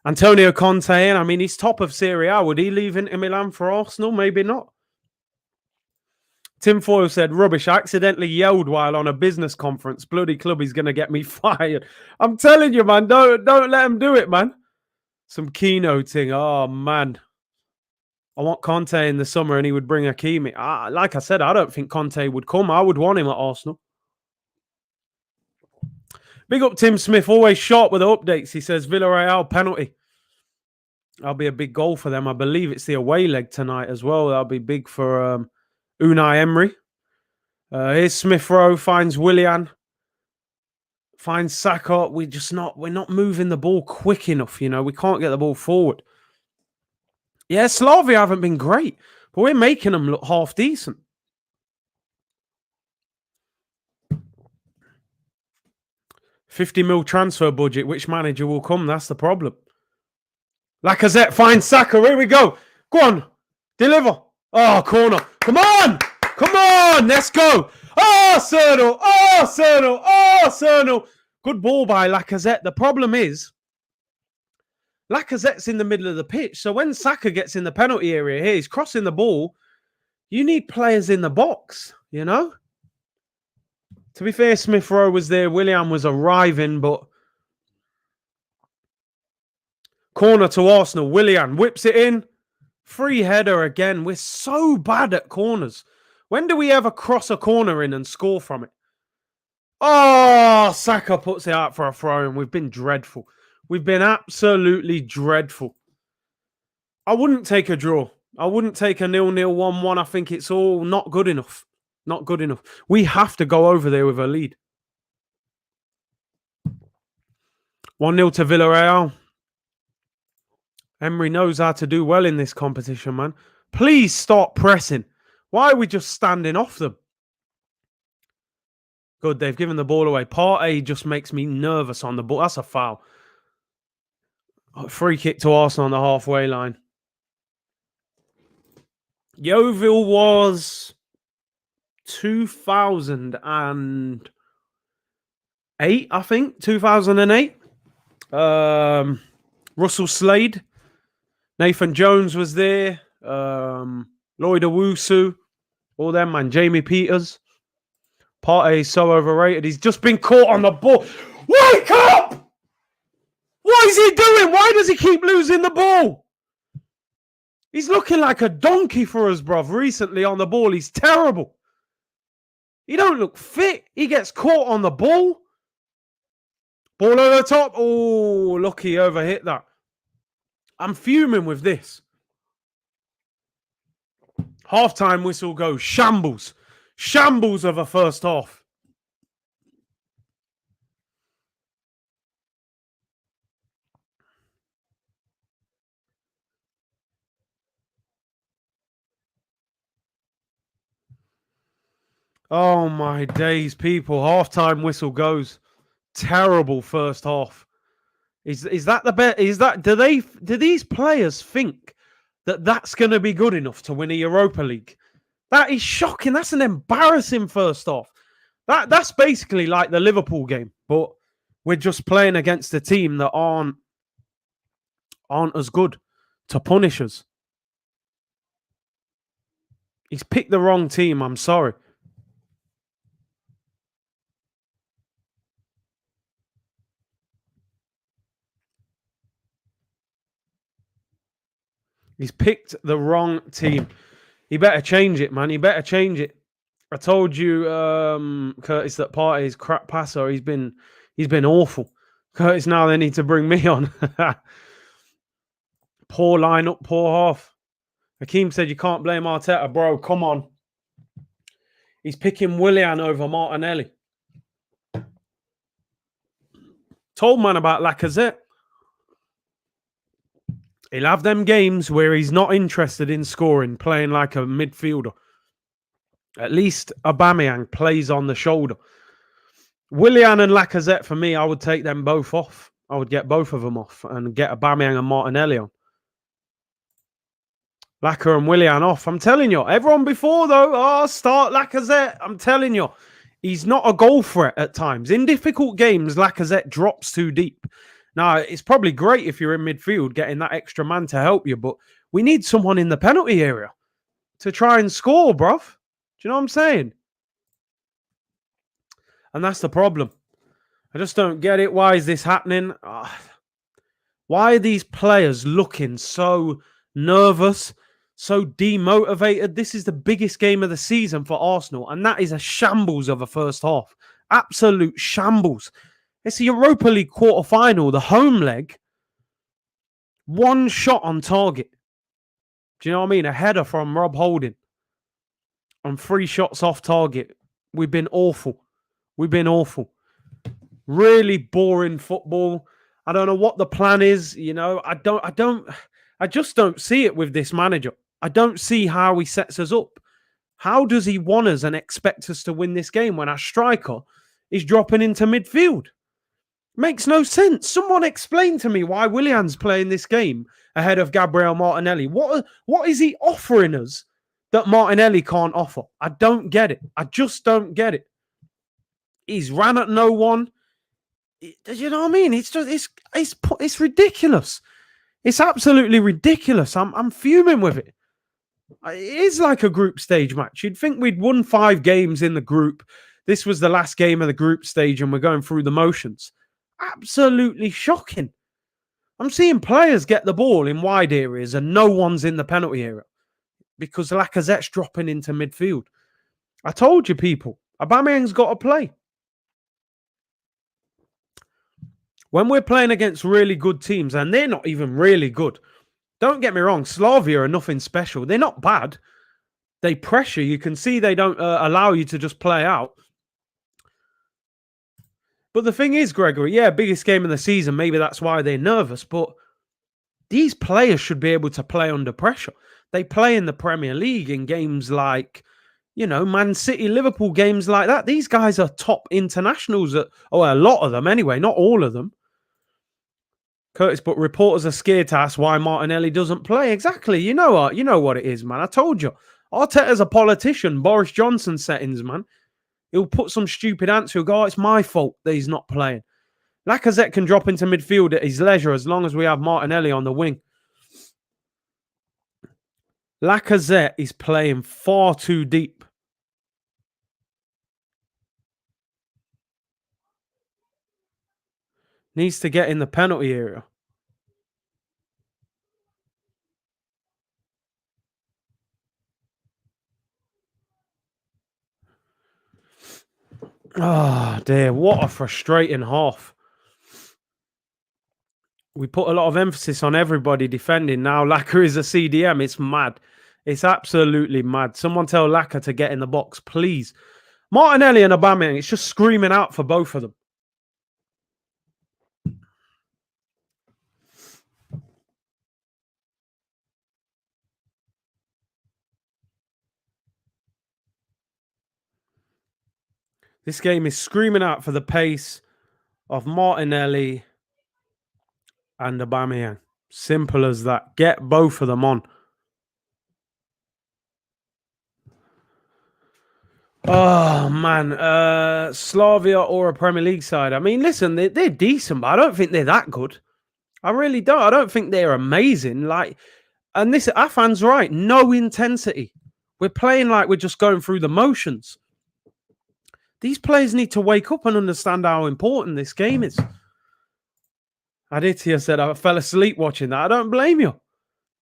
Antonio Conte in. I mean, he's top of Serie A. Would he leave Inter Milan for Arsenal? Maybe not. Tim Foyle said, rubbish. I accidentally yelled while on a business conference. Bloody club is going to get me fired. I'm telling you, man, don't let him do it, man. Some keynoting. Oh, man. I want Conte in the summer and he would bring Hakimi. Like I said, I don't think Conte would come. I would want him at Arsenal. Big up Tim Smith, always sharp with the updates. He says Villarreal penalty. That'll be a big goal for them. I believe it's the away leg tonight as well. That'll be big for Unai Emery. Here's Smith Rowe, finds Willian. Finds Saka. We're not moving the ball quick enough, We can't get the ball forward. Yeah, Slavia haven't been great, but we're making them look half decent. $50 million transfer budget. Which manager will come? That's the problem. Lacazette finds Saka. Here we go. Go on. Deliver. Oh, corner. Come on. Come on. Let's go. Arsenal. Arsenal. Arsenal. Good ball by Lacazette. The problem is, Lacazette's in the middle of the pitch. So when Saka gets in the penalty area here, he's crossing the ball. You need players in the box, To be fair, Smith Rowe was there. Willian was arriving, but corner to Arsenal. Willian whips it in. Free header again. We're so bad at corners. When do we ever cross a corner in and score from it? Oh, Saka puts it out for a throw, and we've been dreadful. We've been absolutely dreadful. I wouldn't take a draw. I wouldn't take a 0-0, 1-1. I think it's all not good enough. Not good enough. We have to go over there with a lead. 1-0 to Villarreal. Emery knows how to do well in this competition, man. Please start pressing. Why are we just standing off them? Good, they've given the ball away. Partey just makes me nervous on the ball. That's a foul. Free kick to Arsenal on the halfway line. Yeovil was 2008, I think. 2008. Russell Slade. Nathan Jones was there. Lloyd Owusu. All them, man. Jamie Peters. Partey is so overrated. He's just been caught on the ball. Wake up! What is he doing? Why does he keep losing the ball? He's looking like a donkey for us, bruv, recently on the ball. He's terrible. He don't look fit. He gets caught on the ball. Ball over the top. Oh, look, he overhit that. I'm fuming with this. Half-time whistle goes. Shambles. Shambles of a first half. Oh my days, people. Half-time whistle goes. Terrible first half. Is that the bet? Is that do these players think that that's going to be good enough to win a Europa League? That is shocking. That's an embarrassing first half. That's basically like the Liverpool game, but we're just playing against a team that aren't as good to punish us. He's picked the wrong team. I'm sorry. He's picked the wrong team. He better change it, man. He better change it. I told you, Curtis, that Partey's crap passer. He's been awful. Curtis, now they need to bring me on. Poor lineup, poor half. Hakeem said you can't blame Arteta, bro. Come on. He's picking Willian over Martinelli. Told man about Lacazette. He'll have them games where he's not interested in scoring, playing like a midfielder. At least Aubameyang plays on the shoulder. Willian and Lacazette, for me, I would take them both off. I would get both of them off and get Aubameyang and Martinelli on. Lacazette and Willian off. I'm telling you. Everyone before, though, start Lacazette. I'm telling you. He's not a goal threat at times. In difficult games, Lacazette drops too deep. Now, it's probably great if you're in midfield, getting that extra man to help you, but we need someone in the penalty area to try and score, bruv. Do you know what I'm saying? And that's the problem. I just don't get it. Why is this happening? Why are these players looking so nervous, so demotivated? This is the biggest game of the season for Arsenal, and that is a shambles of a first half. Absolute shambles. It's a Europa League quarter-final, the home leg. One shot on target. Do you know what I mean? A header from Rob Holding. And 3 shots off target. We've been awful. We've been awful. Really boring football. I don't know what the plan is. You know, I just don't see it with this manager. I don't see how he sets us up. How does he want us and expect us to win this game when our striker is dropping into midfield? Makes no sense. Someone explain to me why Willian's playing this game ahead of Gabriel Martinelli. What is he offering us that Martinelli can't offer? I don't get it. I just don't get it. He's ran at no one. You know what I mean? It's just it's ridiculous. It's absolutely ridiculous. I'm fuming with it. It is like a group stage match. You'd think we'd won 5 games in the group. This was the last game of the group stage, and we're going through the motions. Absolutely shocking. I'm seeing players get the ball in wide areas and no one's in the penalty area because Lacazette's dropping into midfield. I told you, people, Aubameyang's got to play. When we're playing against really good teams, and they're not even really good, don't get me wrong, Slavia are nothing special. They're not bad. They pressure. You can see they don't allow you to just play out. But the thing is, Gregory, yeah, biggest game of the season. Maybe that's why they're nervous. But these players should be able to play under pressure. They play in the Premier League in games like, you know, Man City, Liverpool, games like that. These guys are top internationals. A lot of them anyway, not all of them. Curtis, but reporters are scared to ask why Martinelli doesn't play. Exactly. You know what it is, man. I told you. Arteta's a politician. Boris Johnson settings, man. He'll put some stupid answer. He'll go, oh, it's my fault that he's not playing. Lacazette can drop into midfield at his leisure as long as we have Martinelli on the wing. Lacazette is playing far too deep. Needs to get in the penalty area. Oh, dear. What a frustrating half. We put a lot of emphasis on everybody defending. Now Lacazette is a CDM. It's mad. It's absolutely mad. Someone tell Laka to get in the box, please. Martinelli and Aubameyang, it's just screaming out for both of them. This game is screaming out for the pace of Martinelli and Aubameyang. Simple as that. Get both of them on. Oh, man. Slavia or a Premier League side. I mean, listen, they're decent, but I don't think they're that good. I really don't. I don't think they're amazing. And this, Afan's right. No intensity. We're playing like we're just going through the motions. These players need to wake up and understand how important this game is. Aditya said, I fell asleep watching that. I don't blame you.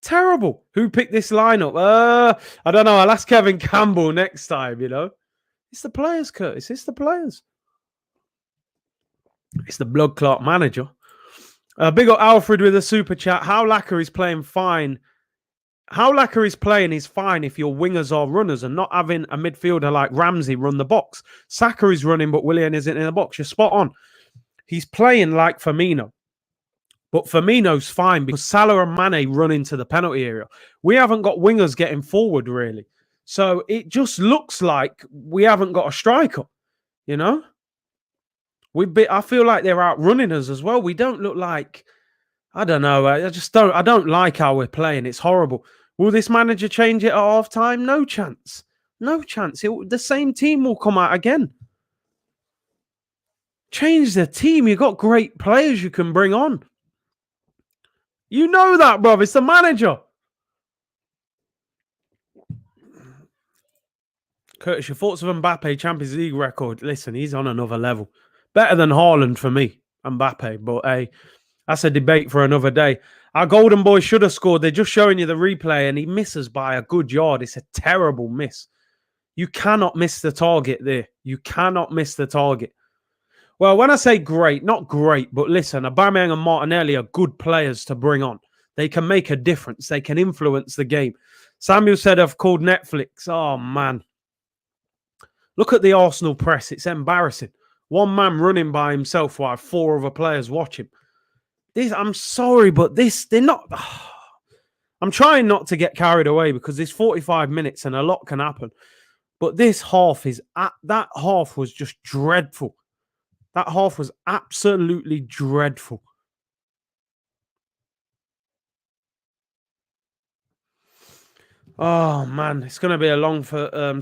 Terrible. Who picked this lineup? I don't know. I'll ask Kevin Campbell next time, you know. It's the players, Curtis. It's the players. It's the blood clot manager. Big up Alfred with a super chat. How Laka is playing fine. How Laka is playing is fine if your wingers are runners and not having a midfielder like Ramsey run the box. Saka is running, but Willian isn't in the box. You're spot on. He's playing like Firmino. But Firmino's fine because Salah and Mane run into the penalty area. We haven't got wingers getting forward, really. So it just looks like we haven't got a striker, you know? I feel like they're outrunning us as well. We don't look like, I don't know. I don't like how we're playing. It's horrible. Will this manager change it at half time? No chance. No chance. The same team will come out again. Change the team. You've got great players you can bring on. You know that, bruv. It's the manager. Curtis, your thoughts of Mbappe Champions League record? Listen, he's on another level. Better than Haaland for me, Mbappe. But hey, that's a debate for another day. Our golden boy should have scored. They're just showing you the replay and he misses by a good yard. It's a terrible miss. You cannot miss the target there. You cannot miss the target. Well, when I say great, not great, but listen, Aubameyang and Martinelli are good players to bring on. They can make a difference. They can influence the game. Samuel said, I've called Netflix. Oh, man. Look at the Arsenal press. It's embarrassing. One man running by himself while 4 other players watch him. I'm sorry, but they're not... I'm trying not to get carried away because it's 45 minutes and a lot can happen. But this half that half was just dreadful. That half was absolutely dreadful. Oh, man. It's going to be a long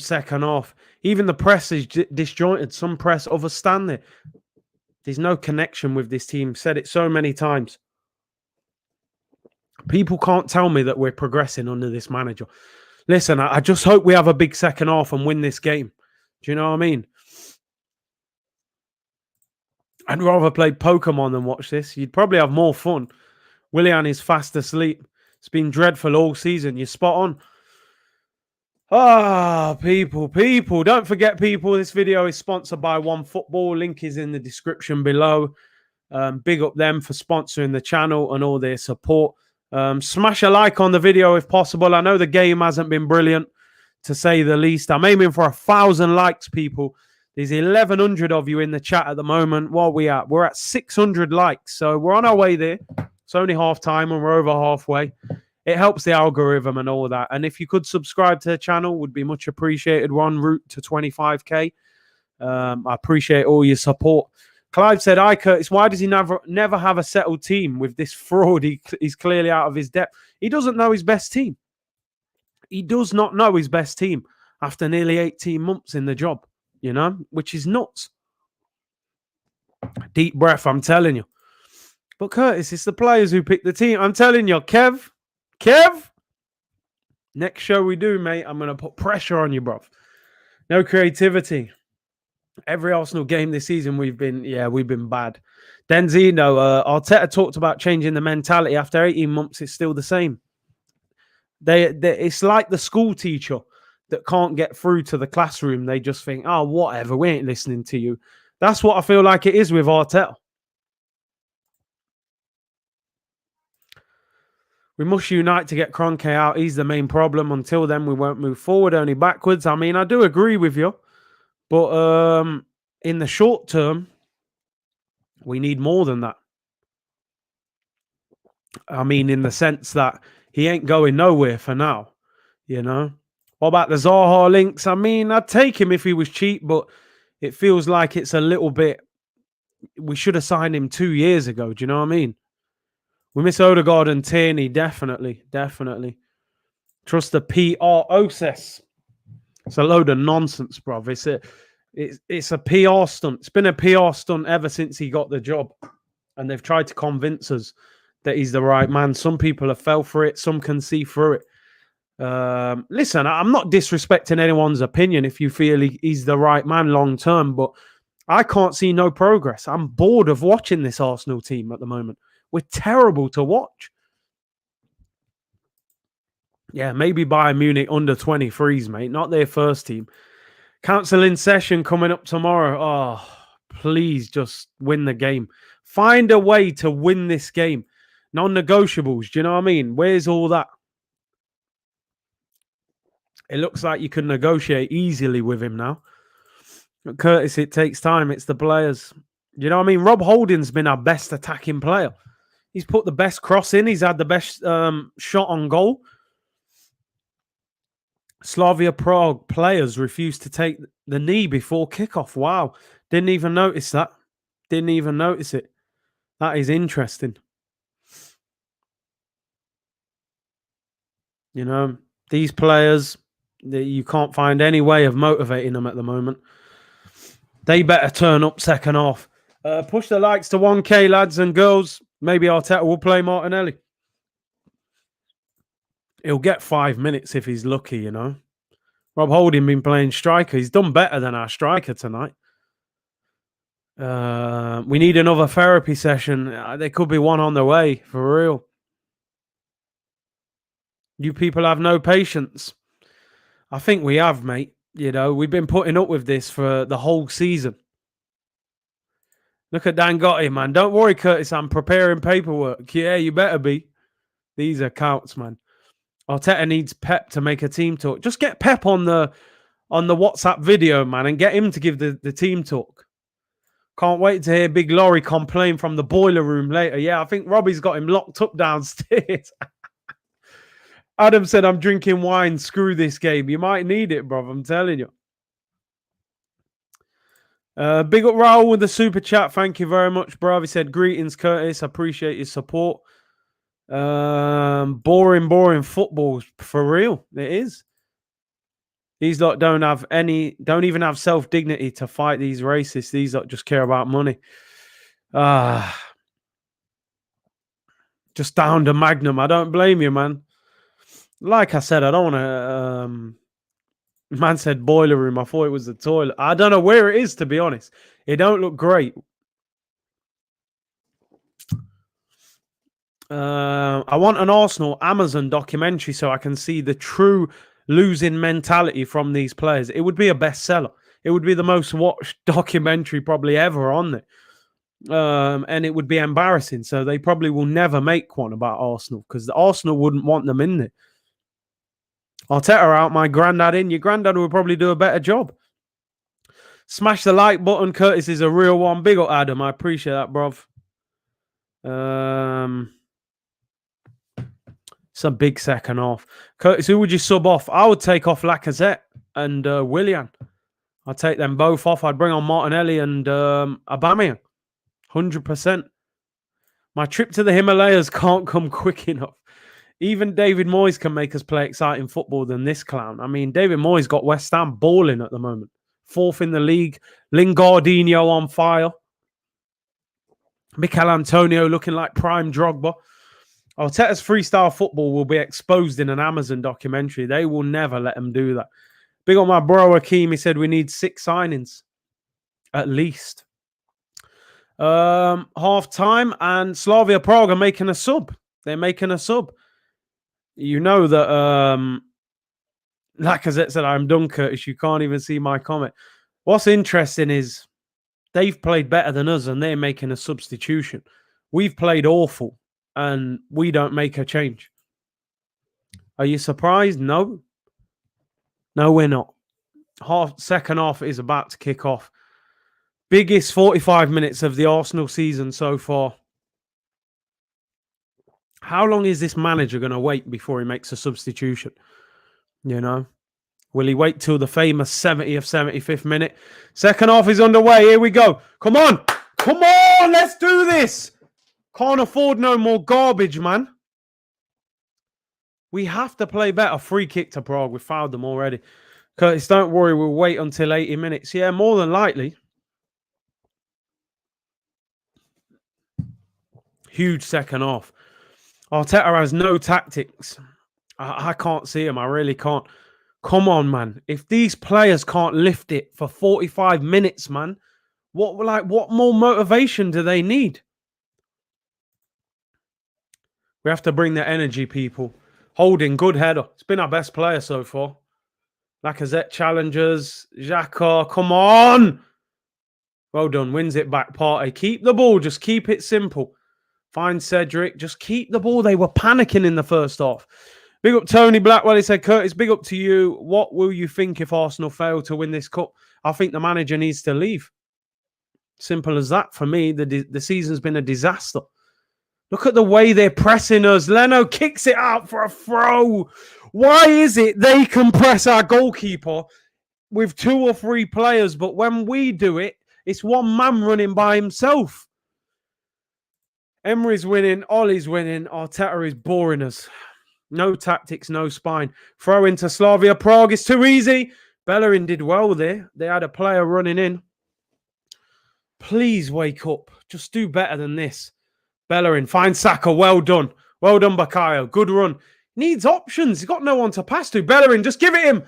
second half. Even the press is disjointed. Some press overstand there. There's no connection with this team. Said it so many times. People can't tell me that we're progressing under this manager. Listen, I just hope we have a big second half and win this game. Do you know what I mean? I'd rather play Pokemon than watch this. You'd probably have more fun. Willian is fast asleep. It's been dreadful all season. You're spot on. People. Don't forget, people, this video is sponsored by OneFootball. Link is in the description below. Big up them for sponsoring the channel and all their support. Smash a like on the video if possible. I know the game hasn't been brilliant, to say the least. I'm aiming for 1,000 likes, people. There's 1,100 of you in the chat at the moment. What are we at? We're at 600 likes. So we're on our way there. It's only half time and we're over halfway. It helps the algorithm and all that. And if you could subscribe to the channel, would be much appreciated. We're en route to 25k. I appreciate all your support. Clive said, "Hi, Curtis, why does he never have a settled team with this fraud? He's clearly out of his depth. He doesn't know his best team. He does not know his best team after nearly 18 months in the job, you know, which is nuts." Deep breath, I'm telling you. But Curtis, it's the players who pick the team. I'm telling you, Kev, next show we do, mate, I'm going to put pressure on you, bruv. No creativity. Every Arsenal game this season, we've been bad. Denzino, Arteta talked about changing the mentality. After 18 months, it's still the same. It's like the school teacher that can't get through to the classroom. They just think, oh, whatever, we ain't listening to you. That's what I feel like it is with Arteta. We must unite to get Kroenke out. He's the main problem. Until then, we won't move forward, only backwards. I mean, I do agree with you. But in the short term, we need more than that. I mean, in the sense that he ain't going nowhere for now, you know? What about the Zaha links? I mean, I'd take him if he was cheap, but it feels like it's a little bit... We should have signed him 2 years ago. Do you know what I mean? We miss Odegaard and Tierney, definitely. Trust the PR process. It's a load of nonsense, bruv. It's a PR stunt. It's been a PR stunt ever since he got the job. And they've tried to convince us that he's the right man. Some people have fell for it. Some can see through it. Listen, I'm not disrespecting anyone's opinion if you feel he's the right man long term, but I can't see no progress. I'm bored of watching this Arsenal team at the moment. We're terrible to watch. Yeah, maybe Bayern Munich under 23s, mate. Not their first team. Council in session coming up tomorrow. Oh, please just win the game. Find a way to win this game. Non-negotiables, do you know what I mean? Where's all that? It looks like you can negotiate easily with him now. Curtis, it takes time. It's the players. You know what I mean? Rob Holding's been our best attacking player. He's put the best cross in. He's had the best shot on goal. Slavia Prague players refused to take the knee before kickoff. Wow. Didn't even notice that. Didn't even notice it. That is interesting. You know, these players, you can't find any way of motivating them at the moment. They better turn up second half. Push the likes to 1K, lads and girls. Maybe Arteta will play Martinelli. He'll get 5 minutes if he's lucky, you know. Rob Holding been playing striker. He's done better than our striker tonight. We need another therapy session. There could be one on the way, for real. You people have no patience. I think we have, mate. You know, we've been putting up with this for the whole season. Look at Dangote, man. Don't worry, Curtis. I'm preparing paperwork. Yeah, you better be. These are counts, man. Arteta needs Pep to make a team talk. Just get Pep on the WhatsApp video, man, and get him to give the team talk. Can't wait to hear Big Laurie complain from the boiler room later. Yeah, I think Robbie's got him locked up downstairs. Adam said, I'm drinking wine. Screw this game. You might need it, bro. I'm telling you. Big up Raul with the super chat. Thank you very much, bro. He said, greetings, Curtis. Appreciate your support. Boring football. For real. It is. These lot don't even have self-dignity to fight these racists. These lot just care about money. Just down to Magnum. I don't blame you, man. Like I said, I don't want to... man said boiler room. I thought it was the toilet. I don't know where it is, to be honest. It don't look great. I want an Arsenal Amazon documentary so I can see the true losing mentality from these players. It would be a bestseller. It would be the most watched documentary probably ever on it. And it would be embarrassing. So they probably will never make one about Arsenal because the Arsenal wouldn't want them in there. Arteta out, my granddad in. Your granddad would probably do a better job. Smash the like button. Curtis is a real one. Big up, Adam. I appreciate that, bruv. It's a big second half. Curtis, who would you sub off? I would take off Lacazette and Willian. I'd take them both off. I'd bring on Martinelli and Aubameyang. 100%. My trip to the Himalayas can't come quick enough. Even David Moyes can make us play exciting football than this clown. I mean, David Moyes got West Ham balling at the moment. 4th in the league. Lingardinho on fire. Mikel Antonio looking like prime Drogba. Arteta's freestyle football will be exposed in an Amazon documentary. They will never let him do that. Big on my bro Akeem. He said we need 6 signings. At least. Half time and Slavia Prague are making a sub. They're making a sub. You know that Lacazette said, I'm done, Curtis. You can't even see my comment. What's interesting is they've played better than us and they're making a substitution. We've played awful and we don't make a change. Are you surprised? No. No, we're not. Second half is about to kick off. Biggest 45 minutes of the Arsenal season so far. How long is this manager going to wait before he makes a substitution? You know? Will he wait till the famous 70th, 75th minute? Second half is underway. Here we go. Come on. Come on. Let's do this. Can't afford no more garbage, man. We have to play better. Free kick to Prague. We fouled them already. Curtis, don't worry. We'll wait until 80 minutes. Yeah, more than likely. Huge second half. Arteta has no tactics. I can't see him. I really can't. Come on, man. If these players can't lift it for 45 minutes, man, what more motivation do they need? We have to bring the energy, people. Holding, good header. It's been our best player so far. Lacazette challenges. Xhaka, come on. Well done. Wins it back, Partey. Keep the ball. Just keep it simple. Find Cedric. Just keep the ball. They were panicking in the first half. Big up Tony Blackwell. He said, Curtis, big up to you. What will you think if Arsenal fail to win this cup? I think the manager needs to leave. Simple as that. For me, the season's been a disaster. Look at the way they're pressing us. Leno kicks it out for a throw. Why is it they can press our goalkeeper with 2 or 3 players, but when we do it, it's one man running by himself? Emery's winning. Ollie's winning. Arteta is boring us. No tactics, no spine. Throw into Slavia Prague. It's too easy. Bellerin did well there. They had a player running in. Please wake up. Just do better than this. Bellerin finds Saka. Well done. Well done, Bakayo. Good run. Needs options. He's got no one to pass to. Bellerin, just give it him.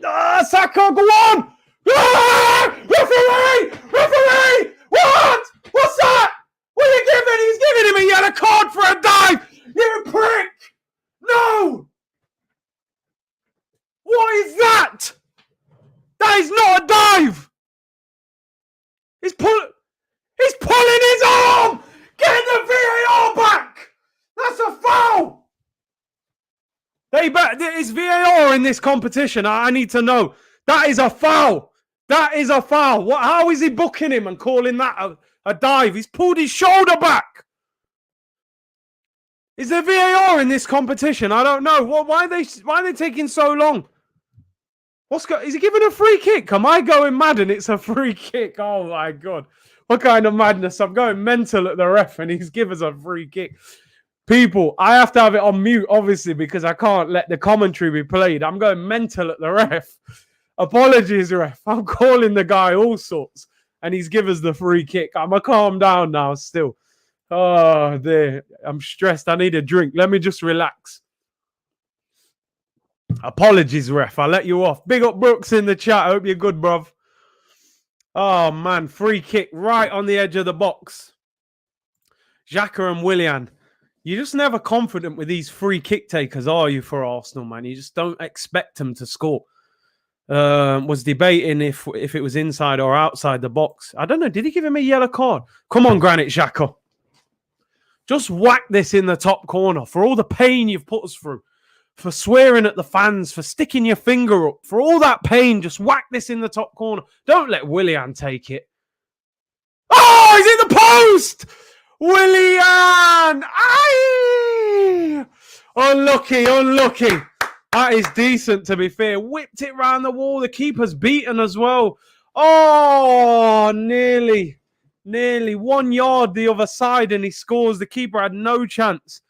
Saka, go on. Referee! Referee! What? What's that? What are you giving? He's giving him a yellow card for a dive. You prick. No. What is that? That is not a dive. He's pulling his arm. Get the VAR back! That's a foul! Is VAR in this competition? I need to know. That is a foul. That is a foul. How is he booking him and calling that a dive? He's pulled his shoulder back. Is there VAR in this competition? I don't know. Why are they taking so long? Is he giving a free kick? Am I going mad and it's a free kick? Oh my God. What kind of madness? I'm going mental at the ref and he's giving us a free kick. People, I have to have it on mute, obviously, because I can't let the commentary be played. I'm going mental at the ref. Apologies, ref. I'm calling the guy all sorts and he's given us the free kick. I'm going to calm down now still. Oh, dear. I'm stressed. I need a drink. Let me just relax. Apologies, ref. I'll let you off. Big up Brooks in the chat. I hope you're good, bruv. Oh, man. Free kick right on the edge of the box. Xhaka and Willian. You're just never confident with these free kick takers, are you, for Arsenal, man? You just don't expect them to score. Was debating if it was inside or outside the box. I don't know. Did he give him a yellow card? Come on, Granit Xhaka. Just whack this in the top corner for all the pain you've put us through. For swearing at the fans, for sticking your finger up, for all that pain, just whack this in the top corner. Don't let Willian take it. Oh, he's in the post! Willian! Aye! Unlucky, unlucky. That is decent, to be fair. Whipped it round the wall. The keeper's beaten as well. Oh, nearly 1 yard the other side, and he scores. The keeper had no chance.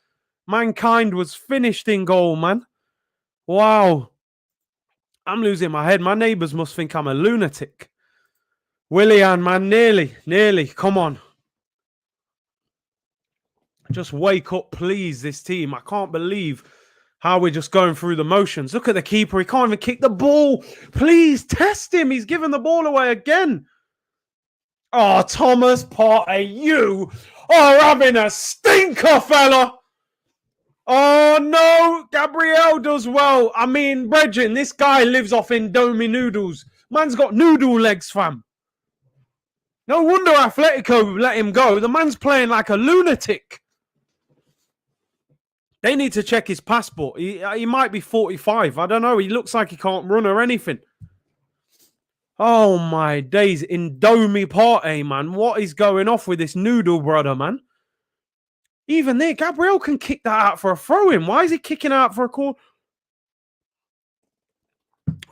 Mankind was finished in goal, man. Wow. I'm losing my head. My neighbours must think I'm a lunatic. Willian, man, nearly. Come on. Just wake up, please, this team. I can't believe how we're just going through the motions. Look at the keeper. He can't even kick the ball. Please, test him. He's giving the ball away again. Oh, Thomas Partey, you are having a stinker, fella. Oh, no. Gabriel does well. I mean, Bredgen, this guy lives off Indomie noodles. Man's got noodle legs, fam. No wonder Atletico let him go. The man's playing like a lunatic. They need to check his passport. He might be 45. I don't know. He looks like he can't run or anything. Oh, my days. Indomie party, man. What is going off with this noodle brother, man? Even there, Gabriel can kick that out for a throw-in. Why is he kicking out for a corner?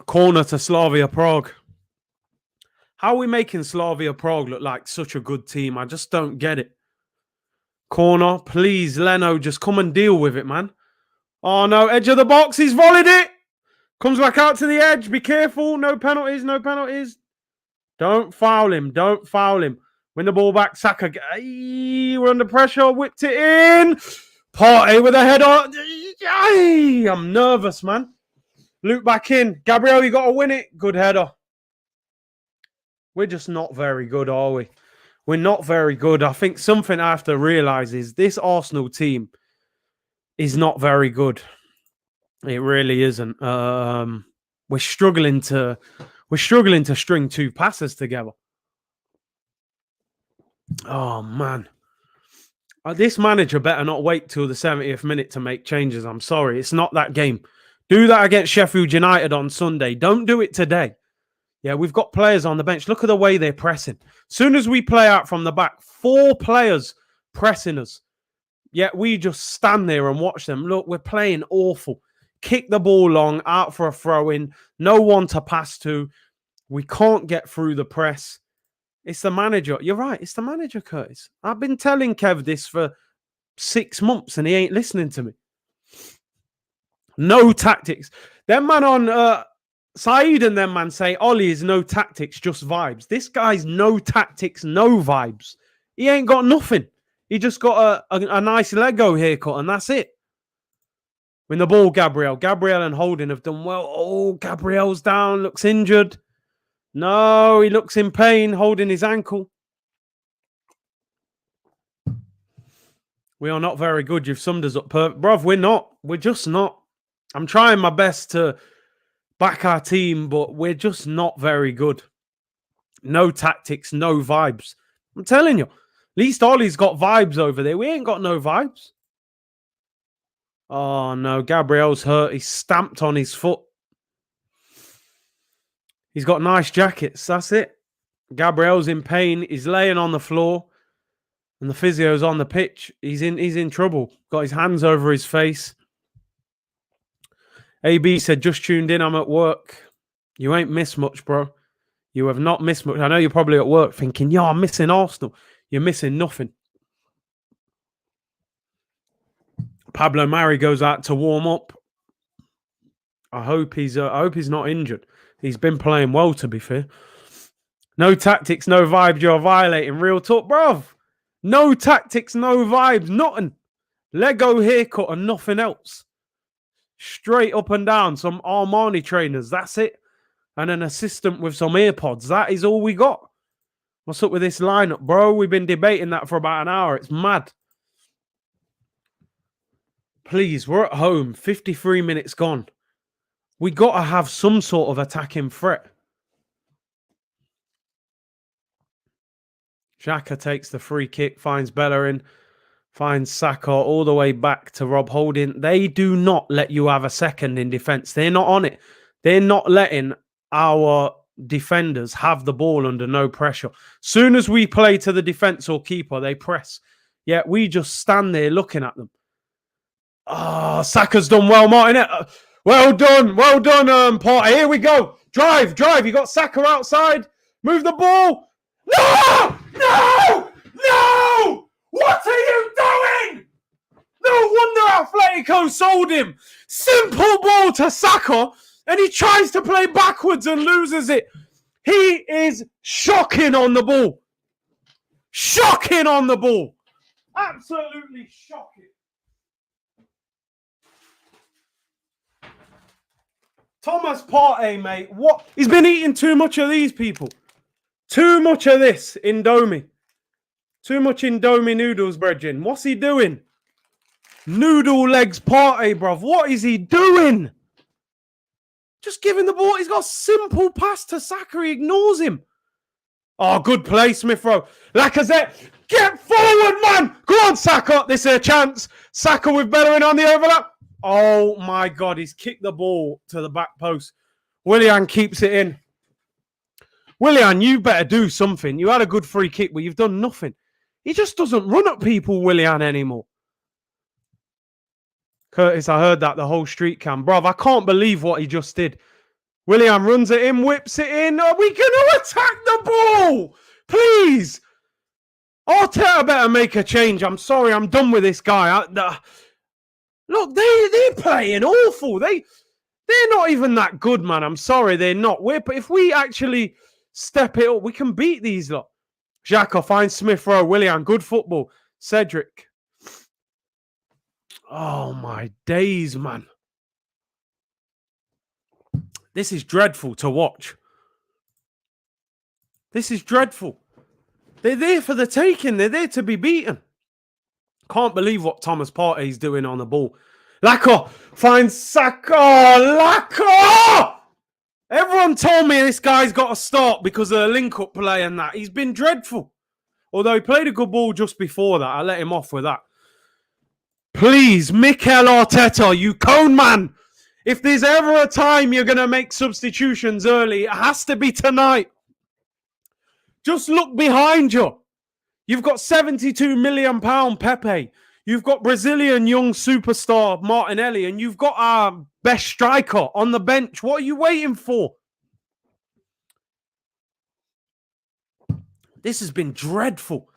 Corner to Slavia Prague. How are we making Slavia Prague look like such a good team? I just don't get it. Corner, please, Leno, just come and deal with it, man. Oh, no, edge of the box. He's volleyed it. Comes back out to the edge. Be careful. No penalties, no penalties. Don't foul him. Don't foul him. Win the ball back. Saka. We're under pressure. Whipped it in. Partey with a header. I'm nervous, man. Loop back in. Gabriel, you got to win it. Good header. We're just not very good, are we? We're not very good. I think something I have to realise is this Arsenal team is not very good. It really isn't. We're struggling to string two passes together. Oh man, this manager better not wait till the 70th minute to make changes. I'm sorry, it's not that game. Do that against Sheffield United on Sunday. Don't do it today. Yeah, we've got players on the bench. Look at the way they're pressing. Soon as we play out from the back, 4 players pressing us. Yet we just stand there and watch them. Look, we're playing awful. Kick the ball long, out for a throw-in. No one to pass to. We can't get through the press. It's the manager. You're right. It's the manager, Curtis. I've been telling Kev this for 6 months and he ain't listening to me. No tactics. Them man on Saeed and them man say Ollie is no tactics, just vibes. This guy's no tactics, no vibes. He ain't got nothing. He just got a nice Lego haircut and that's it. Win the ball, Gabriel. Gabriel and Holding have done well. Oh, Gabriel's down. Looks injured. No, he looks in pain, holding his ankle. We are not very good. You've summed us up perfect. Bruv, we're not. We're just not. I'm trying my best to back our team, but we're just not very good. No tactics, no vibes. I'm telling you. At least Ollie's got vibes over there. We ain't got no vibes. Oh, no. Gabriel's hurt. He's stamped on his foot. He's got nice jackets. That's it. Gabriel's in pain. He's laying on the floor. And the physio's on the pitch. He's in trouble. Got his hands over his face. AB said, just tuned in. I'm at work. You ain't missed much, bro. You have not missed much. I know you're probably at work thinking, yeah, I'm missing Arsenal. You're missing nothing. Pablo Mari goes out to warm up. I hope he's not injured. He's been playing well, to be fair. No tactics, no vibes. You're violating. Real talk, bruv. No tactics, no vibes. Nothing. Lego haircut and nothing else. Straight up and down. Some Armani trainers. That's it. And an assistant with some AirPods. That is all we got. What's up with this lineup, bro? We've been debating that for about an hour. It's mad. Please, we're at home. 53 minutes gone. We got to have some sort of attacking threat. Xhaka takes the free kick, finds Bellerin, finds Saka all the way back to Rob Holding. They do not let you have a second in defence. They're not on it. They're not letting our defenders have the ball under no pressure. Soon as we play to the defence or keeper, they press. Yet we just stand there looking at them. Oh, Saka's done well, Martin. Well done, Partey. Here we go. Drive. You got Saka outside. Move the ball. No! What are you doing? No wonder Atletico sold him. Simple ball to Saka, and he tries to play backwards and loses it. He is shocking on the ball. Absolutely shocking. Thomas Partey, mate. What? He's been eating too much of these people. Too much of this Indomie. Too much Indomie noodles, brethren. What's he doing? Noodle legs Partey, bruv. What is he doing? Just giving the ball. He's got a simple pass to Saka. He ignores him. Oh, good play, Smith Rowe. Lacazette. Get forward, man! Go on, Saka. This is a chance. Saka with Bellerin on the overlap. Oh, my God. He's kicked the ball to the back post. Willian keeps it in. Willian, you better do something. You had a good free kick, but you've done nothing. He just doesn't run at people, Willian, anymore. Curtis, I heard that the whole street can. Bruv, I can't believe what he just did. Willian runs it in, whips it in. Are we going to attack the ball? Please. Arteta better make a change. I'm sorry, I'm done with this guy. Look, they're playing awful. They're not even that good, man. I'm sorry, they're not. But if we actually step it up, we can beat these lot. Xhaka finds Smith Rowe. Willian, good football. Cedric. Oh, my days, man. This is dreadful to watch. This is dreadful. They're there for the taking. They're there to be beaten. Can't believe what Thomas Partey's doing on the ball. Lacko finds Saka. Lacko! Everyone told me this guy's got to start because of the link-up play and that. He's been dreadful. Although he played a good ball just before that. I let him off with that. Please, Mikel Arteta, you cone man. If there's ever a time you're going to make substitutions early, it has to be tonight. Just look behind you. You've got £72 million Pepe. You've got Brazilian young superstar Martinelli, and you've got our best striker on the bench. What are you waiting for? This has been dreadful.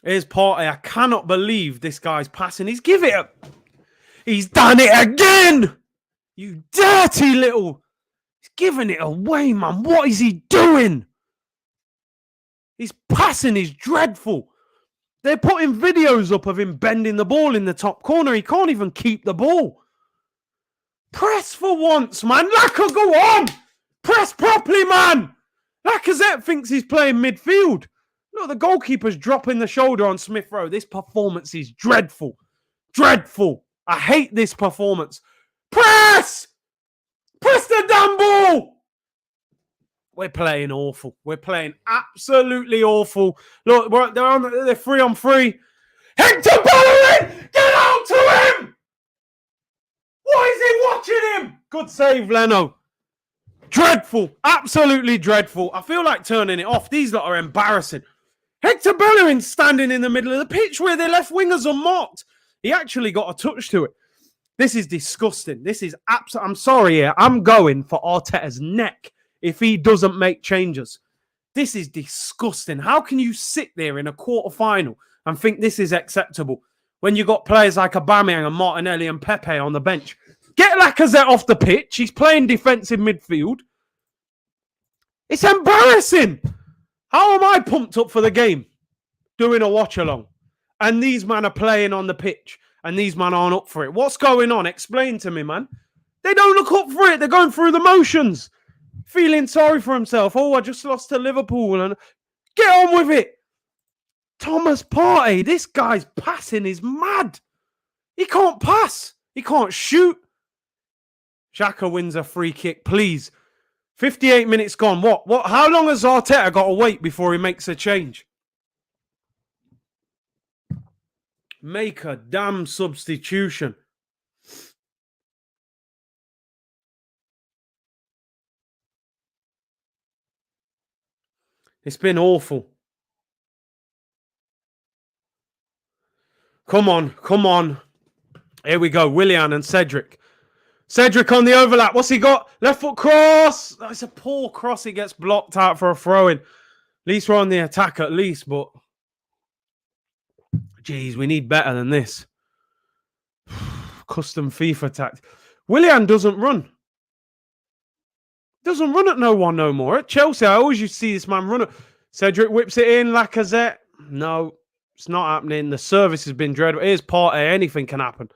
Here's Partey. I cannot believe this guy's passing. He's done it again. You dirty little. He's giving it away, man. What is he doing? His passing is dreadful. They're putting videos up of him bending the ball in the top corner. He can't even keep the ball. Press for once, man. Lacko, go on. Press properly, man. Lacazette thinks he's playing midfield. Look, the goalkeeper's dropping the shoulder on Smith Rowe. This performance is dreadful. Dreadful. I hate this performance. Press! Press the damn ball! We're playing awful. We're playing absolutely awful. Look, they're 3-on-3. Hector Bellerin! Get out to him! Why is he watching him? Good save, Leno. Dreadful. Absolutely dreadful. I feel like turning it off. These lot are embarrassing. Hector Bellerin standing in the middle of the pitch where they left wingers unmarked. He actually got a touch to it. This is disgusting. This is absolutely... I'm sorry here. I'm going for Arteta's neck if he doesn't make changes. This is disgusting. How can you sit there in a quarter-final and think this is acceptable when you've got players like Aubameyang and Martinelli and Pepe on the bench? Get Lacazette off the pitch. He's playing defensive midfield. It's embarrassing. How am I pumped up for the game doing a watch-along? And these men are playing on the pitch and these men aren't up for it. What's going on? Explain to me, man. They don't look up for it. They're going through the motions. Feeling sorry for himself. Oh, I just lost to Liverpool. And get on with it. Thomas Partey, this guy's passing is mad. He can't pass. He can't shoot. Xhaka wins a free kick, please. 58 minutes gone. What? How long has Arteta got to wait before he makes a change? Make a damn substitution. It's been awful. Come on, come on. Here we go. Willian and Cedric. Cedric on the overlap. What's he got? Left foot cross. That's a poor cross. He gets blocked out for a throw-in. At least we're on the attack at least, but... Jeez, we need better than this. Custom FIFA tactic. Willian doesn't run. Doesn't run at no one no more. At Chelsea, I always used to see this man run. Cedric whips it in. Lacazette. No, it's not happening. The service has been dreadful. Here's Partey. Anything can happen.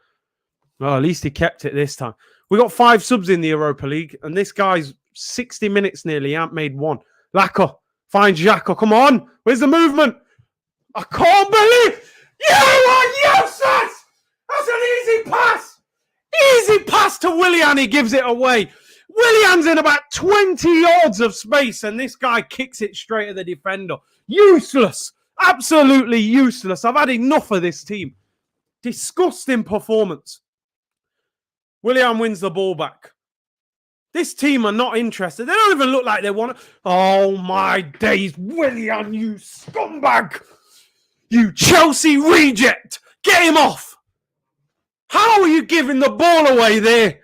Well, at least he kept it this time. We got 5 subs in the Europa League, and this guy's 60 minutes nearly. He ain't made one. Lacko finds Xhaka. Come on. Where's the movement? I can't believe... You are useless! That's an easy pass! Easy pass to Willian. He gives it away. Willian's in about 20 yards of space, and this guy kicks it straight at the defender. Useless. Absolutely useless. I've had enough of this team. Disgusting performance. Willian wins the ball back. This team are not interested. They don't even look like they want to. Oh my days, Willian, you scumbag! You Chelsea reject! Get him off! How are you giving the ball away there?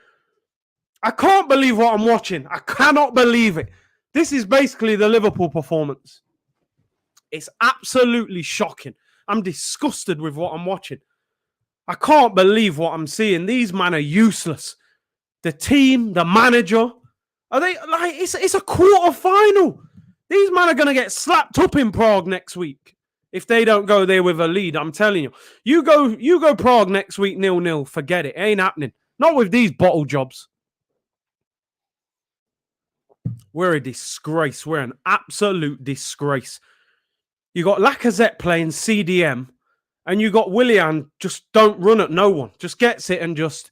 I can't believe what I'm watching. I cannot believe it. This is basically the Liverpool performance. It's absolutely shocking. I'm disgusted with what I'm watching. I can't believe what I'm seeing. These men are useless. The team, the manager, are they like it's a quarter final? These men are going to get slapped up in Prague next week if they don't go there with a lead. I'm telling you. You go Prague next week 0-0. Forget it. It ain't happening. Not with these bottle jobs. We're a disgrace. We're an absolute disgrace. You got Lacazette playing CDM, and you got Willian just don't run at no one. Just gets it and just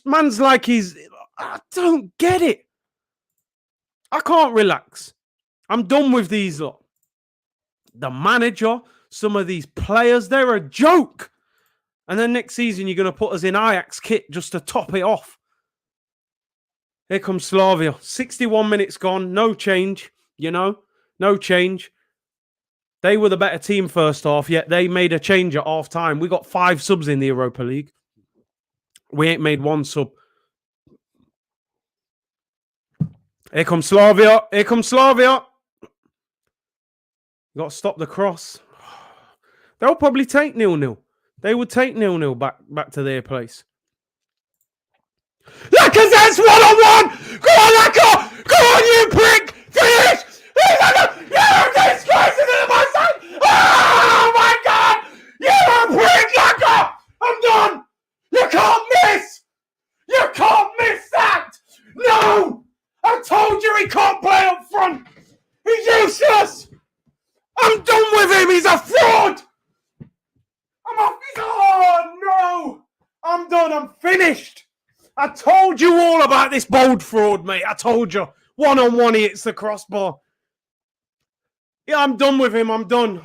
man's like I don't get it. I can't relax. I'm done with these lot. The manager, some of these players, they're a joke. And then next season, you're going to put us in Ajax kit just to top it off. Here comes Slavia. 61 minutes gone. No change, no change. They were the better team first half, yet they made a change at half time. We got 5 subs in the Europa League. We ain't made 1 sub. Here comes Slavia. Here comes Slavia. Got to stop the cross. They'll probably take 0-0. They would take 0-0 back to their place. Lacazette's 1-on-1! Go on, Lacazette! Go on, you prick! Finish! You're disgracing it, my son! Oh, my God! You're a prick, Lacazette! I'm done! You can't miss! You can't miss that! No! I told you he can't play up front! He's useless! I'm done with him! He's a fraud! I'm off his... Oh, no! I'm done. I'm finished. I told you all about this bold fraud, mate. I told you. 1-on-1, he hits the crossbar. Yeah, I'm done with him. I'm done.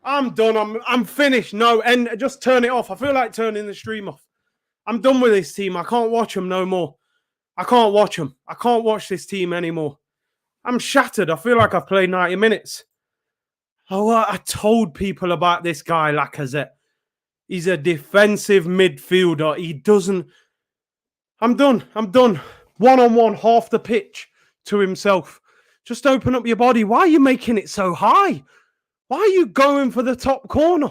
I'm finished. No, and just turn it off. I feel like turning the stream off. I'm done with this team. I can't watch them no more. I can't watch them. I can't watch this team anymore. I'm shattered. I feel like I've played 90 minutes. Oh, I told people about this guy, Lacazette. He's a defensive midfielder. He doesn't... I'm done. 1-on-1, half the pitch to himself. Just open up your body. Why are you making it so high? Why are you going for the top corner?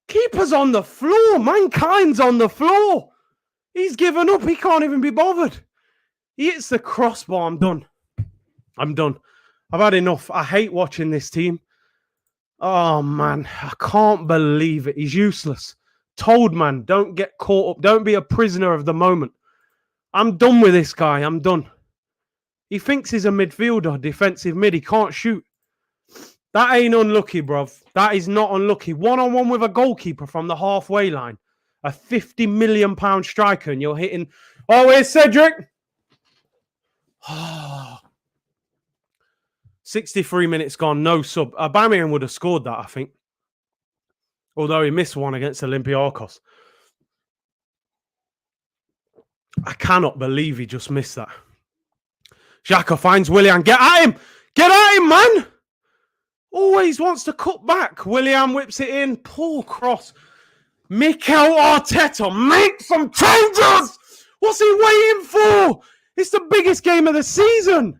Keeper's on the floor. Mankind's on the floor. He's given up. He can't even be bothered. He hits the crossbar. I'm done. I've had enough. I hate watching this team. Oh, man. I can't believe it. He's useless. Told, man, don't get caught up. Don't be a prisoner of the moment. I'm done with this guy. I'm done. He thinks he's a midfielder, defensive mid. He can't shoot. That ain't unlucky, bruv. That is not unlucky. 1-on-1 with a goalkeeper from the halfway line. A £50 million striker, and you're hitting... Oh, here's Cedric. 63 minutes gone, no sub. Aubameyang would have scored that, I think. Although he missed one against Olympiacos. I cannot believe he just missed that. Xhaka finds Willian. Get at him! Get at him, man! Always wants to cut back. Willian whips it in. Poor cross. Mikel Arteta, make some changes! What's he waiting for? It's the biggest game of the season.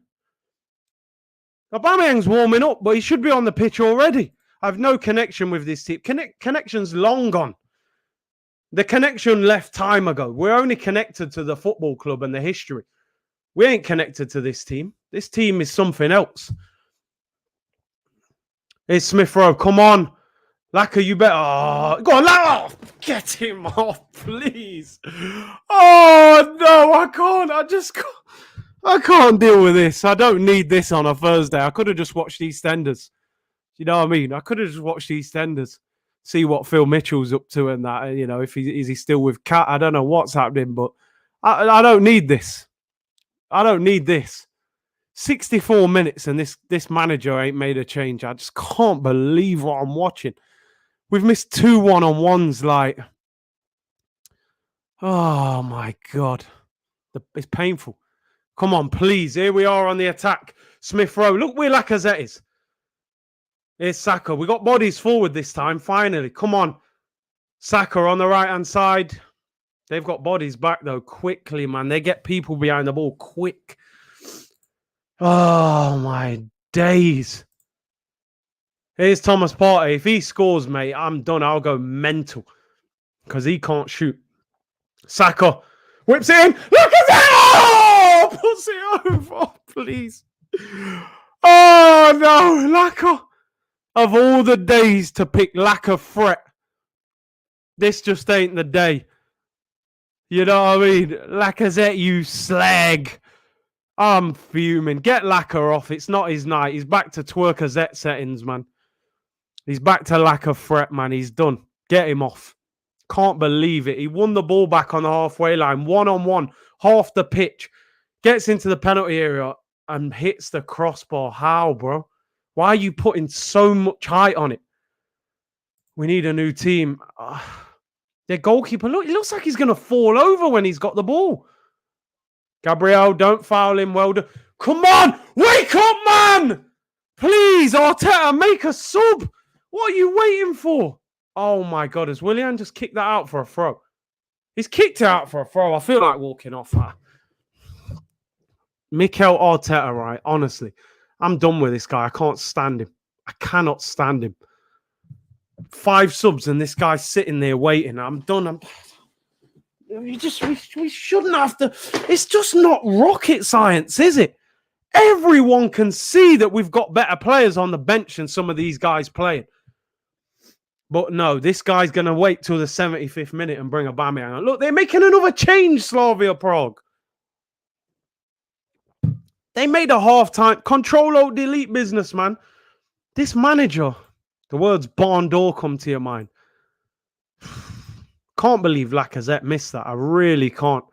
Aubameyang's warming up, but he should be on the pitch already. I have no connection with this team. Connection's long gone. The connection left time ago. We're only connected to the football club and the history. We ain't connected to this team. This team is something else. Here's Smith Rowe. Come on. Laka, you better... Oh, go on, Laka! Oh, get him off, please. Oh, no, I can't. I can't deal with this. I don't need this on a Thursday. I could have just watched EastEnders. You know what I mean? I could have just watched EastEnders. See what Phil Mitchell's up to and that. You know, if is he still with Kat? I don't know what's happening, but I don't need this. I don't need this. 64 minutes and this manager ain't made a change. I just can't believe what I'm watching. We've missed 2 1-on-1s. Like, oh my God. It's painful. Come on, please. Here we are on the attack. Smith Rowe. Look where Lacazette is. Here's Saka. We got bodies forward this time, finally. Come on. Saka on the right-hand side. They've got bodies back, though, quickly, man. They get people behind the ball quick. Oh, my days. Here's Thomas Partey. If he scores, mate, I'm done. I'll go mental because he can't shoot. Saka whips it in. Look at that! Oh, puts it over, please. Oh, no. Laka. Of all the days to pick Laka threat, this just ain't the day. You know what I mean? Lacazette, you slag. I'm fuming. Get Laka off. It's not his night. He's back to Twerkazette settings, man. He's back to Laka threat, man. He's done. Get him off. Can't believe it. He won the ball back on the halfway line. 1-on-1. Half the pitch. Gets into the penalty area and hits the crossbar. How, bro? Why are you putting so much height on it? We need a new team. Their goalkeeper, look, it looks like he's going to fall over when he's got the ball. Gabriel, don't foul him. Well done. Come on! Wake up, man! Please, Arteta, make a sub. What are you waiting for? Oh, my God. Has Willian just kicked that out for a throw? He's kicked it out for a throw. I feel like walking off that. Mikel Arteta, right? Honestly, I'm done with this guy. I can't stand him. I cannot stand him. 5 subs and this guy's sitting there waiting. I'm done. We shouldn't have to. It's just not rocket science, is it? Everyone can see that we've got better players on the bench than some of these guys playing. But no, this guy's going to wait till the 75th minute and bring Aubameyang. Look, they're making another change, Slavia Prague. They made a half-time control-alt-delete business, man. This manager, the words barn door come to your mind. Can't believe Lacazette missed that. I really can't.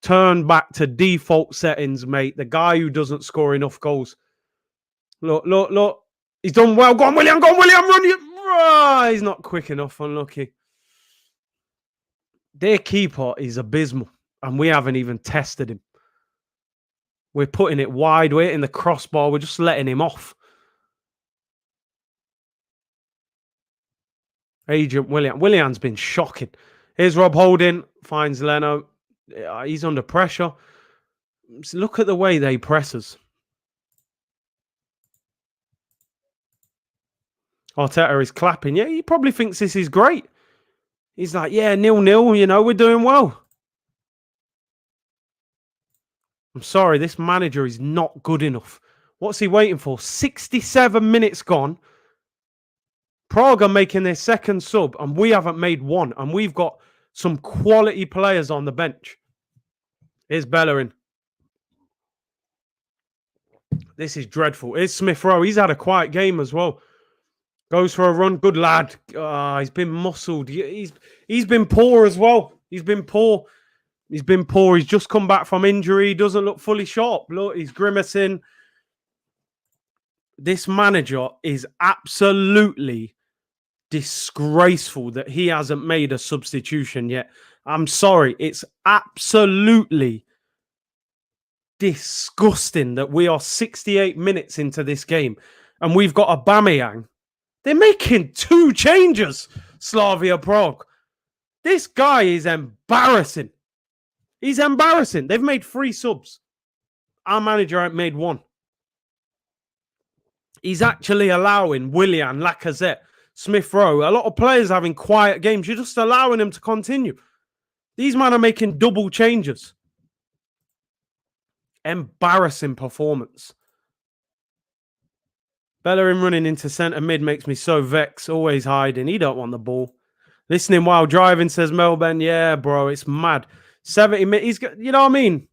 Turn back to default settings, mate. The guy who doesn't score enough goals. Look, look, look. He's done well. Go on, William. Go on, William. Run you. He's not quick enough. Unlucky. Their keeper is abysmal. And we haven't even tested him. We're putting it wide. We're in the crossbar. We're just letting him off. Agent William. Willian's been shocking. Here's Rob Holding. Finds Leno. He's under pressure. Look at the way they press us. Arteta is clapping. Yeah, he probably thinks this is great. He's like, yeah, 0-0. You know, we're doing well. I'm sorry, this manager is not good enough. What's he waiting for? 67 minutes gone. Prague are making their second sub, and we haven't made one. And we've got some quality players on the bench. Here's Bellerin. This is dreadful. Here's Smith Rowe. He's had a quiet game as well. Goes for a run. Good lad. He's been muscled. He's been poor as well. He's been poor. He's been poor. He's just come back from injury. He doesn't look fully sharp. Look, he's grimacing. This manager is absolutely disgraceful that he hasn't made a substitution yet. I'm sorry. It's absolutely disgusting that we are 68 minutes into this game and we've got Aubameyang. They're making 2 changes, Slavia Prague. This guy is embarrassing. He's embarrassing. They've made 3 subs. Our manager ain't made 1. He's actually allowing Willian, Lacazette, Smith Rowe, a lot of players having quiet games. You're just allowing them to continue. These men are making double changes. Embarrassing performance. Bellerin running into centre mid makes me so vexed. Always hiding. He don't want the ball. Listening while driving, says Melbourne. Yeah, bro, it's mad. 70 minutes. He's got, you know what I mean?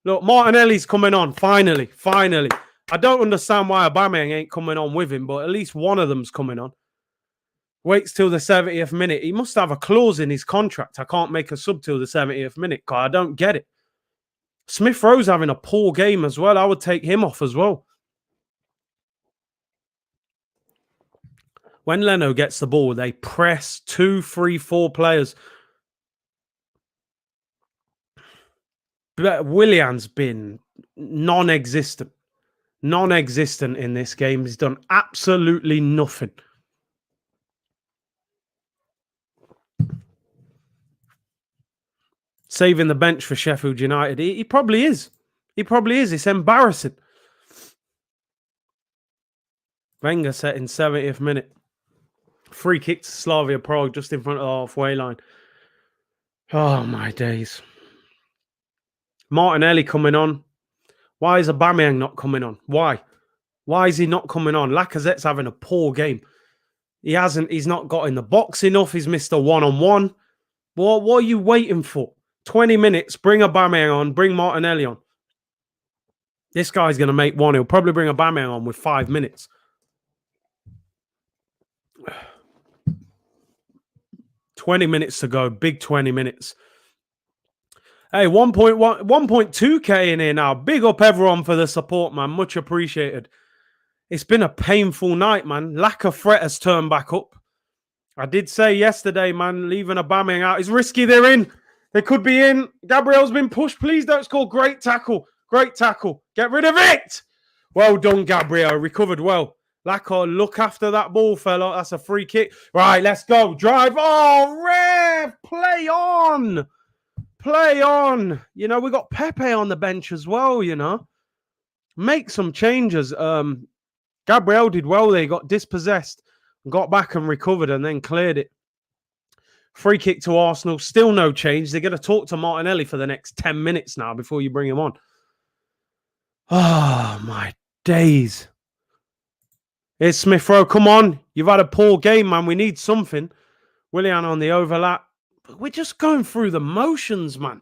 Look, Martinelli's coming on. Finally. I don't understand why Aubameyang ain't coming on with him, but at least one of them's coming on. Waits till the 70th minute. He must have a clause in his contract. I can't make a sub till the 70th minute, because I don't get it. Smith Rowe's having a poor game as well. I would take him off as well. When Leno gets the ball, they press 2, 3, 4 players. But Willian's been non-existent. Non-existent in this game. He's done absolutely nothing. Saving the bench for Sheffield United. He probably is. He probably is. It's embarrassing. Wenger set in 70th minute. Free kick to Slavia Prague just in front of the halfway line. Oh, my days. Martinelli coming on. Why is Aubameyang not coming on? Why? Why is he not coming on? Lacazette's having a poor game. He's not got in the box enough. He's missed a one-on-one. What are you waiting for? 20 minutes, bring Aubameyang on, bring Martinelli on. This guy's going to make one. He'll probably bring Aubameyang on with 5 minutes. $20 minutes to go. Big 20 minutes. Hey, 1.2K in here now. Big up everyone for the support, man. Much appreciated. It's been a painful night, man. Lack of threat has turned back up. I did say yesterday, man, leaving Aubameyang out is risky. They're in. They could be in. Gabriel's been pushed. Please don't score. Great tackle. Great tackle. Get rid of it. Well done, Gabriel. Recovered well. Lacko, look after that ball, fella. That's a free kick. Right, let's go. Drive. Oh, Rev. Play on. Play on. You know, we got Pepe on the bench as well, you know. Make some changes. Gabriel did well there. He got dispossessed, got back and recovered and then cleared it. Free kick to Arsenal. Still no change. They're going to talk to Martinelli for the next 10 minutes now before you bring him on. Oh, my days. Here's Smith Rowe. Come on. You've had a poor game, man. We need something. Willian on the overlap. But we're just going through the motions, man.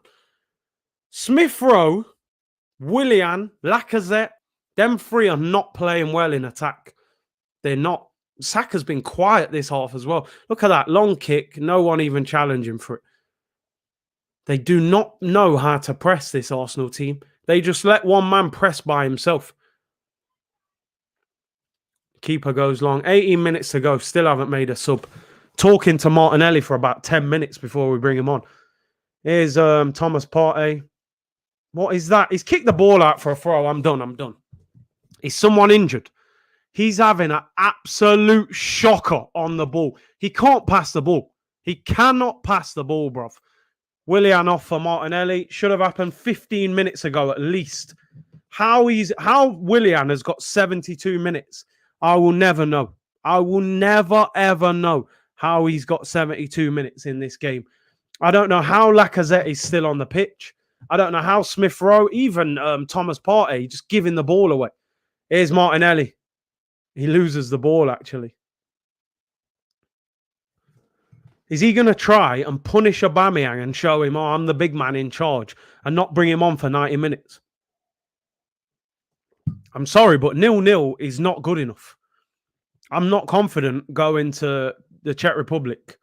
Smith Rowe, Willian, Lacazette, them three are not playing well in attack. They're not. Saka's been quiet this half as well. Look at that. Long kick. No one even challenging for it. They do not know how to press this Arsenal team. They just let one man press by himself. Keeper goes long. 18 minutes to go. Still haven't made a sub. Talking to Martinelli for about 10 minutes before we bring him on. Here's Thomas Partey. What is that? He's kicked the ball out for a throw. I'm done. Is someone injured? He's having an absolute shocker on the ball. He can't pass the ball. He cannot pass the ball, bruv. Willian off for Martinelli. Should have happened 15 minutes ago at least. How Willian has got 72 minutes, I will never know. I will never, ever know how he's got 72 minutes in this game. I don't know how Lacazette is still on the pitch. I don't know how Smith Rowe, even Thomas Partey, just giving the ball away. Here's Martinelli. He loses the ball, actually. Is he going to try and punish Aubameyang and show him, oh, I'm the big man in charge, and not bring him on for 90 minutes? I'm sorry, but 0-0 is not good enough. I'm not confident going to the Czech Republic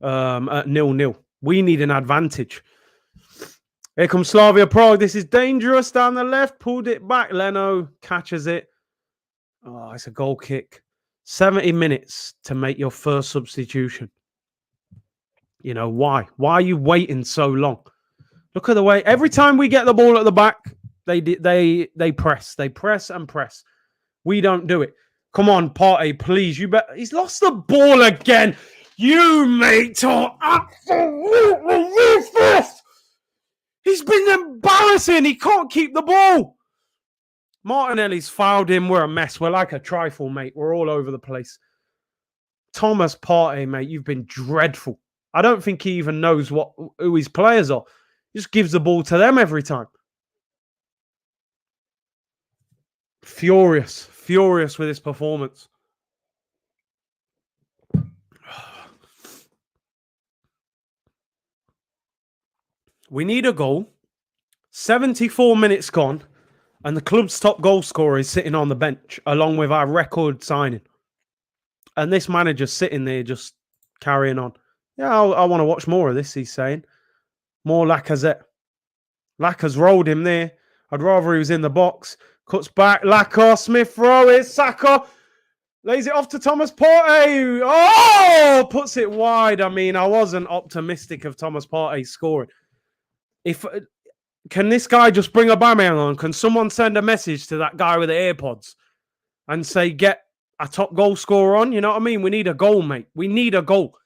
at 0-0. We need an advantage. Here comes Slavia Prague. This is dangerous down the left. Pulled it back. Leno catches it. Oh, it's a goal kick. 70 minutes to make your first substitution. You know, why? Why are you waiting so long? Look at the way. Every time we get the ball at the back, they press. They press and press. We don't do it. Come on, Partey, please. You bet. He's lost the ball again. You, mate, are absolutely useless. He's been embarrassing. He can't keep the ball. Martinelli's fouled him. We're a mess. We're like a trifle, mate. We're all over the place. Thomas Partey, mate, you've been dreadful. I don't think he even knows who his players are. He just gives the ball to them every time. Furious with his performance. We need a goal. 74 minutes gone. And the club's top goal scorer is sitting on the bench, along with our record signing. And this manager's sitting there just carrying on. Yeah, I want to watch more of this, he's saying. More Lacazette. Laka's rolled him there. I'd rather he was in the box. Cuts back. Laka, Smith Rowe is Saka. Lays it off to Thomas Partey. Oh, puts it wide. I mean, I wasn't optimistic of Thomas Partey scoring. Can this guy just bring Aubameyang on? Can someone send a message to that guy with the AirPods and say, get a top goal scorer on? You know what I mean? We need a goal, mate. We need a goal.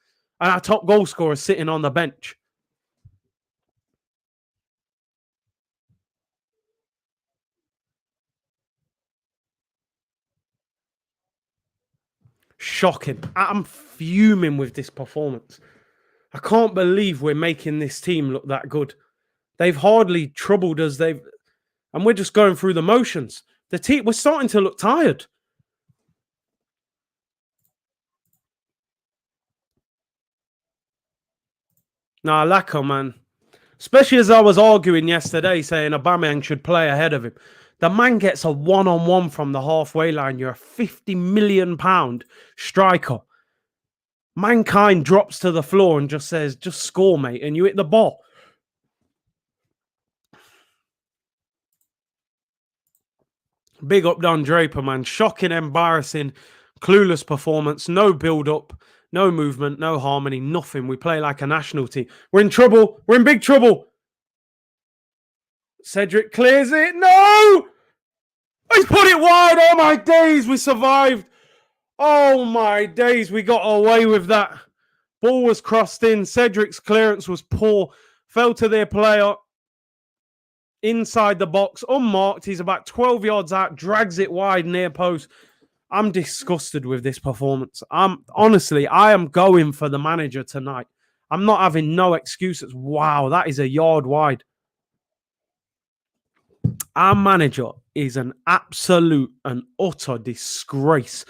And our top goal scorer is sitting on the bench. Shocking. I'm fuming with this performance. I can't believe we're making this team look that good. They've hardly troubled us. And we're just going through the motions. The team, we're starting to look tired. Nah, Lacko, man. Especially as I was arguing yesterday, saying Aubameyang should play ahead of him. The man gets a one-on-one from the halfway line. You're a £50 million striker. Mankind drops to the floor and just says, just score, mate, and you hit the ball. Big up Don Draper, man. Shocking, embarrassing, clueless performance. No build-up, no movement, no harmony, nothing. We play like a national team. We're in trouble. We're in big trouble. Cedric clears it. No! He's put it wide. Oh, my days. We survived. Oh, my days. We got away with that. Ball was crossed in. Cedric's clearance was poor. Fell to their player. Inside the box. Unmarked. He's about 12 yards out. Drags it wide near post. I'm disgusted with this performance. Honestly, I am going for the manager tonight. I'm not having no excuses. Wow, that is a yard wide. Our manager is an absolute and utter disgrace.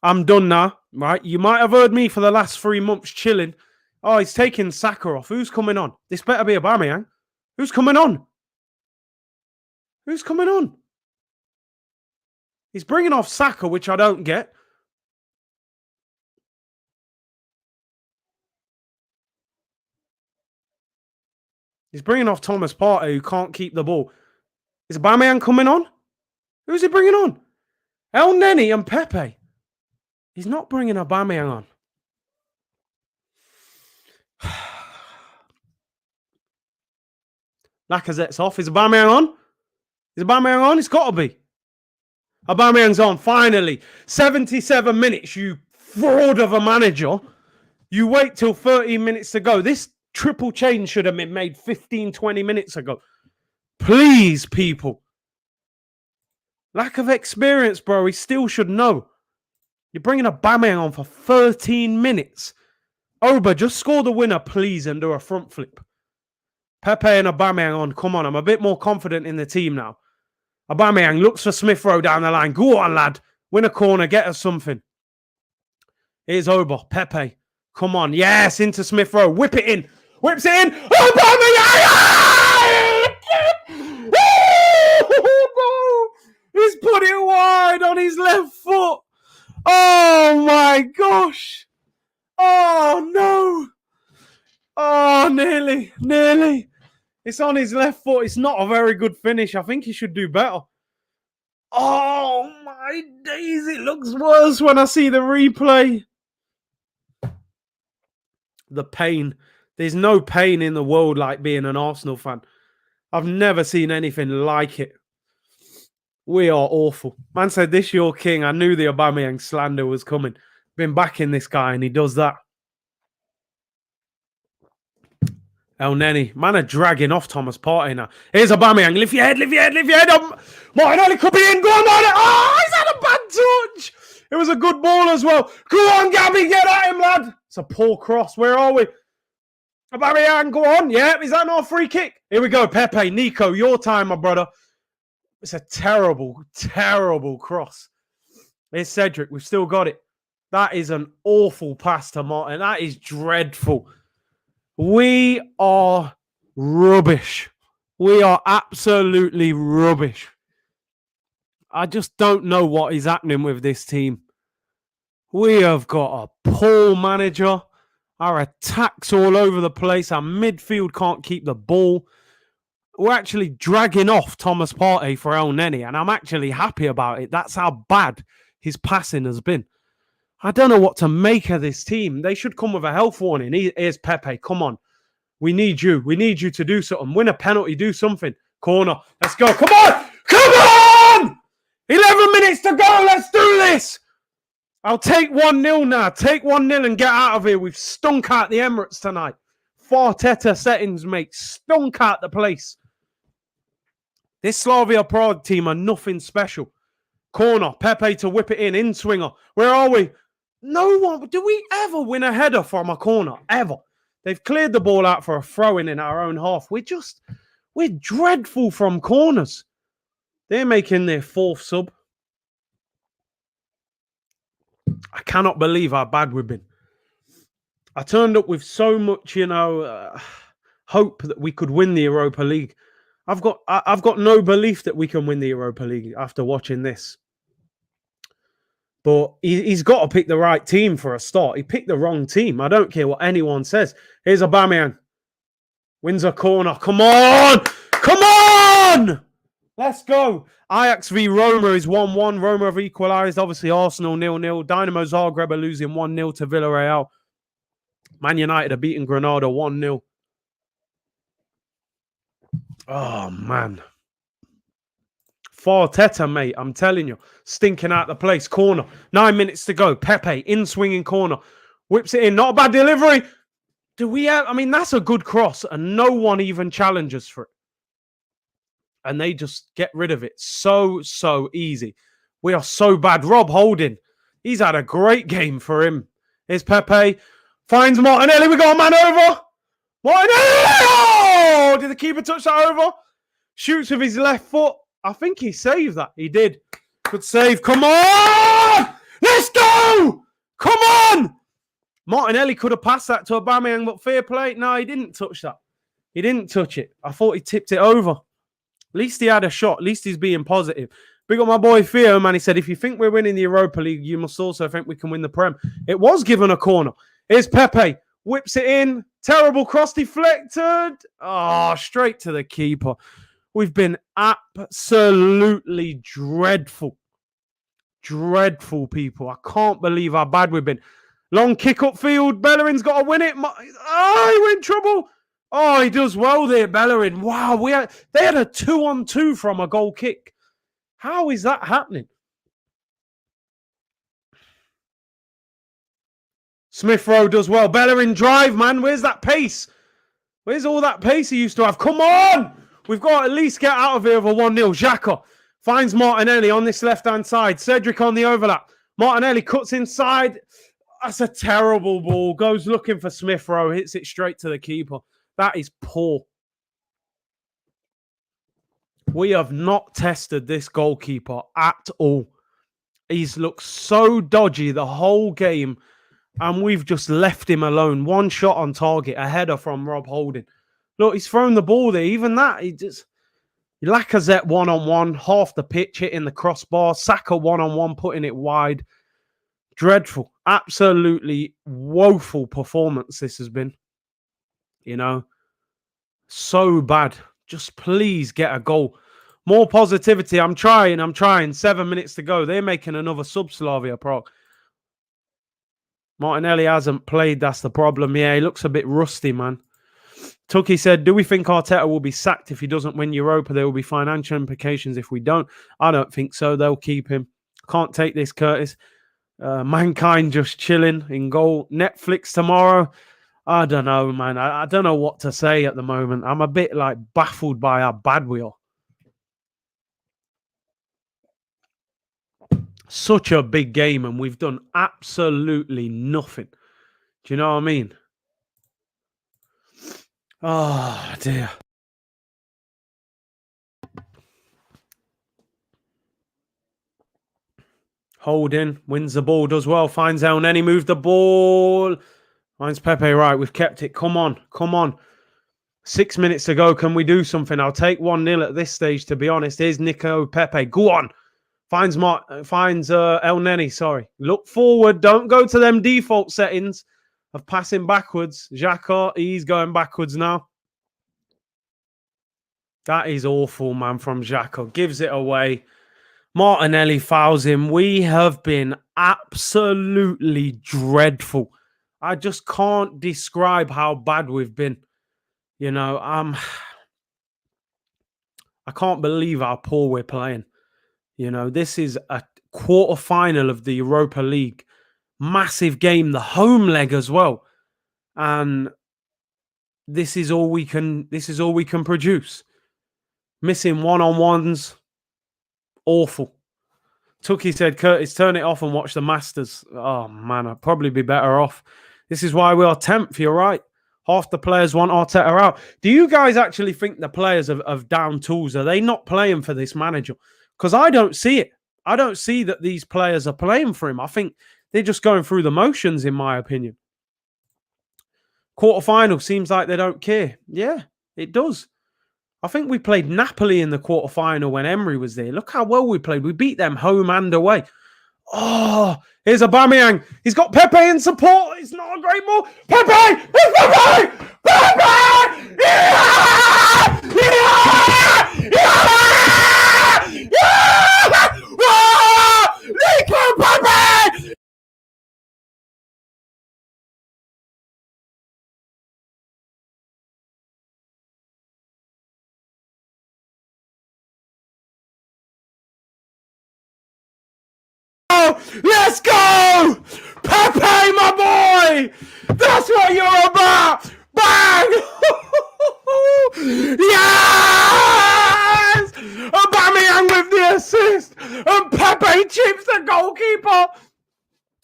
I'm done now, right? You might have heard me for the last 3 months chilling. Oh, he's taking Saka off. Who's coming on? This better be Aubameyang. Who's coming on? Who's coming on? He's bringing off Saka, which I don't get. He's bringing off Thomas Partey, who can't keep the ball. Is Aubameyang coming on? Who's he bringing on? El Neni and Pepe. He's not bringing Aubameyang on. Lacazette's off. Is Aubameyang on? Is Aubameyang on? It's got to be. Aubameyang's on, finally. 77 minutes, you fraud of a manager. You wait till 30 minutes to go. This triple change should have been made 15, 20 minutes ago. Please, people. Lack of experience, bro. He still should know. You're bringing Aubameyang on for 13 minutes. Oba, just score the winner, please, and do a front flip. Pepe and Aubameyang on. Come on, I'm a bit more confident in the team now. Aubameyang looks for Smith Rowe down the line. Go on, lad. Win a corner. Get us something. Here's Oba. Pepe. Come on. Yes, into Smith Rowe. Whip it in. Whips it in. Aubameyang! Oh, no. He's put it wide on his left foot. Oh, my gosh. Oh, no. Oh, nearly. Nearly. It's on his left foot. It's not a very good finish. I think he should do better. Oh, my days. It looks worse when I see the replay. The pain. There's no pain in the world like being an Arsenal fan. I've never seen anything like it. We are awful. Man said, this your king. I knew the Aubameyang slander was coming. Been backing this guy and he does that. El Neni. Man are dragging off Thomas Partey now. Here's Aubameyang. Lift your head, lift your head, lift your head. Martinelli could be in. Go on, Martinelli. Oh, he's had a bad touch. It was a good ball as well. Go on, Gabby. Get at him, lad. It's a poor cross. Where are we? Aubameyang, go on. Yeah, is that not a free kick? Here we go. Pepe, Nico, your time, my brother. It's a terrible, terrible cross. Here's Cedric. We've still got it. That is an awful pass to Martin. That is dreadful. We are rubbish. We are absolutely rubbish. I just don't know what is happening with this team. We have got a poor manager. Our attacks all over the place. Our midfield can't keep the ball. we're actually dragging off Thomas Partey for El Neni, and I'm actually happy about it. That's how bad his passing has been. I don't know what to make of this team. They should come with a health warning. Here's Pepe. Come on. We need you. We need you to do something. Win a penalty. Do something. Corner. Let's go. Come on. Come on! 11 minutes to go. Let's do this. I'll take 1-0 now. Take 1-0 and get out of here. We've stunk out the Emirates tonight. Arteta settings, mate. Stunk out the place. This Slavia Prague team are nothing special. Corner. Pepe to whip it in swinger. Where are we? No one. Do we ever win a header from a corner? Ever. They've cleared the ball out for a throw-in our own half. We're dreadful from corners. They're making their 4th sub. I cannot believe how bad we've been. I turned up with so much, hope that we could win the Europa League. I've got no belief that we can win the Europa League after watching this. But he's got to pick the right team for a start. He picked the wrong team. I don't care what anyone says. Here's Aubameyang. Wins a corner. Come on! Come on! Let's go. Ajax v Roma is 1-1. Roma have equalised. Obviously, Arsenal 0-0. Dynamo Zagreb are losing 1-0 to Villarreal. Man United are beating Granada 1-0. Oh, man. Arteta, mate, I'm telling you. Stinking out the place. Corner. 9 minutes to go. Pepe, in-swinging corner. Whips it in. Not a bad delivery. That's a good cross, and no one even challenges for it. And they just get rid of it so easy. We are so bad. Rob Holding, he's had a great game for him. Here's Pepe. Finds Martinelli. We got a man over. Martinelli! Oh! Did the keeper touch that over? Shoots with his left foot. I think he saved that. He did. Good save. Come on! Let's go! Come on! Martinelli could have passed that to Aubameyang, but fair play. No, he didn't touch that. He didn't touch it. I thought he tipped it over. At least he had a shot. At least he's being positive. Big up my boy Theo, man. He said, if you think we're winning the Europa League, you must also think we can win the Prem. It was given a corner. Here's Pepe. Whips it in. Terrible cross deflected. Oh, straight to the keeper. We've been absolutely dreadful. Dreadful, people. I can't believe how bad we've been. Long kick upfield. Bellerin's got to win it. Oh, we're in trouble. Oh, he does well there, Bellerin. Wow, they had a 2-on-2 from a goal kick. How is that happening? Smith Rowe does well. Bellerin drive, man. Where's that pace? Where's all that pace he used to have? Come on! We've got to at least get out of here with a 1-0. Xhaka finds Martinelli on this left-hand side. Cedric on the overlap. Martinelli cuts inside. That's a terrible ball. Goes looking for Smith Rowe. Hits it straight to the keeper. That is poor. We have not tested this goalkeeper at all. He's looked so dodgy the whole game, and we've just left him alone. One shot on target, a header from Rob Holding. Look, he's thrown the ball there. Even that, Lacazette one-on-one, half the pitch hitting the crossbar. Saka one-on-one, putting it wide. Dreadful. Absolutely woeful performance this has been. So bad. Just please get a goal. More positivity. I'm trying. 7 minutes to go. They're making another sub, Slavia Prague. Martinelli hasn't played. That's the problem. Yeah, he looks a bit rusty, man. Tucky said, do we think Arteta will be sacked if he doesn't win Europa? There will be financial implications if we don't. I don't think so. They'll keep him. Can't take this, Curtis. Mankind just chilling in goal. Netflix tomorrow. I don't know, man. I don't know what to say at the moment. I'm a bit baffled by how bad we are. Such a big game, and we've done absolutely nothing. Do you know what I mean? Oh, dear. Holding, wins the ball, does well, finds El Neni, moves the ball. Finds Pepe, right, we've kept it. Come on. 6 minutes to go. Can we do something? I'll take 1-0 at this stage, to be honest. Here's Nico Pepe. Go on. Finds El Neni, sorry. Look forward. Don't go to them default settings of passing backwards. Xhaka, he's going backwards now. That is awful, man, from Xhaka. Gives it away. Martinelli fouls him. We have been absolutely dreadful. I just can't describe how bad we've been. You know, I can't believe how poor we're playing. You know, this is a quarter-final of the Europa League. Massive game, the home leg as well. And this is all we can produce. Missing one-on-ones. Awful. Tookie said, Curtis, turn it off and watch the Masters. Oh, man, I'd probably be better off. This is why we are 10th, you're right. Half the players want Arteta out. Do you guys actually think the players have down tools? Are they not playing for this manager? Because I don't see it. I don't see that these players are playing for him. I think they're just going through the motions, in my opinion. Quarterfinal seems like they don't care. Yeah, it does. I think we played Napoli in the quarterfinal when Emery was there. Look how well we played. We beat them home and away. Oh, here's Aubameyang. He's got Pepe in support. It's not a great ball. Pepe! It's Pepe! Pepe! Yeah! Yeah! Yeah! Yeah! Oh! Nico Pepe! Let's go! Pepe, my boy! That's what you're about! Bang! Yes! Aubameyang with the assist! And Pepe chips the goalkeeper!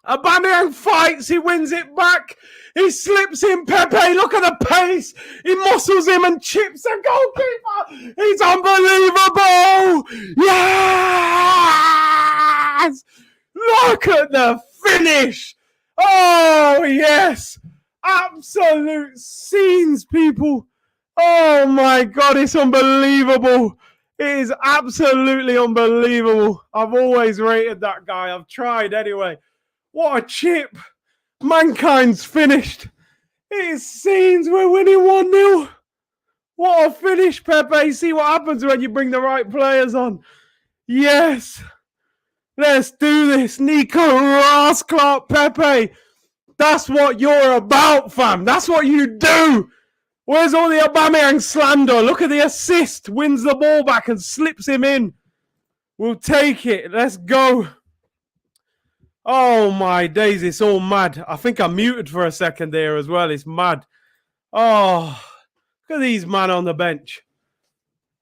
Aubameyang fights, he wins it back. He slips in Pepe. Look at the pace. He muscles him and chips the goalkeeper. He's unbelievable. Yes! Look at the finish. Oh, yes. Absolute scenes, people. Oh, my God. It's unbelievable. It is absolutely unbelievable. I've always rated that guy. I've tried anyway. What a chip. Mankind's finished. It is scenes. We're winning 1-0. What a finish, Pepe. See what happens when you bring the right players on. Yes. Let's do this. Nico Rasclot, Pepe. That's what you're about, fam. That's what you do. Where's all the Aubameyang slander? Look at the assist. Wins the ball back and slips him in. We'll take it. Let's go. Oh, my days. It's all mad. I think I muted for a second there as well. It's mad. Oh, look at these men on the bench.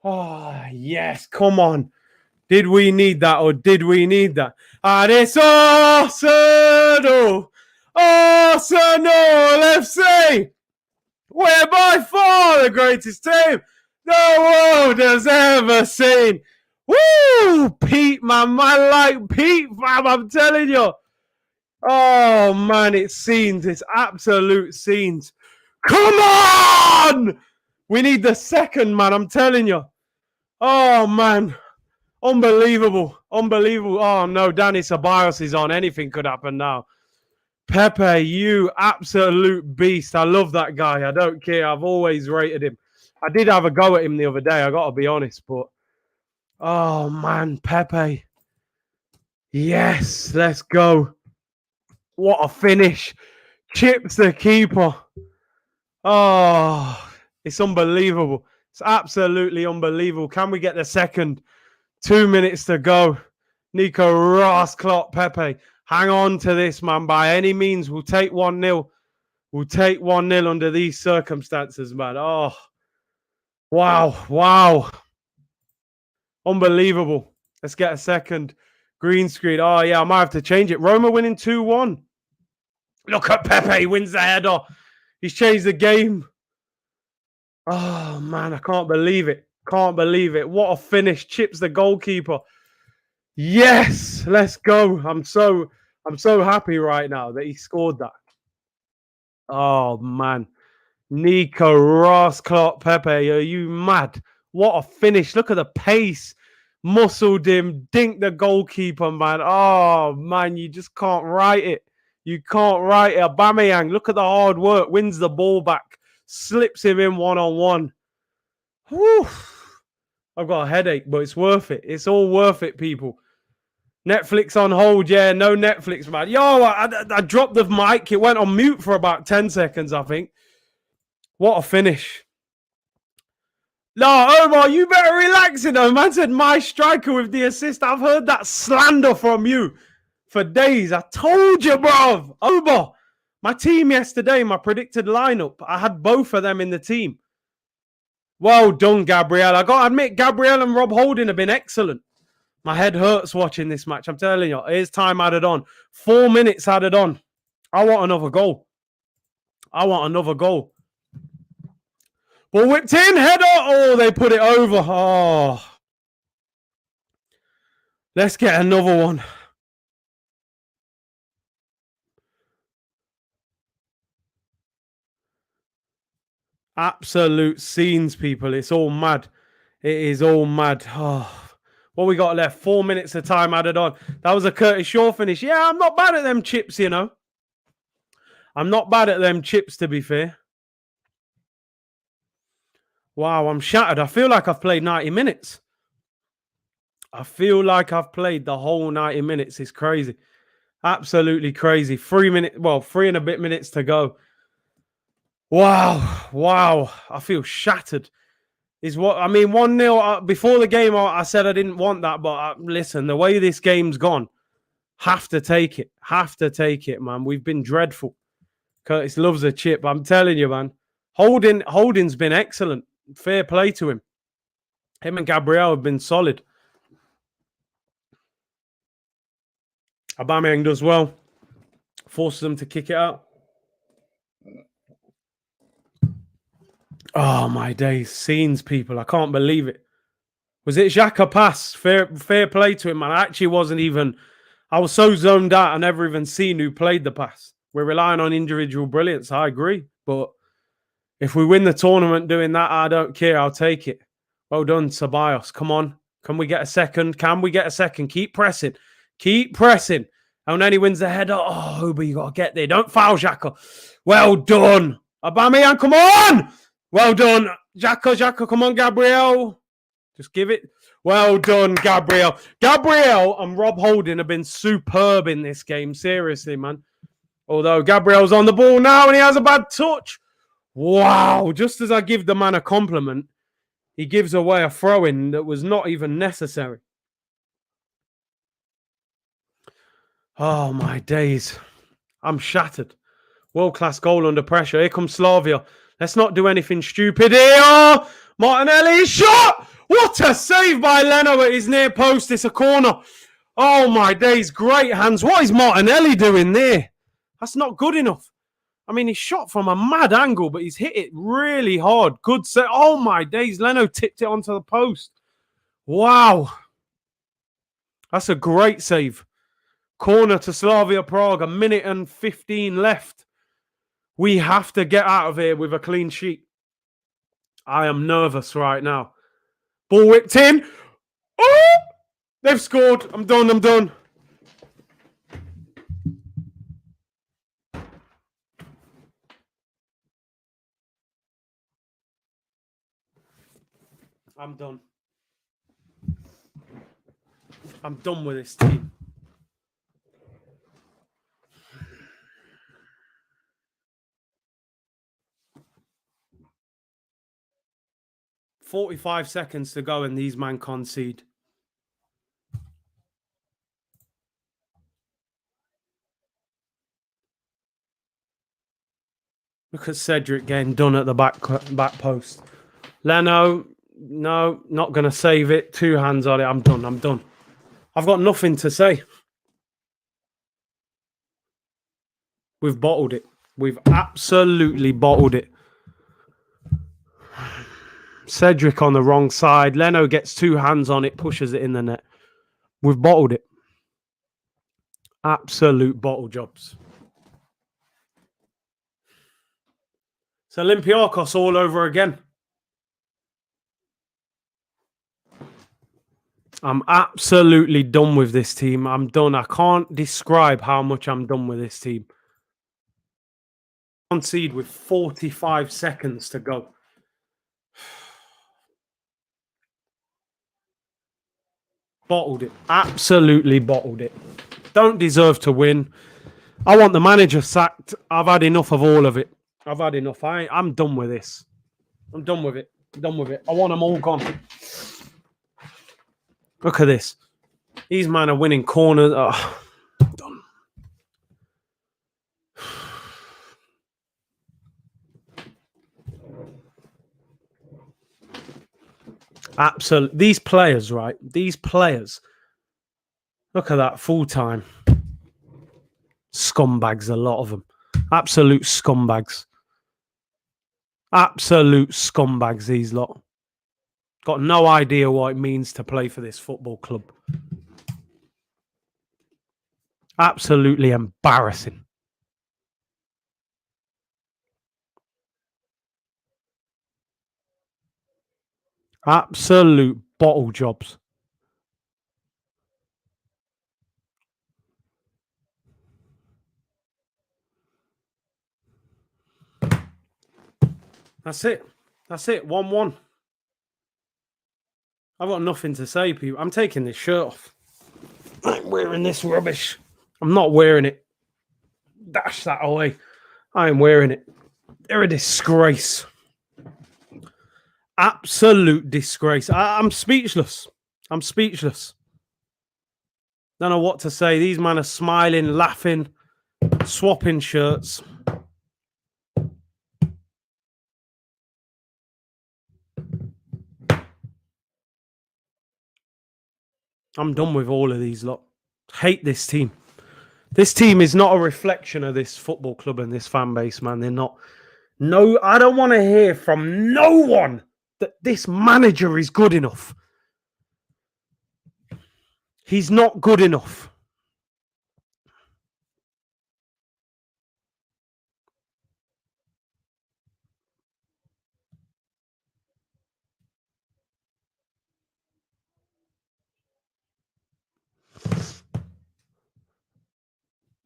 Oh, yes. Come on. Did we need that or did we need that? And it's Arsenal. Arsenal FC. We're by far the greatest team the world has ever seen. Woo! Pete, man. Man like Pete, fam. I'm telling you. Oh, man. It's scenes. It's absolute scenes. Come on! We need the second, man. I'm telling you. Oh, man. Unbelievable. Unbelievable. Oh, no. Danny Ceballos is on. Anything could happen now. Pepe, you absolute beast. I love that guy. I don't care. I've always rated him. I did have a go at him the other day. I got to be honest. But, oh, man. Pepe. Yes. Let's go. What a finish. Chips the keeper. Oh, it's unbelievable. It's absolutely unbelievable. Can we get the second? 2 minutes to go. Nico Rasclot, Pepe. Hang on to this, man. By any means, we'll take 1-0. We'll take 1-0 under these circumstances, man. Oh, wow. Wow. Unbelievable. Let's get a second. Green screen. Oh, yeah, I might have to change it. Roma winning 2-1. Look at Pepe. He wins the header. He's changed the game. Oh, man, I can't believe it. Can't believe it. What a finish. Chips the goalkeeper. Yes, let's go. I'm so happy right now that he scored that. Oh, man. Nico Rasclot, Pepe, are you mad? What a finish. Look at the pace. Muscled him, dinked the goalkeeper, man. Oh, man, you just can't write it. You can't write it. Aubameyang, look at the hard work. Wins the ball back. Slips him in one-on-one. Whew. I've got a headache, but it's worth it. It's all worth it, people. Netflix on hold. Yeah, no Netflix, man. Yo, I dropped the mic. It went on mute for about 10 seconds, I think. What a finish. No, Omar, you better relax, you know. Man said my striker with the assist. I've heard that slander from you for days. I told you, bruv. Omar, my team yesterday, my predicted lineup, I had both of them in the team. Well done, Gabriel. I got to admit, Gabriel and Rob Holding have been excellent. My head hurts watching this match. I'm telling you, here's time added on. 4 minutes added on. I want another goal. I want another goal. Ball whipped in, header. Oh, they put it over. Oh. Let's get another one. Absolute scenes, people. It's all mad. It is all mad. Oh. What we got left? 4 minutes of time added on. That was a Curtis Shaw finish. Yeah, I'm not bad at them chips, you know. I'm not bad at them chips, to be fair. Wow, I'm shattered. I feel like I've played 90 minutes. I feel like I've played the whole 90 minutes. It's crazy. Absolutely crazy. 3 minutes, well, 3 and a bit minutes to go. Wow. Wow. I feel shattered. Is what I mean. 1-0 before the game. I said I didn't want that, but listen, the way this game's gone, have to take it. Have to take it, man. We've been dreadful. Curtis loves a chip. I'm telling you, man. Holding's been excellent. Fair play to him. Him and Gabriel have been solid. Aubameyang does well. Forces them to kick it out. Oh, my days. Scenes, people. I can't believe it. Was it Xhaka pass? Fair play to him, man. I actually wasn't even... I was so zoned out, I never even seen who played the pass. We're relying on individual brilliance. I agree. But if we win the tournament doing that, I don't care. I'll take it. Well done, Ceballos. Come on. Can we get a second? Can we get a second? Keep pressing. Keep pressing. And then he wins the header. Oh, but you got to get there. Don't foul Xhaka. Well done. Aubameyang, come on. Well done. Xhaka, come on, Gabriel. Just give it. Well done, Gabriel. Gabriel and Rob Holding have been superb in this game. Seriously, man. Although Gabriel's on the ball now and he has a bad touch. Wow. Just as I give the man a compliment, he gives away a throw-in that was not even necessary. Oh, my days. I'm shattered. World-class goal under pressure. Here comes Slavia. Let's not do anything stupid here. Martinelli shot. What a save by Leno at his near post. It's a corner. Oh, my days. Great hands. What is Martinelli doing there? That's not good enough. I mean, he shot from a mad angle, but he's hit it really hard. Good save. Oh, my days. Leno tipped it onto the post. Wow. That's a great save. Corner to Slavia Prague. 1 minute and 15 left. We have to get out of here with a clean sheet. I am nervous right now. Ball whipped in. Oh! They've scored. I'm done. I'm done. I'm done. I'm done with this team. "45 seconds to go and these men concede." Look at Cedric getting done at the back post. Leno, no, not going to save it. 2 hands on it. I'm done. I'm done. I've got nothing to say. We've bottled it. We've absolutely bottled it. Cedric on the wrong side. Leno gets 2 hands on it, pushes it in the net. We've bottled it. Absolute bottle jobs. It's Olympiacos all over again. I'm absolutely done with this team. I'm done. I can't describe how much I'm done with this team. Concede with 45 seconds to go. Bottled it. Absolutely bottled it. Don't deserve to win. I want the manager sacked. I've had enough of all of it. I've had enough. I'm done with this. I'm done with it. Done with it. I want them all gone. Look at this. These men are winning corners. Oh, I'm done. Absolutely. These players, right? These players. Look at that. Full time. Scumbags, a lot of them. Absolute scumbags. Absolute scumbags, these lot. Got no idea what it means to play for this football club. Absolutely embarrassing. Absolute bottle jobs. That's it. That's it. 1-1. I've got nothing to say, people. I'm taking this shirt off. I'm wearing this rubbish. I'm not wearing it. Dash that away. I am wearing it. They're a disgrace. Absolute disgrace. I'm speechless. I'm speechless. Don't know what to say. These men are smiling, laughing, swapping shirts. I'm done with all of these lot. Hate this team. This team is not a reflection of this football club and this fan base, man. They're not. No, I don't want to hear from no one that this manager is good enough. He's not good enough.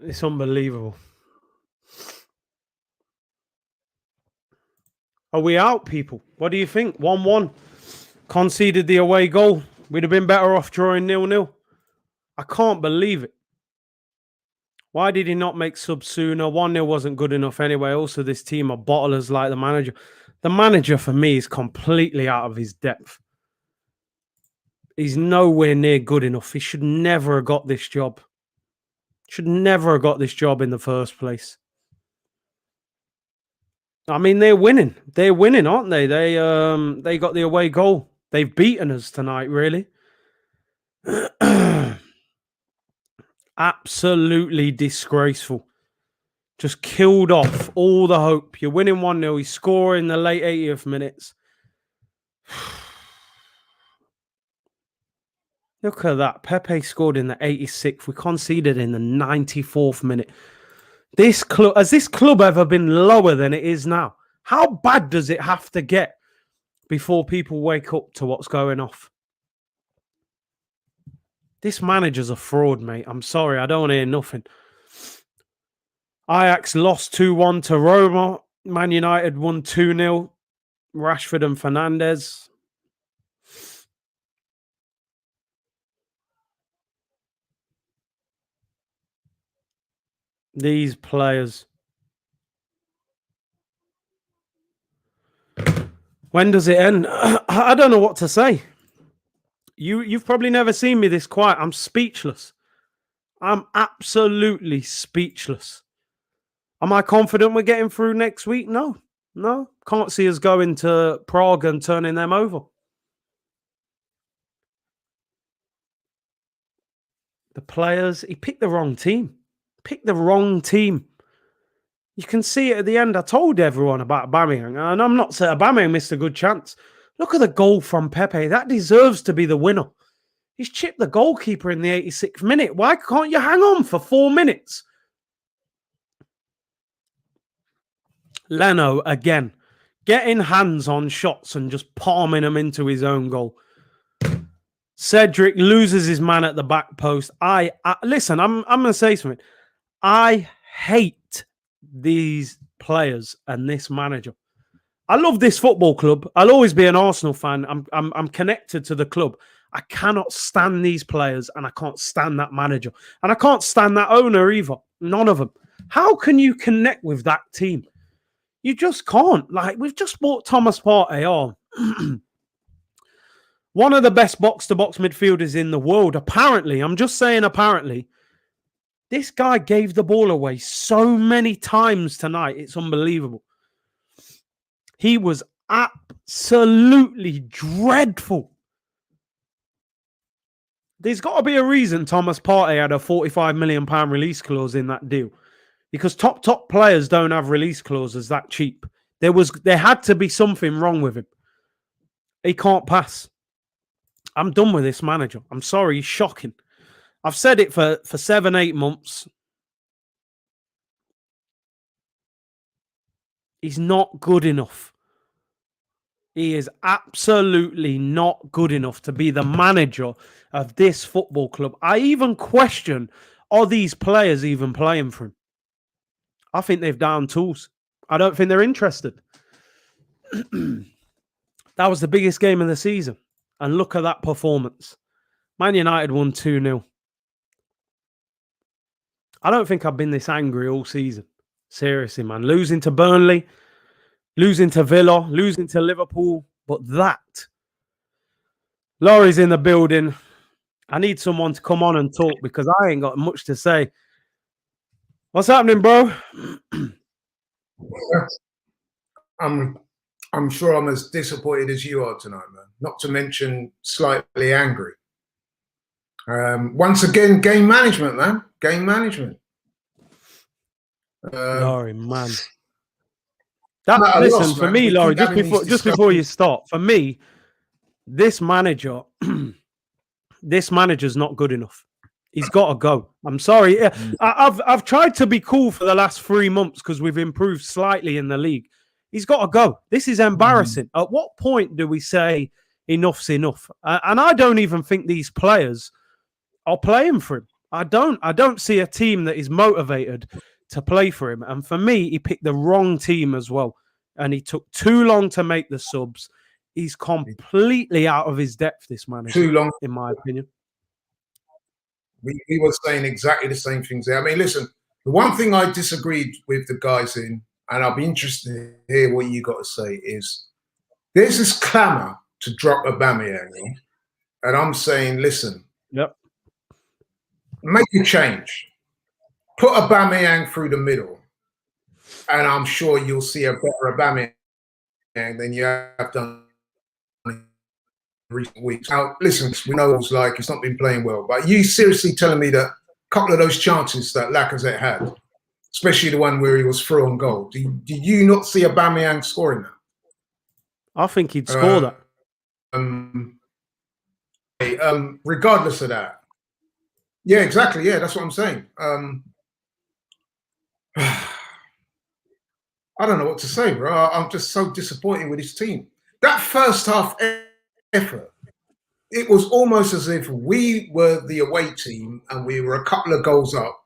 It's unbelievable. Are we out, people? What do you think? 1-1. Conceded the away goal. We'd have been better off drawing 0-0. I can't believe it. Why did he not make subs sooner? 1-0 wasn't good enough anyway. Also, this team are bottlers like the manager. The manager, for me, is completely out of his depth. He's nowhere near good enough. He should never have got this job. Should never have got this job in the first place. I mean, they're winning. They're winning, aren't they? They got the away goal. They've beaten us tonight, really. Absolutely disgraceful. Just killed off all the hope. You're winning 1-0. He's scoring in the late 80th minutes. Look at that. Pepe scored in the 86th. We conceded in the 94th minute. This club, has this club ever been lower than it is now? How bad does it have to get before people wake up to what's going off? This manager's a fraud, mate. I'm sorry. I don't want to hear nothing. Ajax lost 2-1 to Roma. Man United won 2-0. Rashford and Fernandes. These players. When does it end? I don't know what to say. You've probably never seen me this quiet. I'm speechless. I'm absolutely speechless. Am I confident we're getting through next week? No. Can't see us going to Prague and turning them over. The players, he picked the wrong team. You can see it at the end. I told everyone about Aubameyang, and I'm not saying Aubameyang missed a good chance. Look at the goal from Pepe. That deserves to be the winner. He's chipped the goalkeeper in the 86th minute. Why can't you hang on for 4 minutes? Leno, again, getting hands on shots and just palming them into his own goal. Cedric loses his man at the back post. Listen, I'm going to say something. I hate these players and this manager. I love this football club. I'll always be an Arsenal fan. I'm connected to the club. I cannot stand these players, and I can't stand that manager, and I can't stand that owner either. None of them. How can you connect with that team? You just can't. Like, we've just bought Thomas Partey on. One of the best box-to-box midfielders in the world, apparently. I'm just saying apparently. This guy gave the ball away so many times tonight. It's unbelievable. He was absolutely dreadful. There's got to be a reason Thomas Partey had a £45 million release clause in that deal. Because top players don't have release clauses that cheap. There had to be something wrong with him. He can't pass. I'm done with this manager. I'm sorry, he's shocking. I've said it for 7-8 months. He's not good enough. He is absolutely not good enough to be the manager of this football club. I even question, are these players even playing for him? I think they've down tools. I don't think they're interested. That was the biggest game of the season. And look at that performance. Man United won 2-0. I don't think I've been this angry all season. Seriously, man. Losing to Burnley, losing to Villa, losing to Liverpool. But that. Laurie's in the building. I need someone to come on and talk because I ain't got much to say. What's happening, bro? I'm sure I'm as disappointed as you are tonight, man. Not to mention slightly angry. Once again, game management, man. Game management. Laurie, man. Listen, for me, Laurie, just before you start, for me, this manager's not good enough. He's got to go. I'm sorry. I've tried to be cool for the last 3 months because we've improved slightly in the league. He's got to go. This is embarrassing. At what point do we say enough's enough? And I don't even think these players are playing for him. I don't see a team that is motivated to play for him. And for me, he picked the wrong team as well. And he took too long to make the subs. He's completely out of his depth, this manager. Too long, in my opinion. We were saying exactly the same things there. I mean, listen, the one thing I disagreed with the guys in, and I'll be interested to hear what you got to say, is there's this clamour to drop Aubameyang, and I'm saying, listen, make a change. Put Aubameyang through the middle, and I'm sure you'll see a better Aubameyang than you have done in recent weeks. Now, listen, we know it's like he's not been playing well, but you seriously telling me that a couple of those chances that Lacazette had, especially the one where he was through on goal, did you not see Aubameyang scoring that? I think he'd score that. Regardless of that. Yeah, exactly. Yeah, that's what I'm saying. I don't know what to say, bro. I'm just so disappointed with his team. That first half effort, it was almost as if we were the away team and we were a couple of goals up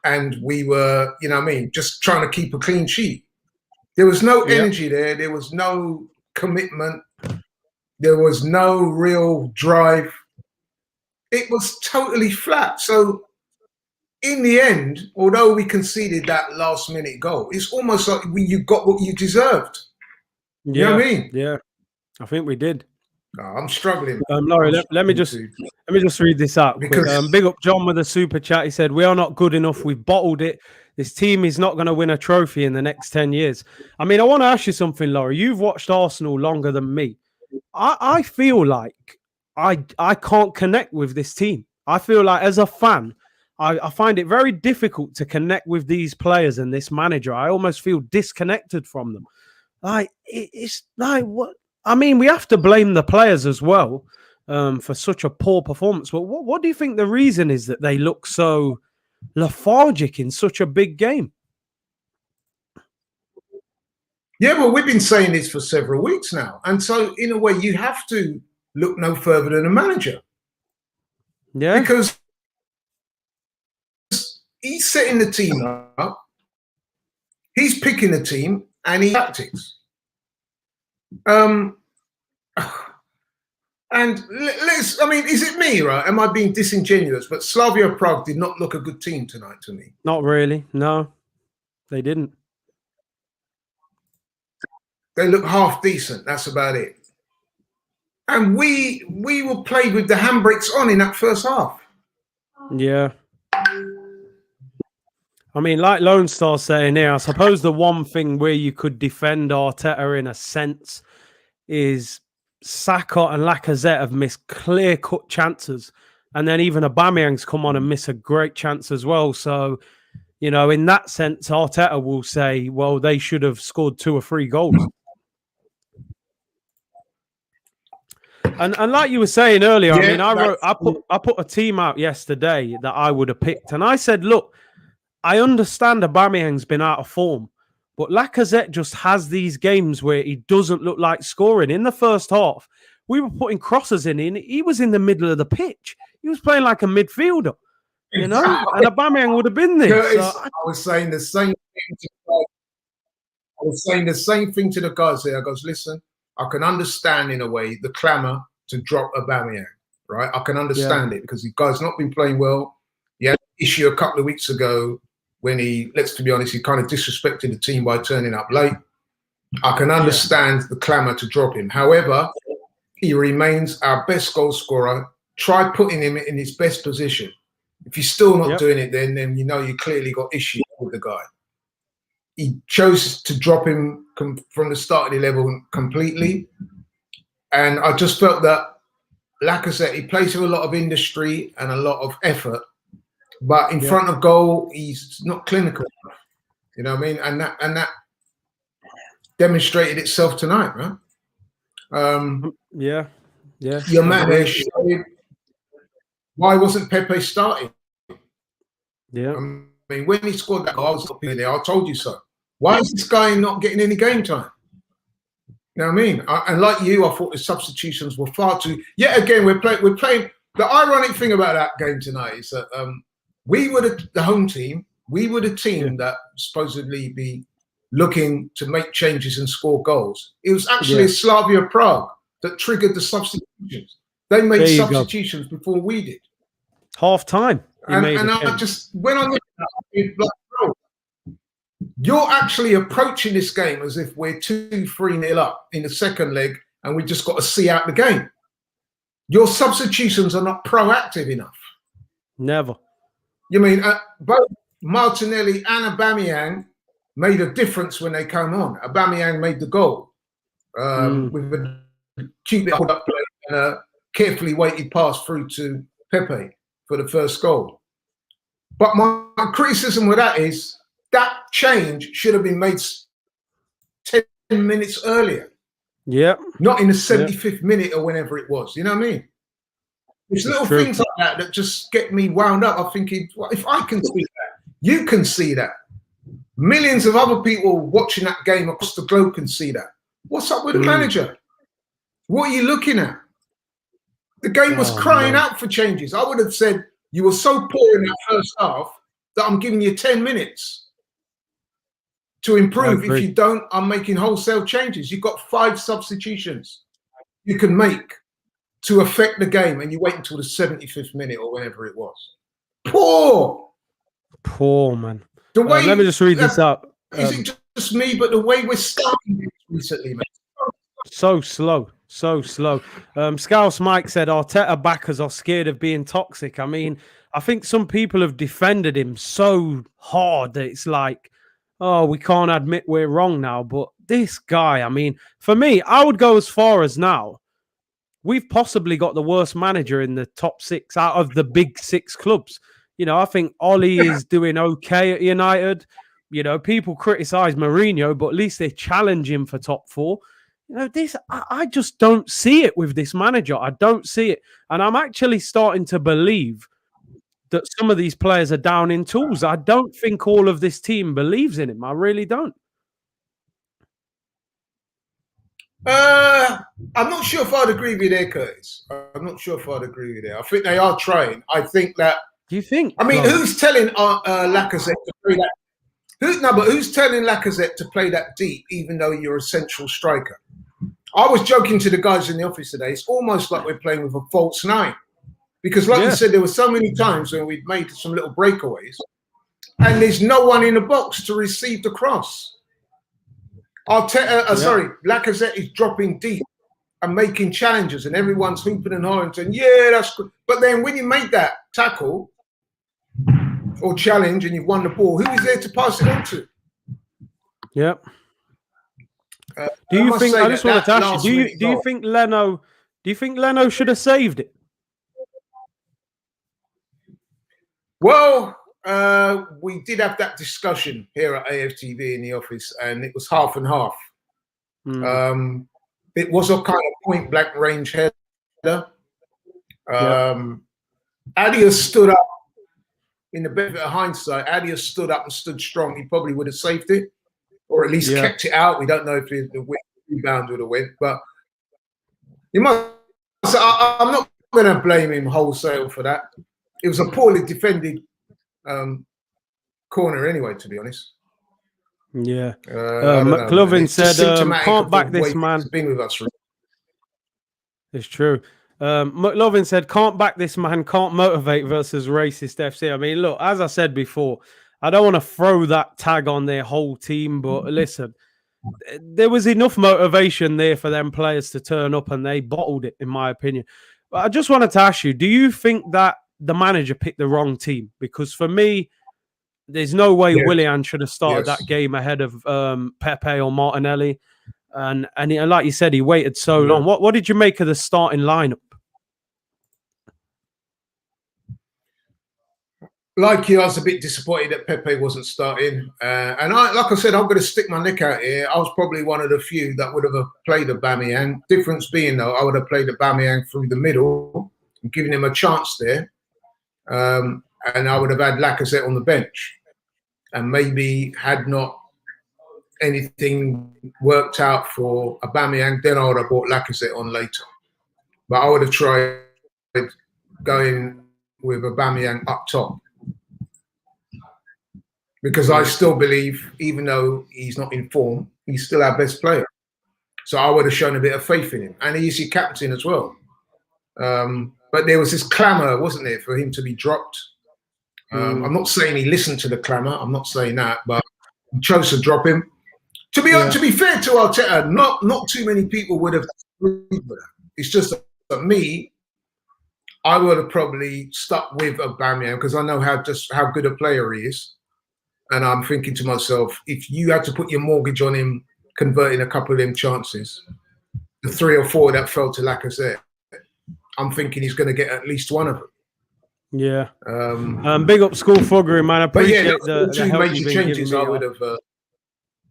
and we were, you know what I mean, just trying to keep a clean sheet. There was no energy there. There was no commitment. There was no real drive. It was totally flat. So in the end, although we conceded that last minute goal, it's almost like you got what you deserved. You know what I mean? Yeah, I think we did. No, I'm struggling. Laurie, let me just read this out. Big up John with a super chat. He said, "We are not good enough. We've bottled it. This team is not going to win a trophy in the next 10 years." I mean, I want to ask you something, Laurie. You've watched Arsenal longer than me. I feel like I can't connect with this team. I feel like as a fan, I find it very difficult to connect with these players and this manager. I almost feel disconnected from them. Like, it's like, what? I mean, we have to blame the players as well for such a poor performance. But what do you think the reason is that they look so lethargic in such a big game? Yeah, well, we've been saying this for several weeks now. And so, in a way, you have to look no further than a manager. Yeah. Because he's setting the team up, he's picking the team, and he tactics. And I mean, is it me, right? Am I being disingenuous? But Slavia Prague did not look a good team tonight to me. Not really. No, they didn't. They look half decent. That's about it. And we were played with the handbrakes on in that first half. Yeah. I mean, like Lone Star saying here, I suppose the one thing where you could defend Arteta in a sense is Saka and Lacazette have missed clear-cut chances. And then even Aubameyang's come on and miss a great chance as well. So, you know, in that sense, Arteta will say, well, they should have scored 2 or 3 goals. And like you were saying earlier, I mean, I put a team out yesterday that I would have picked. And I said, look, I understand Aubameyang's been out of form, but Lacazette just has these games where he doesn't look like scoring. In the first half, we were putting crosses in. He was in the middle of the pitch. He was playing like a midfielder, you know, and Aubameyang would have been there. Curtis, I was saying the same thing to the guys. I was saying the same thing to the guys there. I goes, listen, I can understand in a way the clamour to drop Aubameyang, right? I can understand it because the guy's not been playing well. He had an issue a couple of weeks ago when to be honest, he kind of disrespected the team by turning up late. I can understand the clamour to drop him. However, he remains our best goal scorer. Try putting him in his best position. If you're still not doing it, then you know you clearly got issues with the guy. He chose to drop him from the start of the level completely. And I just felt that Lacazette, he plays with a lot of industry and a lot of effort. But in front of goal, he's not clinical enough. You know what I mean? And that demonstrated itself tonight, right? You're mad. Why wasn't Pepe starting? Yeah. I mean, when he scored that goal, I was up there. I told you so. Why is this guy not getting any game time? You know what I mean? And like you, I thought the substitutions were far too. Yet again, we're playing. The ironic thing about that game tonight is that we were the home team. We were the team that supposedly be looking to make changes and score goals. It was actually Slavia Prague that triggered the substitutions. They made substitutions before we did. Half time. And I just, when I look at it, like, bro, you're actually approaching this game as if we're 2-3-0 up in the second leg and we just got to see out the game. Your substitutions are not proactive enough. Never. You mean both Martinelli and Aubameyang made a difference when they came on. Aubameyang made the goal with a cute little up play and a carefully weighted pass through to Pepe for the first goal. But my criticism with that is that change should have been made 10 minutes earlier. Yeah. Not in the 75th minute or whenever it was. You know what I mean? There's little things like that just get me wound up. I'm thinking, well, if I can see that, you can see that. Millions of other people watching that game across the globe can see that. What's up with the manager? What are you looking at? The game was crying out for changes. I would have said you were so poor in that first half that I'm giving you 10 minutes to improve. If you don't, I'm making wholesale changes. You've got 5 substitutions you can make to affect the game, and you wait until the 75th minute or whenever it was. Poor, man. The way let me just read this up. Is it just me? But the way we're starting this recently, man. So slow. Scouse Mike said Arteta backers are scared of being toxic. I mean, I think some people have defended him so hard that it's like, oh, we can't admit we're wrong now. But this guy, I mean, for me, I would go as far as now. We've possibly got the worst manager in the top 6 out of the big 6 clubs. You know, I think Ollie is doing okay at United. You know, people criticize Mourinho, but at least they challenge him for top 4. You know, I just don't see it with this manager. I don't see it. And I'm actually starting to believe that some of these players are down in tools. I don't think all of this team believes in him. I really don't. I'm not sure if I'd agree with you there, Curtis. I'm not sure if I'd agree with you there. I think they are trying. I think that. Do you think? I mean, who's telling Lacazette to play that? Who's telling Lacazette to play that deep, even though you're a central striker? I was joking to the guys in the office today. It's almost like we're playing with a false nine. Because like you said, there were so many times when we'd made some little breakaways and there's no one in the box to receive the cross. Lacazette is dropping deep and making challenges and everyone's hooping and hollering saying, yeah, that's good. But then when you make that tackle or challenge and you've won the ball, who is there to pass it on to? Yep. Do you think? I just wanted to ask you. Do you think Leno? Do you think Leno should have saved it? Well, we did have that discussion here at AFTV in the office, and it was half and half. It was a kind of point-blank range header. Adias stood up. In the benefit of hindsight, Adias stood up and stood strong. He probably would have saved it, or at least kept it out. We don't know if the rebound would have went, but you must. I'm not going to blame him wholesale for that. It was a poorly defended corner anyway, to be honest. Yeah. McLovin said, can't back this man. Been with us. It's true. McLovin said, can't back this man, can't motivate versus racist FC. I mean, look, as I said before, I don't want to throw that tag on their whole team, but listen, there was enough motivation there for them players to turn up and they bottled it, in my opinion. But I just wanted to ask you, do you think that the manager picked the wrong team? Because for me, there's no way Willian should have started that game ahead of Pepe or Martinelli. And like you said, he waited so long. What did you make of the starting lineup? Like you, I was a bit disappointed that Pepe wasn't starting. And like I said, I'm going to stick my neck out here. I was probably one of the few that would have played Aubameyang. Difference being, though, I would have played Aubameyang through the middle and given him a chance there. And I would have had Lacazette on the bench. And maybe had not anything worked out for Aubameyang, then I would have brought Lacazette on later. But I would have tried going with Aubameyang up top. Because I still believe, even though he's not in form, he's still our best player. So I would have shown a bit of faith in him. And he's your captain as well. But there was this clamour, wasn't there, for him to be dropped. I'm not saying he listened to the clamour. I'm not saying that. But he chose to drop him. To be fair to Arteta, not too many people would have agreed with that. It's just that me, I would have probably stuck with Aubameyang because I know how good a player he is. And I'm thinking to myself, if you had to put your mortgage on him converting a couple of them chances, the 3 or 4 that fell to Lacazette, I'm thinking he's going to get at least one of them. Yeah. Big up School Fuggery, man. I appreciate the two major changes I would have.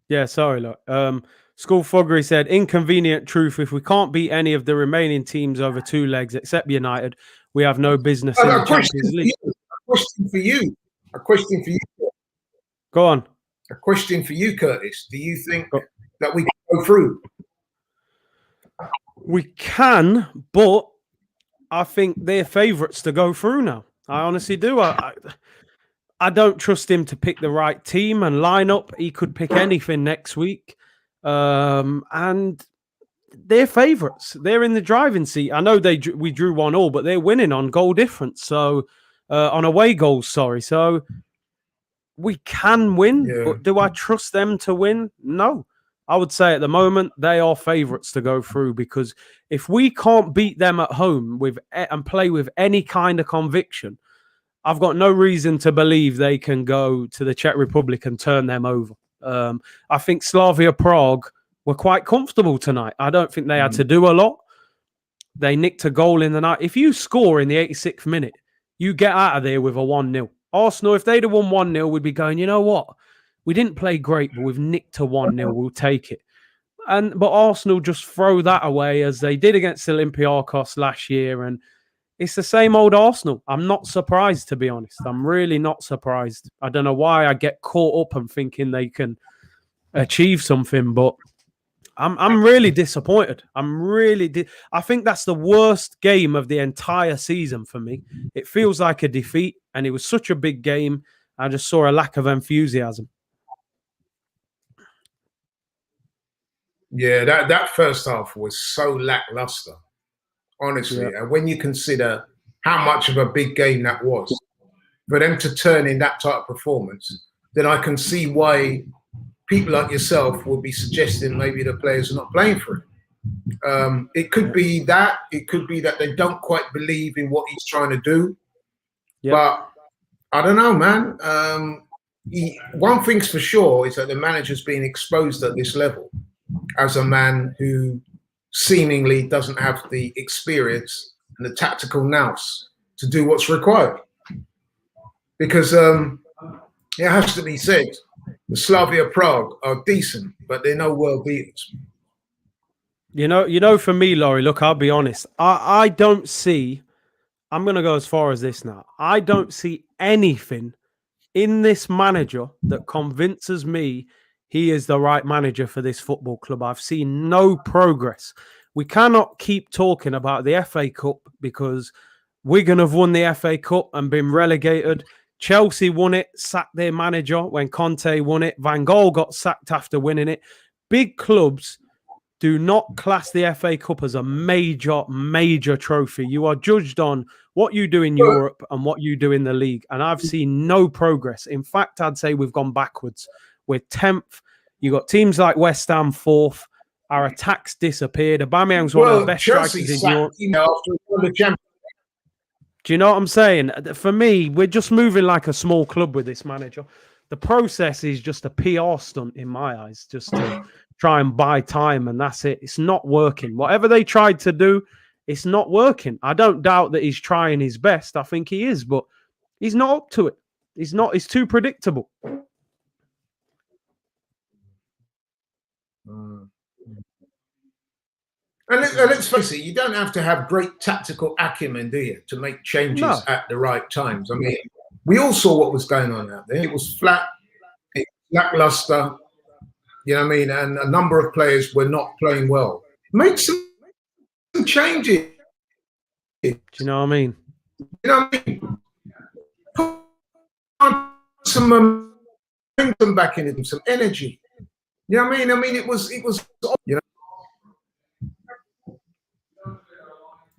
Yeah, sorry, look. School Fuggery said, inconvenient truth, if we can't beat any of the remaining teams over 2 legs except United, we have no business in the Champions League. A question for you. Go on. A question for you, Curtis. Do you think that we can go through? We can, but I think they're favourites to go through now. I honestly do. I don't trust him to pick the right team and lineup. He could pick anything next week. And they're favourites. They're in the driving seat. I know we drew 1-1, but they're winning on goal difference. So, on away goals, sorry. So, we can win, but do I trust them to win? No. I would say at the moment, they are favourites to go through because if we can't beat them at home and play with any kind of conviction, I've got no reason to believe they can go to the Czech Republic and turn them over. I think Slavia Prague were quite comfortable tonight. I don't think they had to do a lot. They nicked a goal in the night. If you score in the 86th minute, you get out of there with a 1-0. Arsenal, if they'd have won 1-0, we'd be going, you know what? We didn't play great, but we've nicked a 1-0. We'll take it. But Arsenal just throw that away as they did against Olympiacos last year. And it's the same old Arsenal. I'm not surprised, to be honest. I'm really not surprised. I don't know why I get caught up and thinking they can achieve something, but I'm really disappointed. I think that's the worst game of the entire season for me. It feels like a defeat, and it was such a big game. I just saw a lack of enthusiasm. Yeah, that first half was so lackluster, Yeah, honestly. And when you consider how much of a big game that was, for them to turn in that type of performance, then I can see why people like yourself would be suggesting maybe the players are not playing for it. It could be that. It could be that they don't quite believe in what he's trying to do. yeah, But I don't know, man. One thing's for sure is that the manager's being exposed at this level as a man who seemingly doesn't have the experience and the tactical nous to do what's required. Because it has to be said, the Slavia Prague are decent, but they're no world beaters. For me, Laurie, look, I'll be honest. I don't see. I'm going to go as far as this now. I don't see anything in this manager that convinces me he is the right manager for this football club. I've seen no progress. We cannot keep talking about the FA Cup because Wigan have won the FA Cup and been relegated. Chelsea won it, sacked their manager when Conte won it. Van Gaal got sacked after winning it. Big clubs do not class the FA Cup as a major, major trophy. You are judged on what you do in Europe and what you do in the league. And I've seen no progress. In fact, I'd say we've gone backwards. We're 10th. You got teams like West Ham 4th. Our attacks disappeared. Aubameyang's one of the best Chelsea strikers in Europe. after the Champions. Do you know what I'm saying? For me, we're just moving like a small club with this manager. The process is just a PR stunt in my eyes, just to try and buy time, and that's it. It's not working. Whatever they tried to do, it's not working. I don't doubt that he's trying his best. I think he is, but he's not up to it. He's not. It's too predictable. And let's face it, you don't have to have great tactical acumen, do you, to make changes at the right times? I mean, we all saw what was going on out there. It was flat, lackluster, you know what I mean? And a number of players were not playing well. Make some changes. Do you know what I mean? You know what I mean? Put some momentum back in it, some energy. You know what I mean? I mean, it was, you know.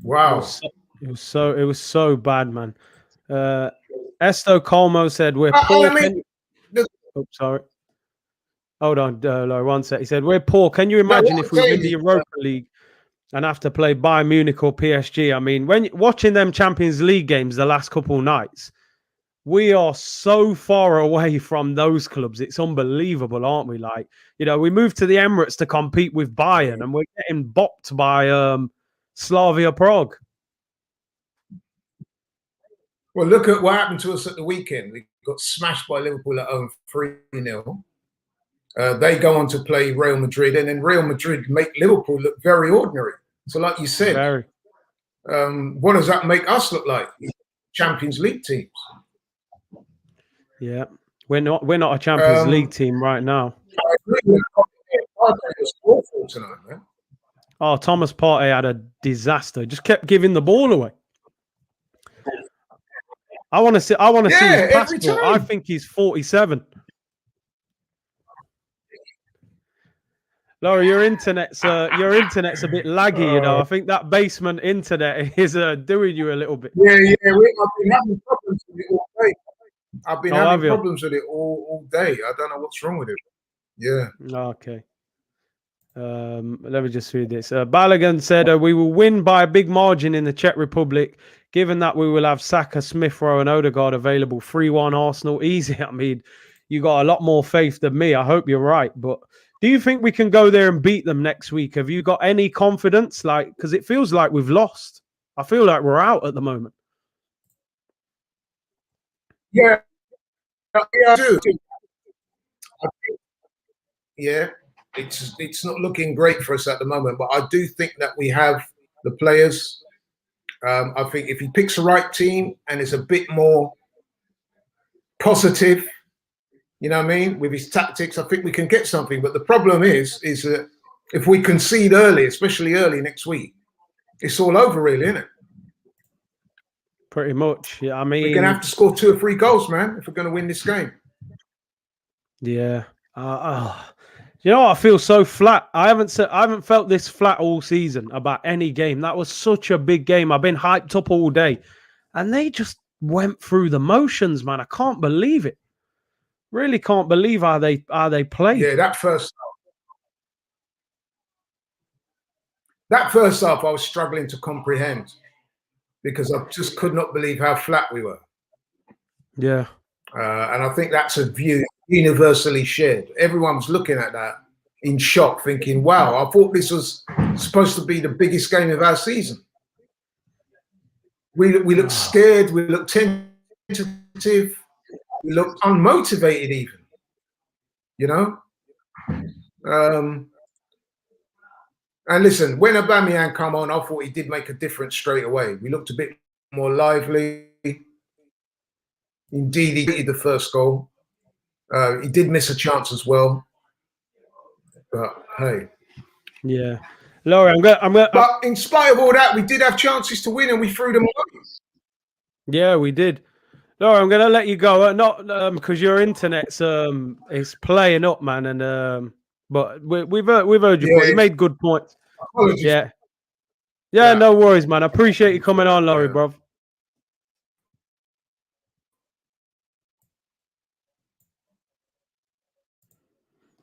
Wow. It was so bad, man. Esto Colmo said we're poor. Oh, sorry. Hold on, Laurie, one sec. He said we're poor. Can you imagine if we win the Europa League and have to play Bayern Munich or PSG? I mean, when watching them Champions League games the last couple of nights, we are so far away from those clubs. It's unbelievable, aren't we? Like, we moved to the Emirates to compete with Bayern, and we're getting bopped by Slavia Prague. Well, look at what happened to us at the weekend. We got smashed by Liverpool at home 3-0. They go on to play Real Madrid, and then Real Madrid make Liverpool look very ordinary. So, like you said, what does that make us look like? Champions League teams. Yeah, we're not a Champions League team right now. I agree. Was awful tonight, man. Oh, Thomas Partey had a disaster. Just kept giving the ball away. I want to see his passport. I think he's 47. Laura, your internet's a bit laggy, I think that basement internet is doing you a little bit. Yeah. I've been having problems with it all day. I've been having problems with it all day. I don't know what's wrong with it. Yeah. Okay. Let me just read this. Balogun said, we will win by a big margin in the Czech Republic, given that we will have Saka, Smith Rowe and Odegaard available. 3-1 Arsenal. Easy. I mean, you got a lot more faith than me. I hope you're right. But do you think we can go there and beat them next week? Have you got any confidence? Because it feels like we've lost. I feel like we're out at the moment. Yeah, I do. Yeah, it's not looking great for us at the moment, but I do think that we have the players. I think if he picks the right team and is a bit more positive, you know what I mean, with his tactics, I think we can get something. But the problem is that if we concede early, especially early next week, it's all over, really, isn't it? Pretty much. Yeah, I mean, we're going to have to score 2 or 3 goals, man, if we're going to win this game. Yeah. You know, I feel so flat. I haven't felt this flat all season about any game. That was such a big game. I've been hyped up all day, and they just went through the motions, man. I can't believe it. Really can't believe how they played. Yeah, that first half I was struggling to comprehend because I just could not believe how flat we were. Yeah. And I think that's a view universally shared. Everyone was looking at that in shock, thinking, wow, I thought this was supposed to be the biggest game of our season. We looked scared, we looked tentative, we looked unmotivated even, you know? And listen, when Aubameyang come on, I thought he did make a difference straight away. We looked a bit more lively. Indeed, he hit the first goal. He did miss a chance as well. But hey. Yeah. Laurie, But in spite of all that, we did have chances to win and we threw them away. Yeah, we did. Laura, I'm gonna let you go. Not because your internet's is playing up, man. And but we've heard your point. You made good points. Apologies. Yeah, no worries, man. I appreciate you coming on, Laurie, bro.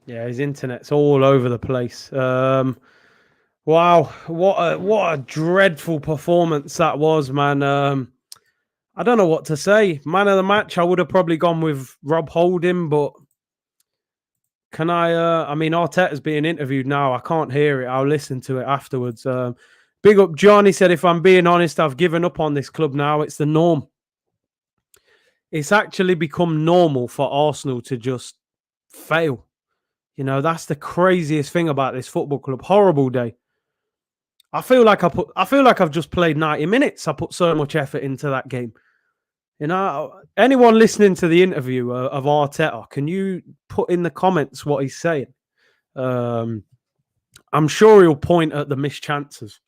Yeah, his internet's all over the place. Wow, what a dreadful performance that was, man. I don't know what to say. Man of the match, I would have probably gone with Rob Holding, but can I mean, Arteta's being interviewed now. I can't hear it. I'll listen to it afterwards. Big up John. He said, if I'm being honest, I've given up on this club now. It's the norm. It's actually become normal for Arsenal to just fail. You know, that's the craziest thing about this football club. Horrible day. I feel like I've just played 90 minutes. I put so much effort into that game. You know, anyone listening to the interview of Arteta, can you put in the comments what he's saying? I'm sure he'll point at the missed chances.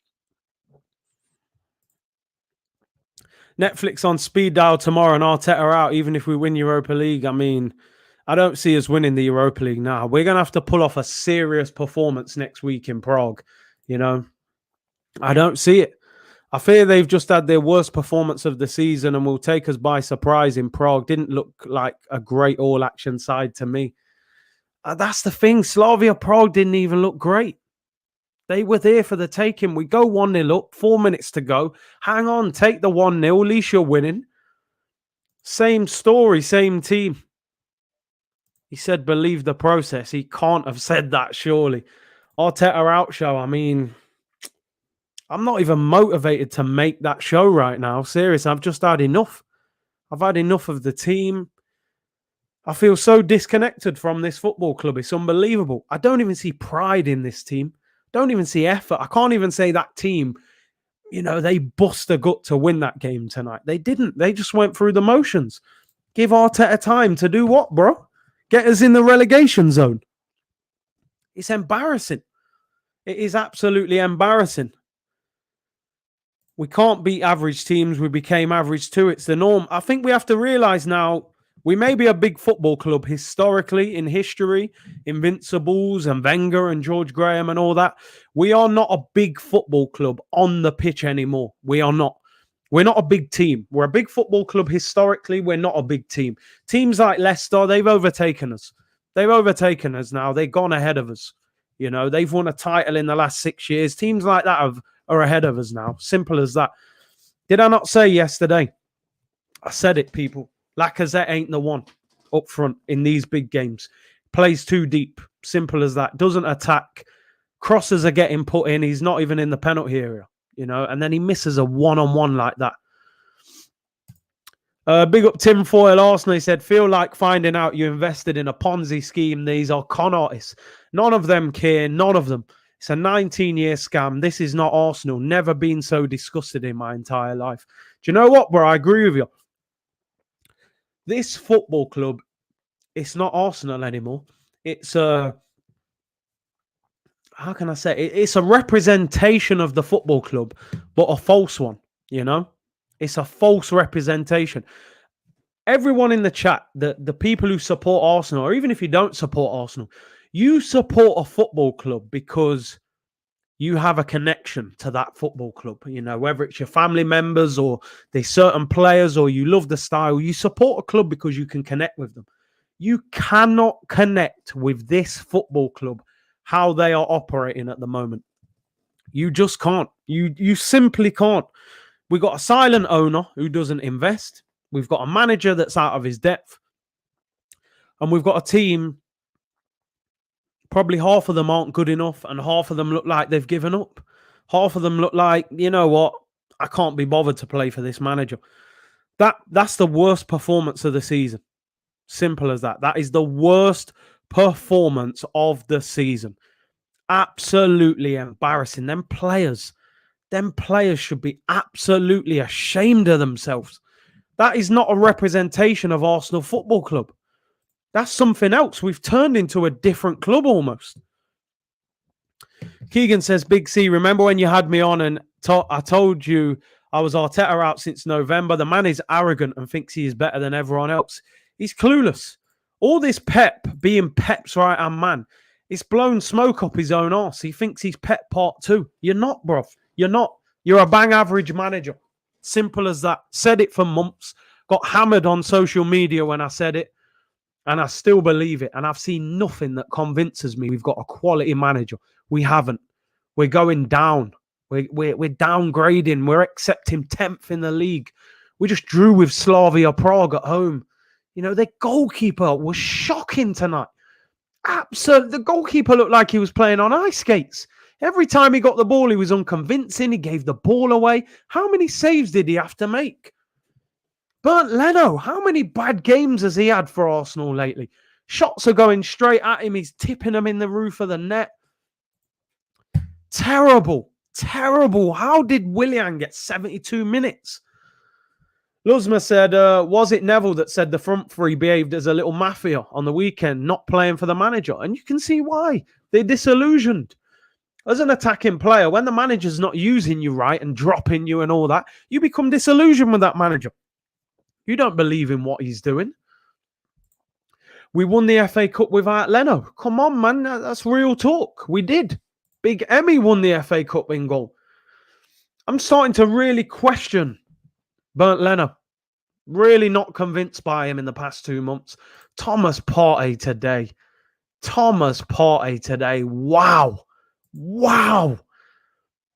Netflix on speed dial tomorrow and Arteta out, even if we win Europa League. I mean, I don't see us winning the Europa League now. We're going to have to pull off a serious performance next week in Prague. You know, I don't see it. I fear they've just had their worst performance of the season and will take us by surprise in Prague. Didn't look like a great all-action side to me. That's the thing. Slavia Prague didn't even look great. They were there for the taking. We go 1-0 up, 4 minutes to go. Hang on, take the 1-0. At least you're winning. Same story, same team. He said, believe the process. He can't have said that, surely. Arteta out show. I mean, I'm not even motivated to make that show right now. Serious, I've just had enough. I've had enough of the team. I feel so disconnected from this football club. It's unbelievable. I don't even see pride in this team. Don't even see effort. I can't even say that team, you know, they bust a gut to win that game tonight. They didn't. They just went through the motions. Give Arteta time to do what, bro? Get us in the relegation zone. It's embarrassing. It is absolutely embarrassing. We can't beat average teams. We became average too. It's the norm. I think we have to realize now we may be a big football club historically in history, Invincibles and Wenger and George Graham and all that. We are not a big football club on the pitch anymore. We are not. We're not a big team. We're a big football club historically. We're not a big team. Teams like Leicester, they've overtaken us. They've overtaken us now. They've gone ahead of us. You know, they've won a title in the last 6 years. Teams like that are ahead of us now. Simple as that. Did I not say yesterday? I said it, people. Lacazette ain't the one up front in these big games. Plays too deep. Simple as that. Doesn't attack. Crosses are getting put in. He's not even in the penalty area, you know, and then he misses a one-on-one like that. Big up Tim Foyle Arsenal. He said, feel like finding out you invested in a Ponzi scheme. These are con artists. None of them care. None of them. It's a 19-year scam. This is not Arsenal. Never been so disgusted in my entire life. Do you know what, bro? I agree with you. This football club, it's not Arsenal anymore. It's how can I say it? It's a representation of the football club, but a false one, you know? It's a false representation. Everyone in the chat, the people who support Arsenal, or even if you don't support Arsenal, You support a football club because you have a connection to that football club, whether it's your family members or there's certain players or you love the style. You support a club because you can connect with them. You cannot connect with this football club how they are operating at the moment. You just can't. You simply can't. We've got a silent owner who doesn't invest. We've got a manager that's out of his depth. And we've got a team, probably half of them aren't good enough and half of them look like they've given up. Half of them look like, you know what, I can't be bothered to play for this manager. That's the worst performance of the season. Simple as that. That is the worst performance of the season. Absolutely embarrassing. Them players should be absolutely ashamed of themselves. That is not a representation of Arsenal Football Club. That's something else. We've turned into a different club almost. Keegan says, Big C, remember when you had me on and I told you I was Arteta out since November? The man is arrogant and thinks he is better than everyone else. He's clueless. All this Pep being Pep's right-hand man, it's blown smoke up his own arse. He thinks he's Pep part 2. You're not, bruv. You're not. You're a bang average manager. Simple as that. Said it for months. Got hammered on social media when I said it. And I still believe it. And I've seen nothing that convinces me we've got a quality manager. We haven't. We're going down. We're downgrading. We're accepting 10th in the league. We just drew with Slavia Prague at home. Their goalkeeper was shocking tonight. Absolutely. The goalkeeper looked like he was playing on ice skates. Every time he got the ball, he was unconvincing. He gave the ball away. How many saves did he have to make? Bernd Leno, how many bad games has he had for Arsenal lately? Shots are going straight at him. He's tipping them in the roof of the net. Terrible. Terrible. How did Willian get 72 minutes? Luzma said, was it Neville that said the front three behaved as a little mafia on the weekend, not playing for the manager? And you can see why. They're disillusioned. As an attacking player, when the manager's not using you right and dropping you and all that, you become disillusioned with that manager. You don't believe in what he's doing. We won the FA Cup without Leno. Come on, man. That's real talk. We did. Big Emmy won the FA Cup in goal. I'm starting to really question Bernd Leno. Really not convinced by him in the past 2 months. Thomas Partey today. Wow. Wow.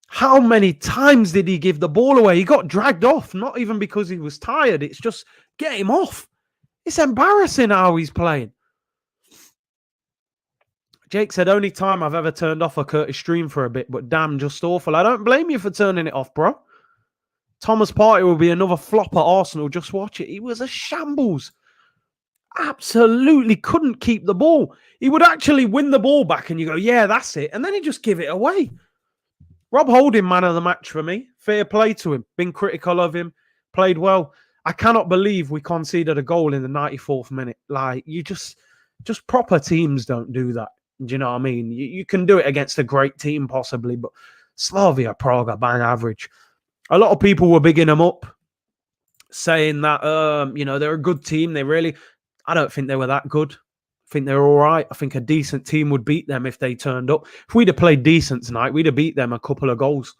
How many times did he give the ball away? He got dragged off, not even because he was tired. It's just, get him off. It's embarrassing how he's playing. Jake said, only time I've ever turned off a Curtis stream for a bit, but damn, just awful. I don't blame you for turning it off, bro. Thomas Partey will be another flop at Arsenal. Just watch it. He was a shambles. Absolutely couldn't keep the ball. He would actually win the ball back and you go, yeah, that's it. And then he'd just give it away. Rob Holding, man of the match for me. Fair play to him. Been critical of him. Played well. I cannot believe we conceded a goal in the 94th minute. Like, you just proper teams don't do that. Do you know what I mean? You can do it against a great team possibly, but Slavia Prague are bang average. A lot of people were bigging them up, saying that, they're a good team. I don't think they were that good. I think they're all right. I think a decent team would beat them if they turned up. If we'd have played decent tonight, we'd have beat them a couple of goals.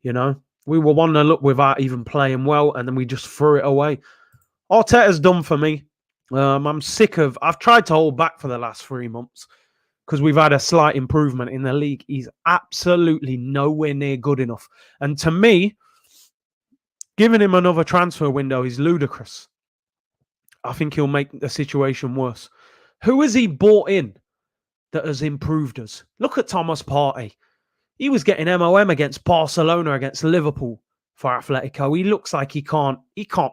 We were 1-0 up without even playing well, and then we just threw it away. Arteta's done for me. I'm sick of... I've tried to hold back for the last 3 months because we've had a slight improvement in the league. He's absolutely nowhere near good enough. And to me, giving him another transfer window is ludicrous. I think he'll make the situation worse. Who has he bought in that has improved us? Look at Thomas Partey. He was getting MOM against Barcelona, against Liverpool for Atletico. He looks like he can't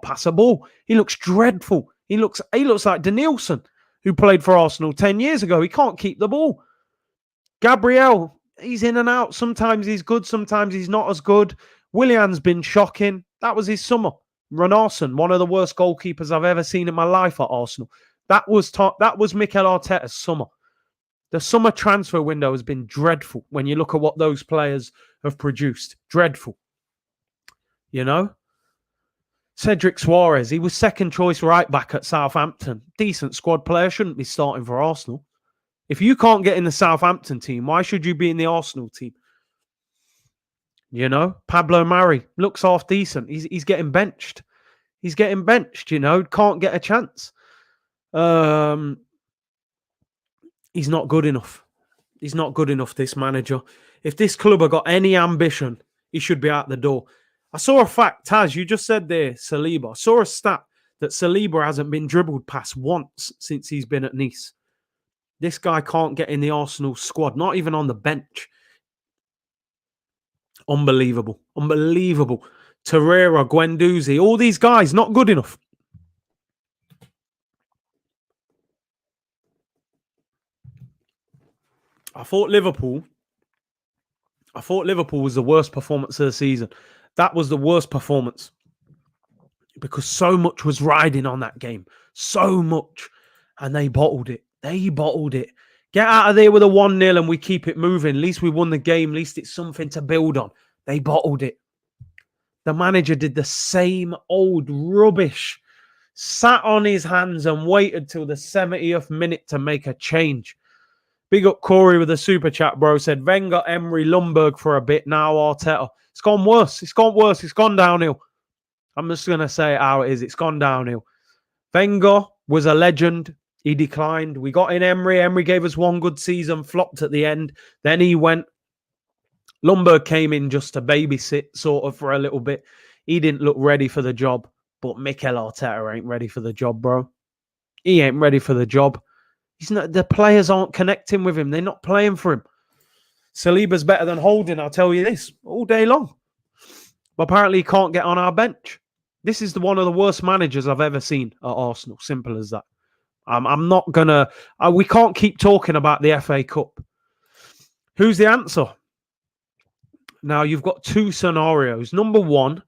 pass a ball. He looks dreadful. He looks like Danielson, who played for Arsenal 10 years ago. He can't keep the ball. Gabriel, he's in and out. Sometimes he's good, sometimes he's not as good. Willian's been shocking. That was his summer. Runarsson, one of the worst goalkeepers I've ever seen in my life at Arsenal. That was Mikel Arteta's summer. The summer transfer window has been dreadful when you look at what those players have produced. Dreadful. Cedric Suarez, he was second choice right back at Southampton. Decent squad player, shouldn't be starting for Arsenal. If you can't get in the Southampton team, why should you be in the Arsenal team? You know, Pablo Mari looks half decent. He's getting benched. He's getting benched, you know, can't get a chance. He's not good enough. He's not good enough, this manager. If this club have got any ambition, he should be out the door. I saw a fact, Taz, you just said there, Saliba. I saw a stat that Saliba hasn't been dribbled past once since he's been at Nice. This guy can't get in the Arsenal squad, not even on the bench. Unbelievable. Unbelievable. Torreira, Guendouzi, all these guys, not good enough. I thought Liverpool was the worst performance of the season. That was the worst performance because so much was riding on that game. So much. And they bottled it. They bottled it. Get out of there with a 1-0 and we keep it moving. At least we won the game. At least it's something to build on. They bottled it. The manager did the same old rubbish. Sat on his hands and waited till the 70th minute to make a change. Big up Corey with a super chat, bro. Said Wenger, Emery, Lundberg for a bit. Now Arteta. It's gone worse. It's gone worse. It's gone downhill. I'm just going to say it how it is. It's gone downhill. Wenger was a legend. He declined. We got in Emery. Emery gave us one good season, flopped at the end. Then he went. Lundberg came in just to babysit sort of for a little bit. He didn't look ready for the job. But Mikel Arteta ain't ready for the job, bro. He ain't ready for the job. He's not, the players aren't connecting with him. They're not playing for him. Saliba's better than Holding, I'll tell you this, all day long. But apparently he can't get on our bench. This is one of the worst managers I've ever seen at Arsenal. Simple as that. I'm not going to... we can't keep talking about the FA Cup. Who's the answer? Now, you've got two scenarios. Number one,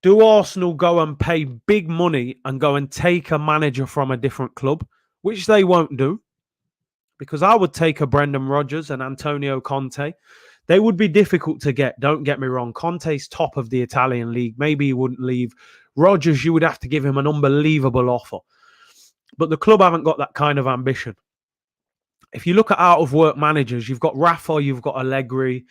do Arsenal go and pay big money and go and take a manager from a different club? Which they won't do. Because I would take a Brendan Rodgers and Antonio Conte. They would be difficult to get, don't get me wrong. Conte's top of the Italian league. Maybe he wouldn't leave. Rodgers, you would have to give him an unbelievable offer. But the club haven't got that kind of ambition. If you look at out-of-work managers, you've got Rafa, you've got Allegri.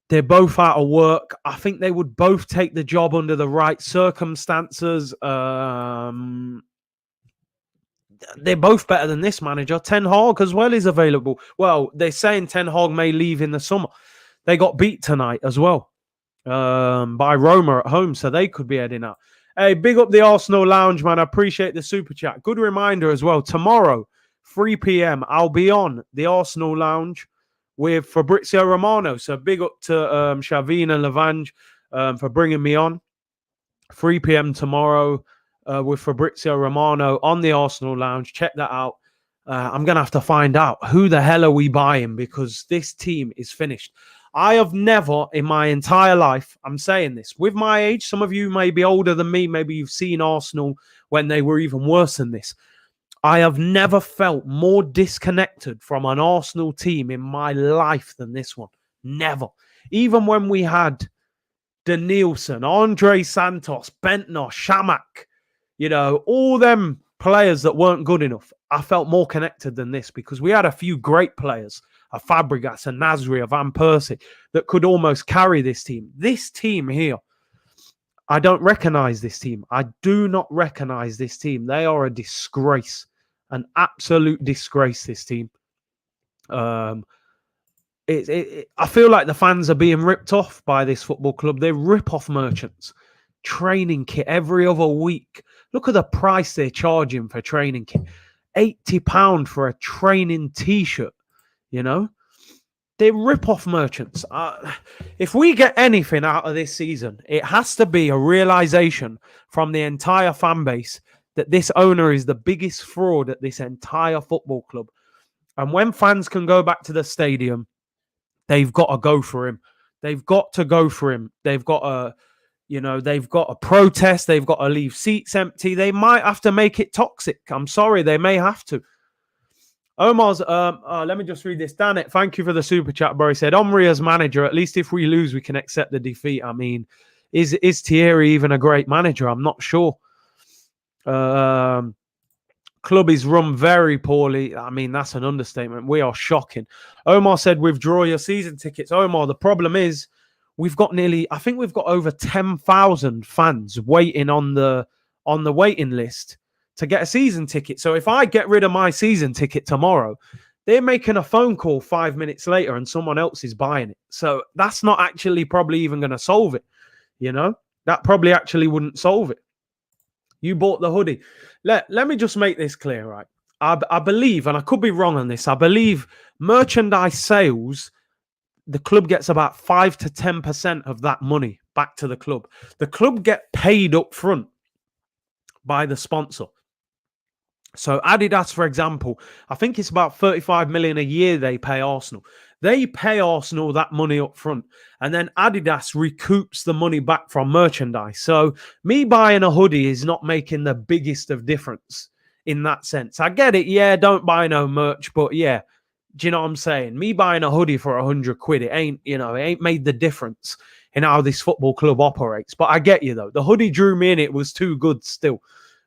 They're both out of work. I think they would both take the job under the right circumstances. They're both better than this manager. Ten Hag as well is available. Well, they're saying Ten Hag may leave in the summer. They got beat tonight as well by Roma at home, so they could be heading out. Hey, big up the Arsenal Lounge, man. I appreciate the super chat. Good reminder as well. Tomorrow, 3 p.m., I'll be on the Arsenal Lounge with Fabrizio Romano. So big up to Shavin and Lavange for bringing me on. 3 p.m. tomorrow. With Fabrizio Romano on the Arsenal Lounge. Check that out. I'm going to have to find out who the hell are we buying because this team is finished. I have never in my entire life, I'm saying this, with my age, some of you may be older than me, maybe you've seen Arsenal when they were even worse than this. I have never felt more disconnected from an Arsenal team in my life than this one. Never. Even when we had Danielson, Andre Santos, Bentner, Shamak, you know, all them players that weren't good enough, I felt more connected than this because we had a few great players, a Fabregas, a Nasri, a Van Persie, that could almost carry this team. This team here, I don't recognize this team. I do not recognize this team. They are a disgrace, an absolute disgrace, this team. I feel like the fans are being ripped off by this football club. They're rip-off merchants. Training kit every other week. Look at the price they're charging for training kit. £80 for a training T-shirt, you know? They're rip-off merchants. If we get anything out of this season, it has to be a realization from the entire fan base that this owner is the biggest fraud at this entire football club. And when fans can go back to the stadium, they've got to go for him. They've got to go for him. They've got to... You know, they've got to protest. They've got to leave seats empty. They might have to make it toxic. I'm sorry. They may have to. Omar's, let me just read this. Danet, thank you for the super chat, bro. He said, Omri as manager, at least if we lose, we can accept the defeat. I mean, is Thierry even a great manager? I'm not sure. Club is run very poorly. I mean, that's an understatement. We are shocking. Omar said, withdraw your season tickets. Omar, the problem is we've got I think we've got over 10,000 fans waiting on the waiting list to get a season ticket. So if I get rid of my season ticket tomorrow, they're making a phone call 5 minutes later and someone else is buying it. So that's not actually probably even going to solve it. You know, that probably actually wouldn't solve it. You bought the hoodie. Let me just make this clear, right? I believe, and I could be wrong on this, I believe merchandise sales, the club gets about 5 to 10% of that money back to the club. The club get paid up front by the sponsor. So Adidas, for example, I think it's about 35 million a year they pay Arsenal. They pay Arsenal that money up front, and then Adidas recoups the money back from merchandise. So me buying a hoodie is not making the biggest of difference in that sense. I get it. Yeah, don't buy no merch, but yeah, do you know what I'm saying? Me buying a hoodie for 100 quid, it ain't made the difference in how this football club operates. But I get you though. The hoodie drew me in. It was too good still.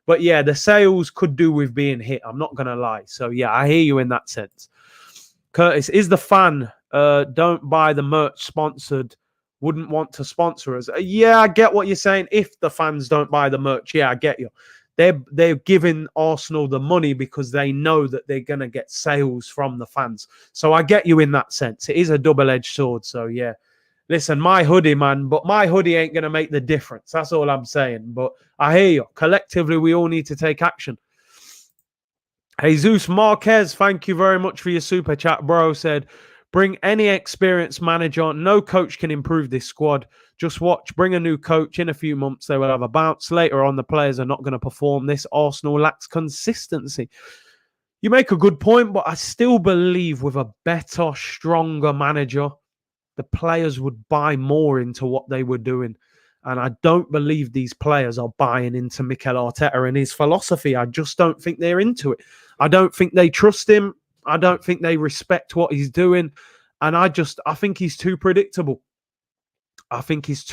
But yeah, the sales could do with being hit. I'm not going to lie. So yeah, I hear you in that sense. Curtis, is the fan don't buy the merch sponsored, wouldn't want to sponsor us? Yeah, I get what you're saying. If the fans don't buy the merch, yeah, I get you. They're giving Arsenal the money because they know that they're going to get sales from the fans. So I get you in that sense. It is a double-edged sword. So yeah. Listen, my hoodie, man, but my hoodie ain't going to make the difference. That's all I'm saying. But I hear you. Collectively, we all need to take action. Jesus Marquez, thank you very much for your super chat, bro. Said, bring any experienced manager. No coach can improve this squad. Just watch. Bring a new coach. In a few months, they will have a bounce. Later on, the players are not going to perform. This Arsenal lacks consistency. You make a good point, but I still believe with a better, stronger manager, the players would buy more into what they were doing. And I don't believe these players are buying into Mikel Arteta and his philosophy. I just don't think they're into it. I don't think they trust him. I don't think they respect what he's doing. And I think he's too predictable. If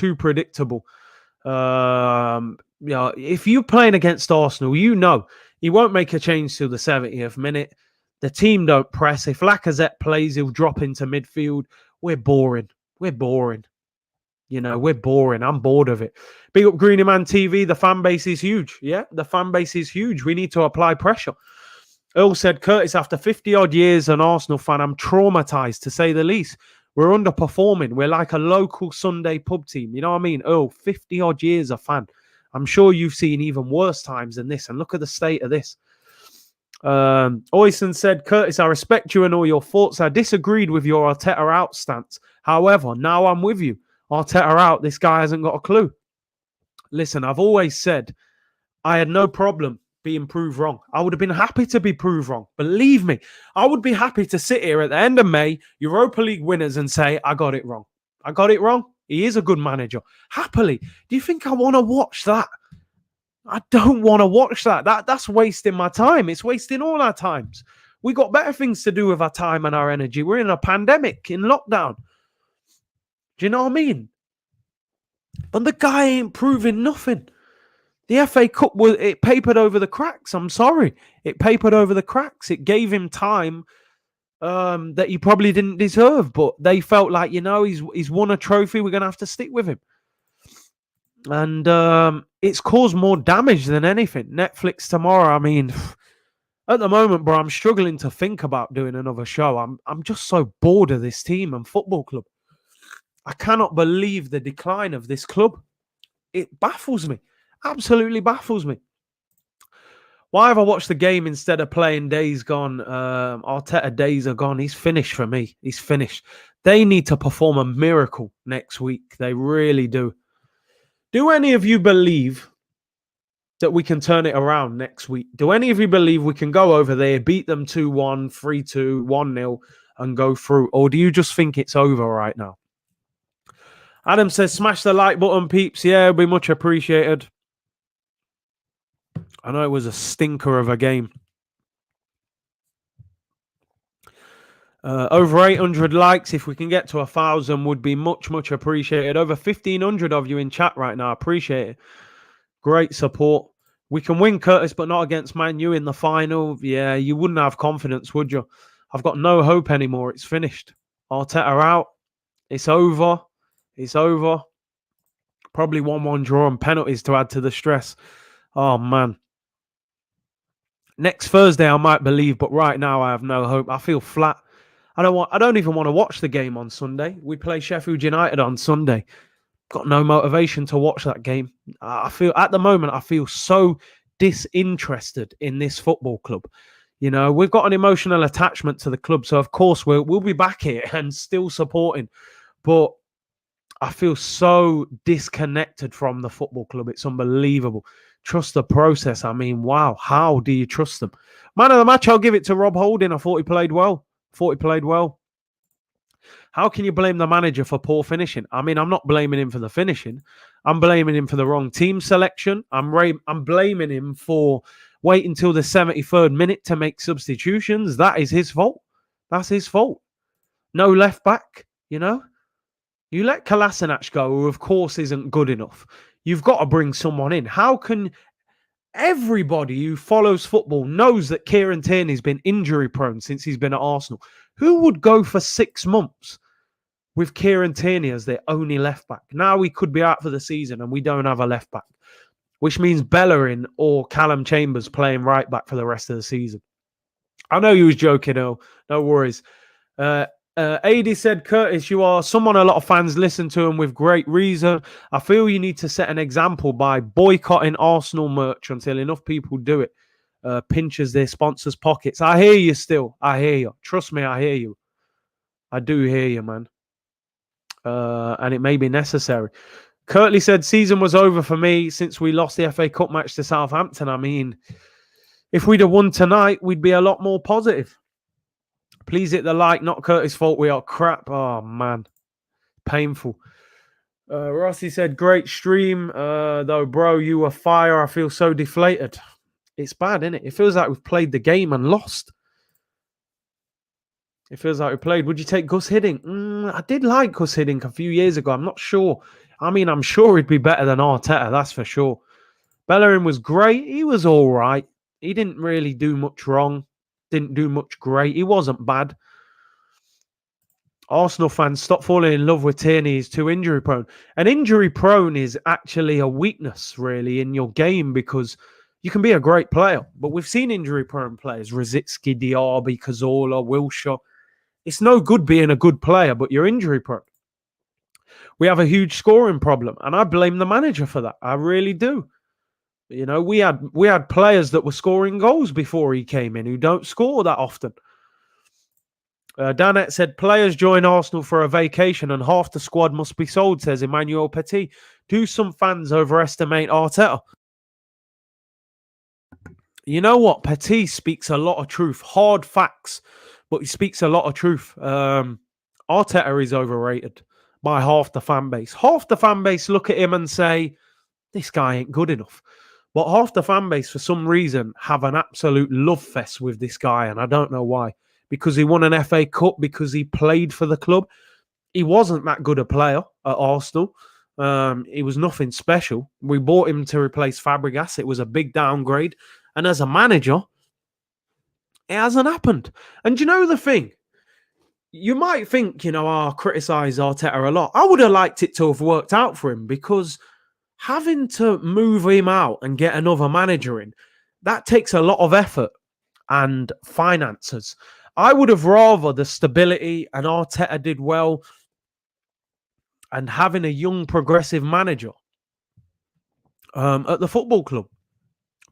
you're playing against Arsenal, he won't make a change till the 70th minute. The team don't press. If Lacazette plays, he'll drop into midfield. We're boring. We're boring. I'm bored of it. Big up Greeny Man TV. The fan base is huge. Yeah, the fan base is huge. We need to apply pressure. Earl said, Curtis, after 50-odd years an Arsenal fan, I'm traumatized to say the least. We're underperforming. We're like a local Sunday pub team. You know what I mean? Earl, 50-odd years a fan. I'm sure you've seen even worse times than this. And look at the state of this. Oyson said, Curtis, I respect you and all your thoughts. I disagreed with your Arteta out stance. However, now I'm with you. Arteta out, this guy hasn't got a clue. Listen, I've always said I had no problem being proved wrong. I would have been happy to be proved wrong. Believe me, I would be happy to sit here at the end of May, Europa League winners, and say, I got it wrong. I got it wrong. He is a good manager. Happily. Do you think I want to watch that? I don't want to watch that. That's wasting my time. It's wasting all our times. We got better things to do with our time and our energy. We're in a pandemic, in lockdown. Do you know what I mean? But the guy ain't proving nothing. The FA Cup, it papered over the cracks. I'm sorry. It papered over the cracks. It gave him time that he probably didn't deserve. But they felt like, he's won a trophy. We're going to have to stick with him. And it's caused more damage than anything. Netflix tomorrow, I mean, at the moment, bro, I'm struggling to think about doing another show. I'm just so bored of this team and football club. I cannot believe the decline of this club. It baffles me. Absolutely baffles me. Why have I watched the game instead of playing Days Gone? Arteta days are gone. He's finished for me. He's finished. They need to perform a miracle next week. They really do. Do any of you believe that we can turn it around next week? Do any of you believe we can go over there, beat them 2-1, 3-2, 1-0 and go through? Or do you just think it's over right now? Adam says, smash the like button, peeps. Yeah, it'll be much appreciated. I know it was a stinker of a game. Over 800 likes. If we can get to 1,000 would be much, much appreciated. Over 1,500 of you in chat right now. Appreciate it. Great support. We can win, Curtis, but not against Man U in the final. Yeah, you wouldn't have confidence, would you? I've got no hope anymore. It's finished. Arteta out. It's over. It's over. Probably 1-1 draw and penalties to add to the stress. Oh, man. Next Thursday, I might believe, but right now, I have no hope. I feel flat. I don't even want to watch the game on Sunday. We play Sheffield United on Sunday. Got no motivation to watch that game. I feel at the moment, I feel so disinterested in this football club. You know, we've got an emotional attachment to the club, so of course we'll be back here and still supporting. But I feel so disconnected from the football club. It's unbelievable. Trust the process. I mean, wow, how do you trust them? Man of the match, I'll give it to Rob Holding. I thought he played well. How can you blame the manager for poor finishing? I mean, I'm not blaming him for the finishing. I'm blaming him for the wrong team selection. I'm blaming him for waiting until the 73rd minute to make substitutions. That is his fault. That's his fault. No left back, you know? You let Kolasinac go, who of course isn't good enough. You've got to bring someone in. How can everybody who follows football knows that Kieran Tierney's been injury prone since he's been at Arsenal? Who would go for 6 months with Kieran Tierney as their only left back? Now we could be out for the season and we don't have a left back, which means Bellerin or Callum Chambers playing right back for the rest of the season. I know you was joking, no worries. AD said, Curtis, you are someone a lot of fans listen to and with great reason. I feel you need to set an example by boycotting Arsenal merch until enough people do it. Pinches their sponsors' pockets. I hear you still. I hear you. Trust me, I hear you. I do hear you, man. And it may be necessary. Curtly said, season was over for me since we lost the FA Cup match to Southampton. I mean, if we'd have won tonight, we'd be a lot more positive. Please hit the like. Not Curtis' fault. We are crap. Oh, man. Painful. Rossi said, great stream. Though, bro, you were fire. I feel so deflated. It's bad, isn't it? It feels like we've played the game and lost. It feels like we played. Would you take Gus Hiddink? I did like Gus Hiddink a few years ago. I'm not sure. I mean, I'm sure he'd be better than Arteta. That's for sure. Bellerin was great. He was all right. He didn't really do much wrong. Didn't do much great. He wasn't bad. Arsenal fans, stop falling in love with Tierney. He's too injury prone. And injury prone is actually a weakness, really, in your game because you can be a great player. But we've seen injury prone players. Rosicky, Diaby, Cazorla, Wilshere. It's no good being a good player, but you're injury prone. We have a huge scoring problem. And I blame the manager for that. I really do. You know, we had players that were scoring goals before he came in who don't score that often. Danette said, players join Arsenal for a vacation and half the squad must be sold, says Emmanuel Petit. Do some fans overestimate Arteta? You know what? Petit speaks a lot of truth. Hard facts, but he speaks a lot of truth. Arteta is overrated by half the fan base. Half the fan base look at him and say, this guy ain't good enough. But half the fan base, for some reason, have an absolute love fest with this guy, and I don't know why. Because he won an FA Cup, because he played for the club. He wasn't that good a player at Arsenal. He was nothing special. We bought him to replace Fabregas. It was a big downgrade. And as a manager, it hasn't happened. And you know the thing? You might think, I criticise Arteta a lot. I would have liked it to have worked out for him because having to move him out and get another manager in, that takes a lot of effort and finances. I would have rather the stability, and Arteta did well, and having a young progressive manager at the football club.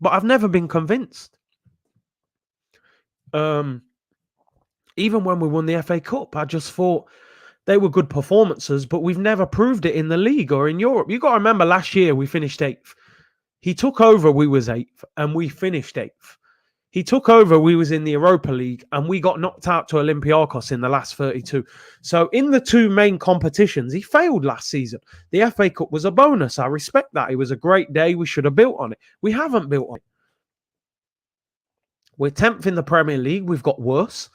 But I've never been convinced. Even when we won the FA Cup, I just thought they were good performances, but we've never proved it in the league or in Europe. You've got to remember last year we finished 8th. He took over, we was 8th, and we finished 8th. He took over, we was in the Europa League, and we got knocked out to Olympiacos in the last 32. So in the two main competitions, he failed last season. The FA Cup was a bonus. I respect that. It was a great day. We should have built on it. We haven't built on it. We're 10th in the Premier League. We've got worse.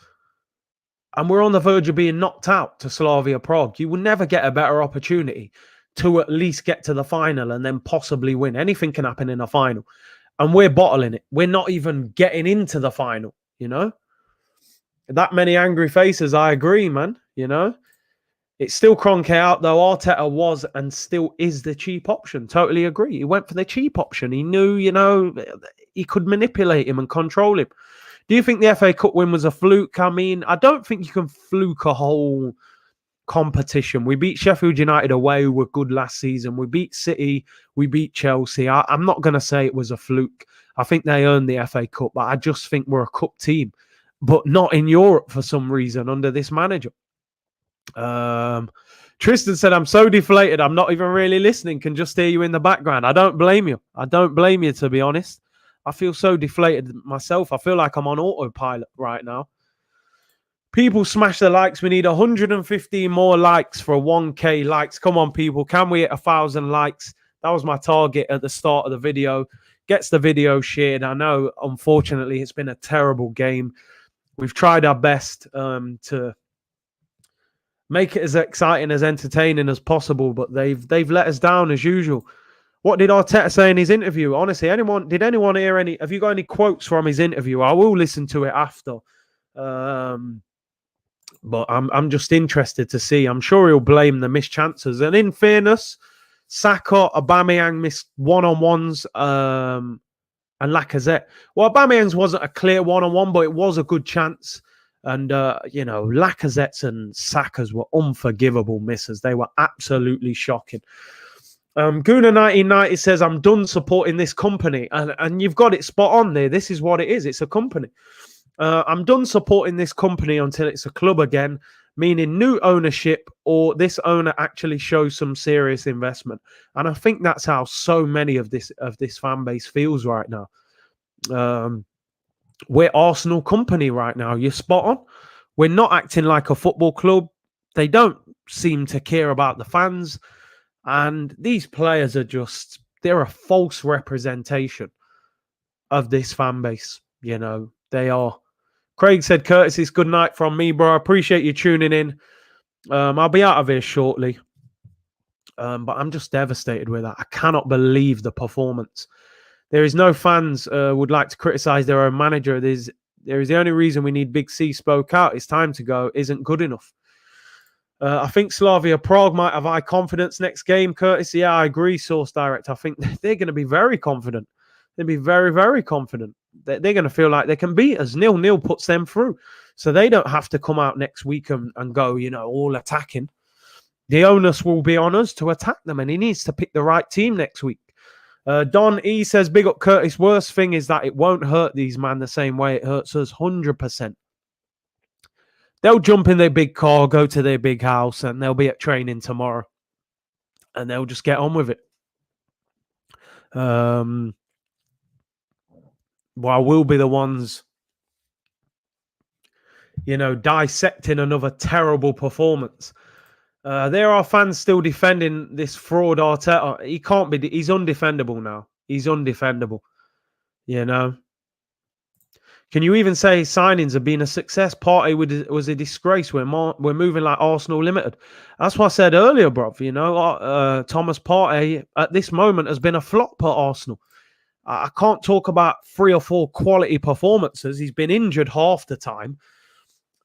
And we're on the verge of being knocked out to Slavia Prague. You will never get a better opportunity to at least get to the final and then possibly win. Anything can happen in a final. and we're bottling it. We're not even getting into the final, That many angry faces, I agree, man, It's still Kroenke out, though. Arteta was and still is the cheap option. Totally agree. He went for the cheap option. He knew, he could manipulate him and control him. Do you think the FA Cup win was a fluke? I mean, I don't think you can fluke a whole competition. We beat Sheffield United away, who were good last season. We beat City. We beat Chelsea. I'm not going to say it was a fluke. I think they earned the FA Cup, but I just think we're a cup team, but not in Europe for some reason under this manager. Tristan said, I'm so deflated, I'm not even really listening, can just hear you in the background. I don't blame you. To be honest. I feel so deflated myself. I feel like I'm on autopilot right now. People smash the likes. We need 115 more likes for 1K likes. Come on, people. Can we hit 1,000 likes? That was my target at the start of the video. Gets the video shared. I know, unfortunately, it's been a terrible game. We've tried our best to make it as exciting, as entertaining as possible, but they've let us down as usual. What did Arteta say in his interview? Honestly, did anyone hear any? Have you got any quotes from his interview? I will listen to it after. But I'm just interested to see. I'm sure he'll blame the missed chances. And in fairness, Saka, Aubameyang missed one-on-ones, and Lacazette. Well, Aubameyang's wasn't a clear one-on-one, but it was a good chance. And, Lacazette's and Saka's were unforgivable misses. They were absolutely shocking. Guna1990 says, I'm done supporting this company. And you've got it spot on there. This is what it is. It's a company. I'm done supporting this company until it's a club again, meaning new ownership or this owner actually shows some serious investment. And I think that's how so many of this fan base feels right now. We're Arsenal company right now. You're spot on. We're not acting like a football club. They don't seem to care about the fans. And these players are they're a false representation of this fan base. They are. Craig said, Curtis, it's good night from me, bro. I appreciate you tuning in. I'll be out of here shortly. But I'm just devastated with that. I cannot believe the performance. There is no fans would like to criticize their own manager. There is the only reason we need Big C spoke out. It's time to go. Isn't good enough. I think Slavia Prague might have high confidence next game, Curtis. Yeah, I agree, Source Direct. I think they're going to be very confident. They'll be very, very confident. They're going to feel like they can beat us. 0-0 puts them through. So they don't have to come out next week and go, all attacking. The onus will be on us to attack them, and he needs to pick the right team next week. Don E says, big up Curtis. Worst thing is that it won't hurt these man the same way it hurts us 100%. They'll jump in their big car, go to their big house, and they'll be at training tomorrow. And they'll just get on with it. Well, we'll be the ones, dissecting another terrible performance. There are fans still defending this fraud Arteta. He can't be. He's undefendable now. He's undefendable. Can you even say signings have been a success? Partey was a disgrace. We're moving like Arsenal Limited. That's what I said earlier, bruv. Thomas Partey at this moment has been a flop at Arsenal. I can't talk about 3 or 4 quality performances. He's been injured half the time.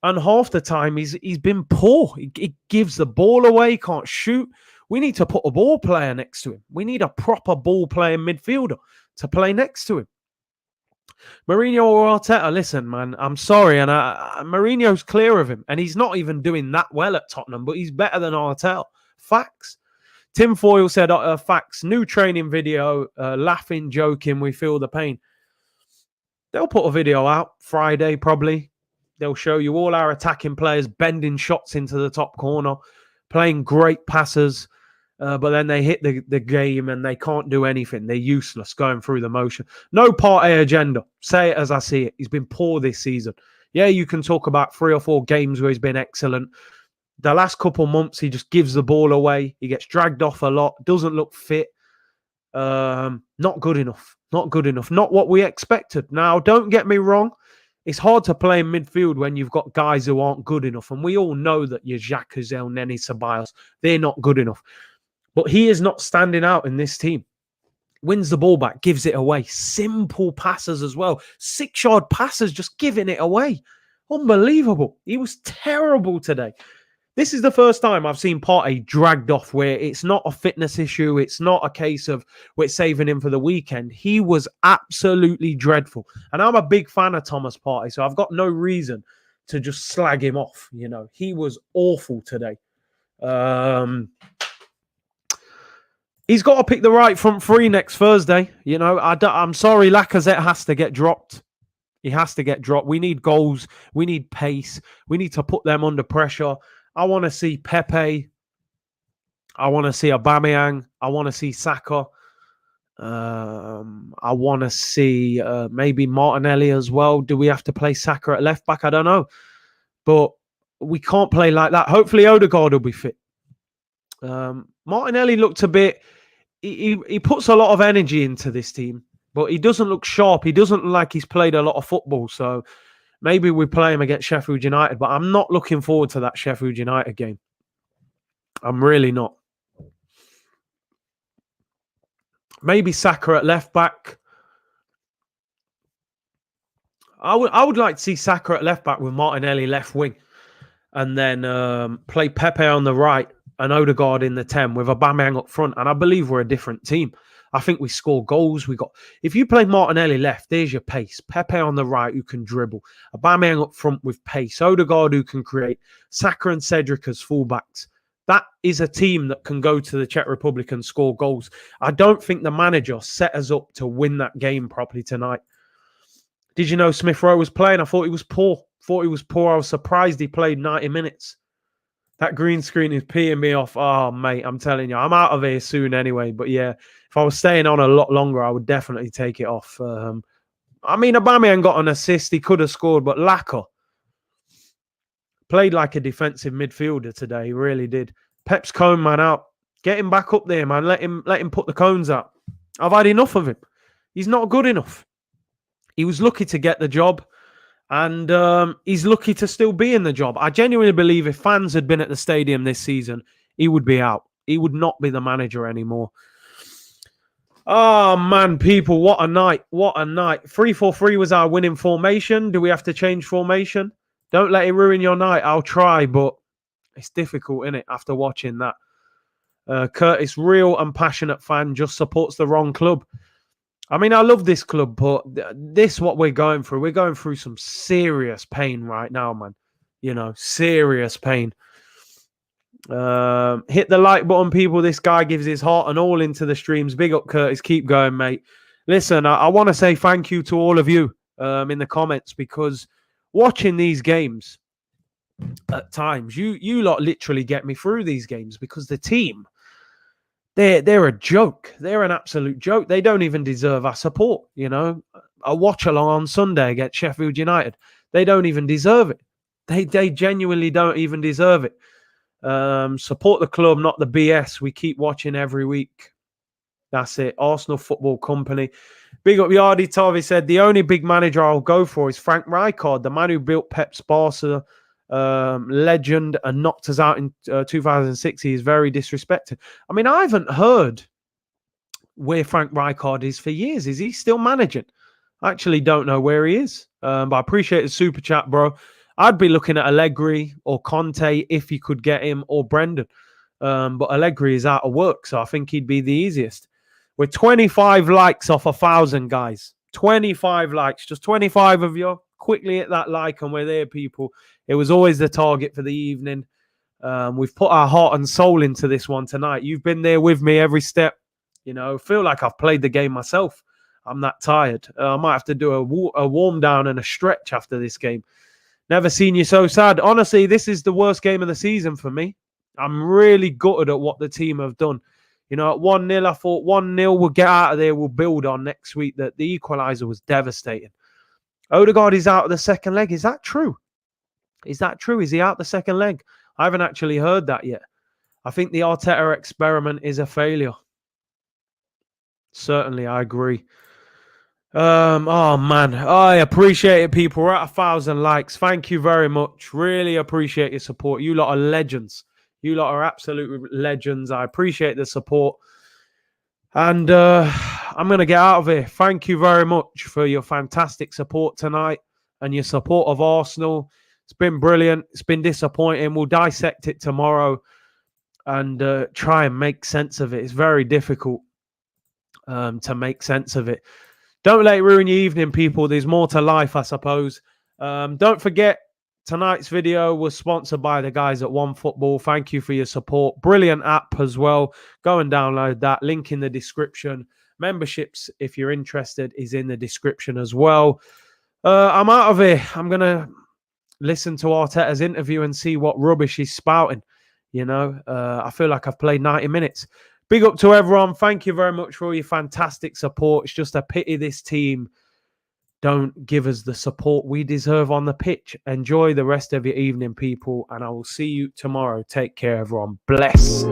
And half the time, he's been poor. He gives the ball away, can't shoot. We need to put a ball player next to him. We need a proper ball playing midfielder to play next to him. Mourinho or Arteta, listen, man, I'm sorry. And Mourinho's clear of him. And he's not even doing that well at Tottenham, but he's better than Arteta. Facts. Tim Foyle said, facts, new training video, laughing, joking, we feel the pain. They'll put a video out Friday, probably. They'll show you all our attacking players bending shots into the top corner, playing great passes, but then they hit the game and they can't do anything. They're useless going through the motion. No Partey agenda. Say it as I see it. He's been poor this season. Yeah, you can talk about 3 or 4 games where he's been excellent. The last couple months, he just gives the ball away. He gets dragged off a lot. Doesn't look fit. Not good enough. Not good enough. Not what we expected. Now, don't get me wrong. It's hard to play in midfield when you've got guys who aren't good enough. And we all know that your Xhaka, Neni, Ceballos, they're not good enough. But he is not standing out in this team. wins the ball back, gives it away. Simple passes as well. 6-yard passes, just giving it away. Unbelievable. He was terrible today. This is the first time I've seen Partey dragged off where it's not a fitness issue. It's not a case of we're saving him for the weekend. He was absolutely dreadful. And I'm a big fan of Thomas Partey, so I've got no reason to just slag him off. You know, he was awful today. He's got to pick the right front three next Thursday. You know, I'm sorry, Lacazette has to get dropped. He has to get dropped. We need goals. We need pace. We need to put them under pressure. I want to see Pepe. I want to see Aubameyang. I want to see Saka. I want to see maybe Martinelli as well. Do we have to play Saka at left back? I don't know. But we can't play like that. Hopefully Odegaard will be fit. Martinelli looked a bit... He puts a lot of energy into this team, but he doesn't look sharp. He doesn't look like he's played a lot of football. So maybe we play him against Sheffield United, but I'm not looking forward to that Sheffield United game. I'm really not. Maybe Saka at left back. I would like to see Saka at left back with Martinelli left wing, and then play Pepe on the right and Odegaard in the 10 with Aubameyang up front. And I believe we're a different team. I think we score goals. If you play Martinelli left, there's your pace. Pepe on the right who can dribble. Aubameyang up front with pace. Odegaard who can create. Saka and Cedric as fullbacks. That is a team that can go to the Czech Republic and score goals. I don't think the manager set us up to win that game properly tonight. Did you know Smith Rowe was playing? I thought he was poor. I was surprised he played 90 minutes. That green screen is peeing me off. Oh, mate, I'm telling you. I'm out of here soon anyway. But yeah, if I was staying on a lot longer, I would definitely take it off. I mean, Aubameyang got an assist. He could have scored, but Laka played like a defensive midfielder today. He really did. Pep's cone man out. Get him back up there, man. Let him put the cones out. I've had enough of him. He's not good enough. He was lucky to get the job. And he's lucky to still be in the job. I genuinely believe if fans had been at the stadium this season, he would be out. He would not be the manager anymore. Oh, man, people, what a night. What a night. 3-4-3 was our winning formation. Do we have to change formation? Don't let it ruin your night. I'll try, but it's difficult, isn't it, after watching that? Curtis, real and passionate fan, just supports the wrong club. I mean, I love this club, but this what we're going through. We're going through some serious pain right now, man. You know, serious pain. Hit the like button, people. This guy gives his heart and all into the streams. Big up, Curtis. Keep going, mate. Listen, I want to say thank you to all of you in the comments, because watching these games at times, you lot literally get me through these games, because the team... They're a joke. They're an absolute joke. They don't even deserve our support, you know. A watch-along on Sunday against Sheffield United. They don't even deserve it. They genuinely don't even deserve it. Support the club, not the BS. We keep watching every week. That's it. Arsenal Football Company. Big up Yardi Tavi said, the only big manager I'll go for is Frank Rijkaard, the man who built Pep's Barca. Legend and knocked us out in 2006. He is very disrespected. I mean, I haven't heard where Frank Rijkaard is for years. Is he still managing? I actually don't know where he is. But I appreciate the super chat, bro. I'd be looking at Allegri or Conte if you could get him, or Brendan. But Allegri is out of work, so I think he'd be the easiest. We're 25 likes off 1,000, guys. 25 likes. Just 25 of you. Quickly hit that like and we're there, people. It was always the target for the evening. We've put our heart and soul into this one tonight. You've been there with me every step. You know, feel like I've played the game myself. I'm that tired. I might have to do a warm down and a stretch after this game. Never seen you so sad. Honestly, this is the worst game of the season for me. I'm really gutted at what the team have done. You know, at 1-0, I thought 1-0, we'll get out of there. We'll build on next week. That the equaliser was devastating. Odegaard is out of the second leg. Is that true? Is that true? Is he out the second leg? I haven't actually heard that yet. I think the Arteta experiment is a failure. Certainly, I agree. Oh, man. I appreciate it, people. We're at 1,000 likes. Thank you very much. Really appreciate your support. You lot are legends. You lot are absolute legends. I appreciate the support. And I'm going to get out of here. Thank you very much for your fantastic support tonight and your support of Arsenal. It's been brilliant. It's been disappointing. We'll dissect it tomorrow and try and make sense of it. It's very difficult to make sense of it. Don't let it ruin your evening, people. There's more to life, I suppose. Don't forget, tonight's video was sponsored by the guys at OneFootball. Thank you for your support. Brilliant app as well. Go and download that. Link in the description. Memberships, if you're interested, is in the description as well. I'm out of here. I'm going to listen to Arteta's interview and see what rubbish he's spouting. You know, I feel like I've played 90 minutes. Big up to everyone. Thank you very much for all your fantastic support. It's just a pity this team don't give us the support we deserve on the pitch. Enjoy the rest of your evening, people, and I will see you tomorrow. Take care, everyone. Bless.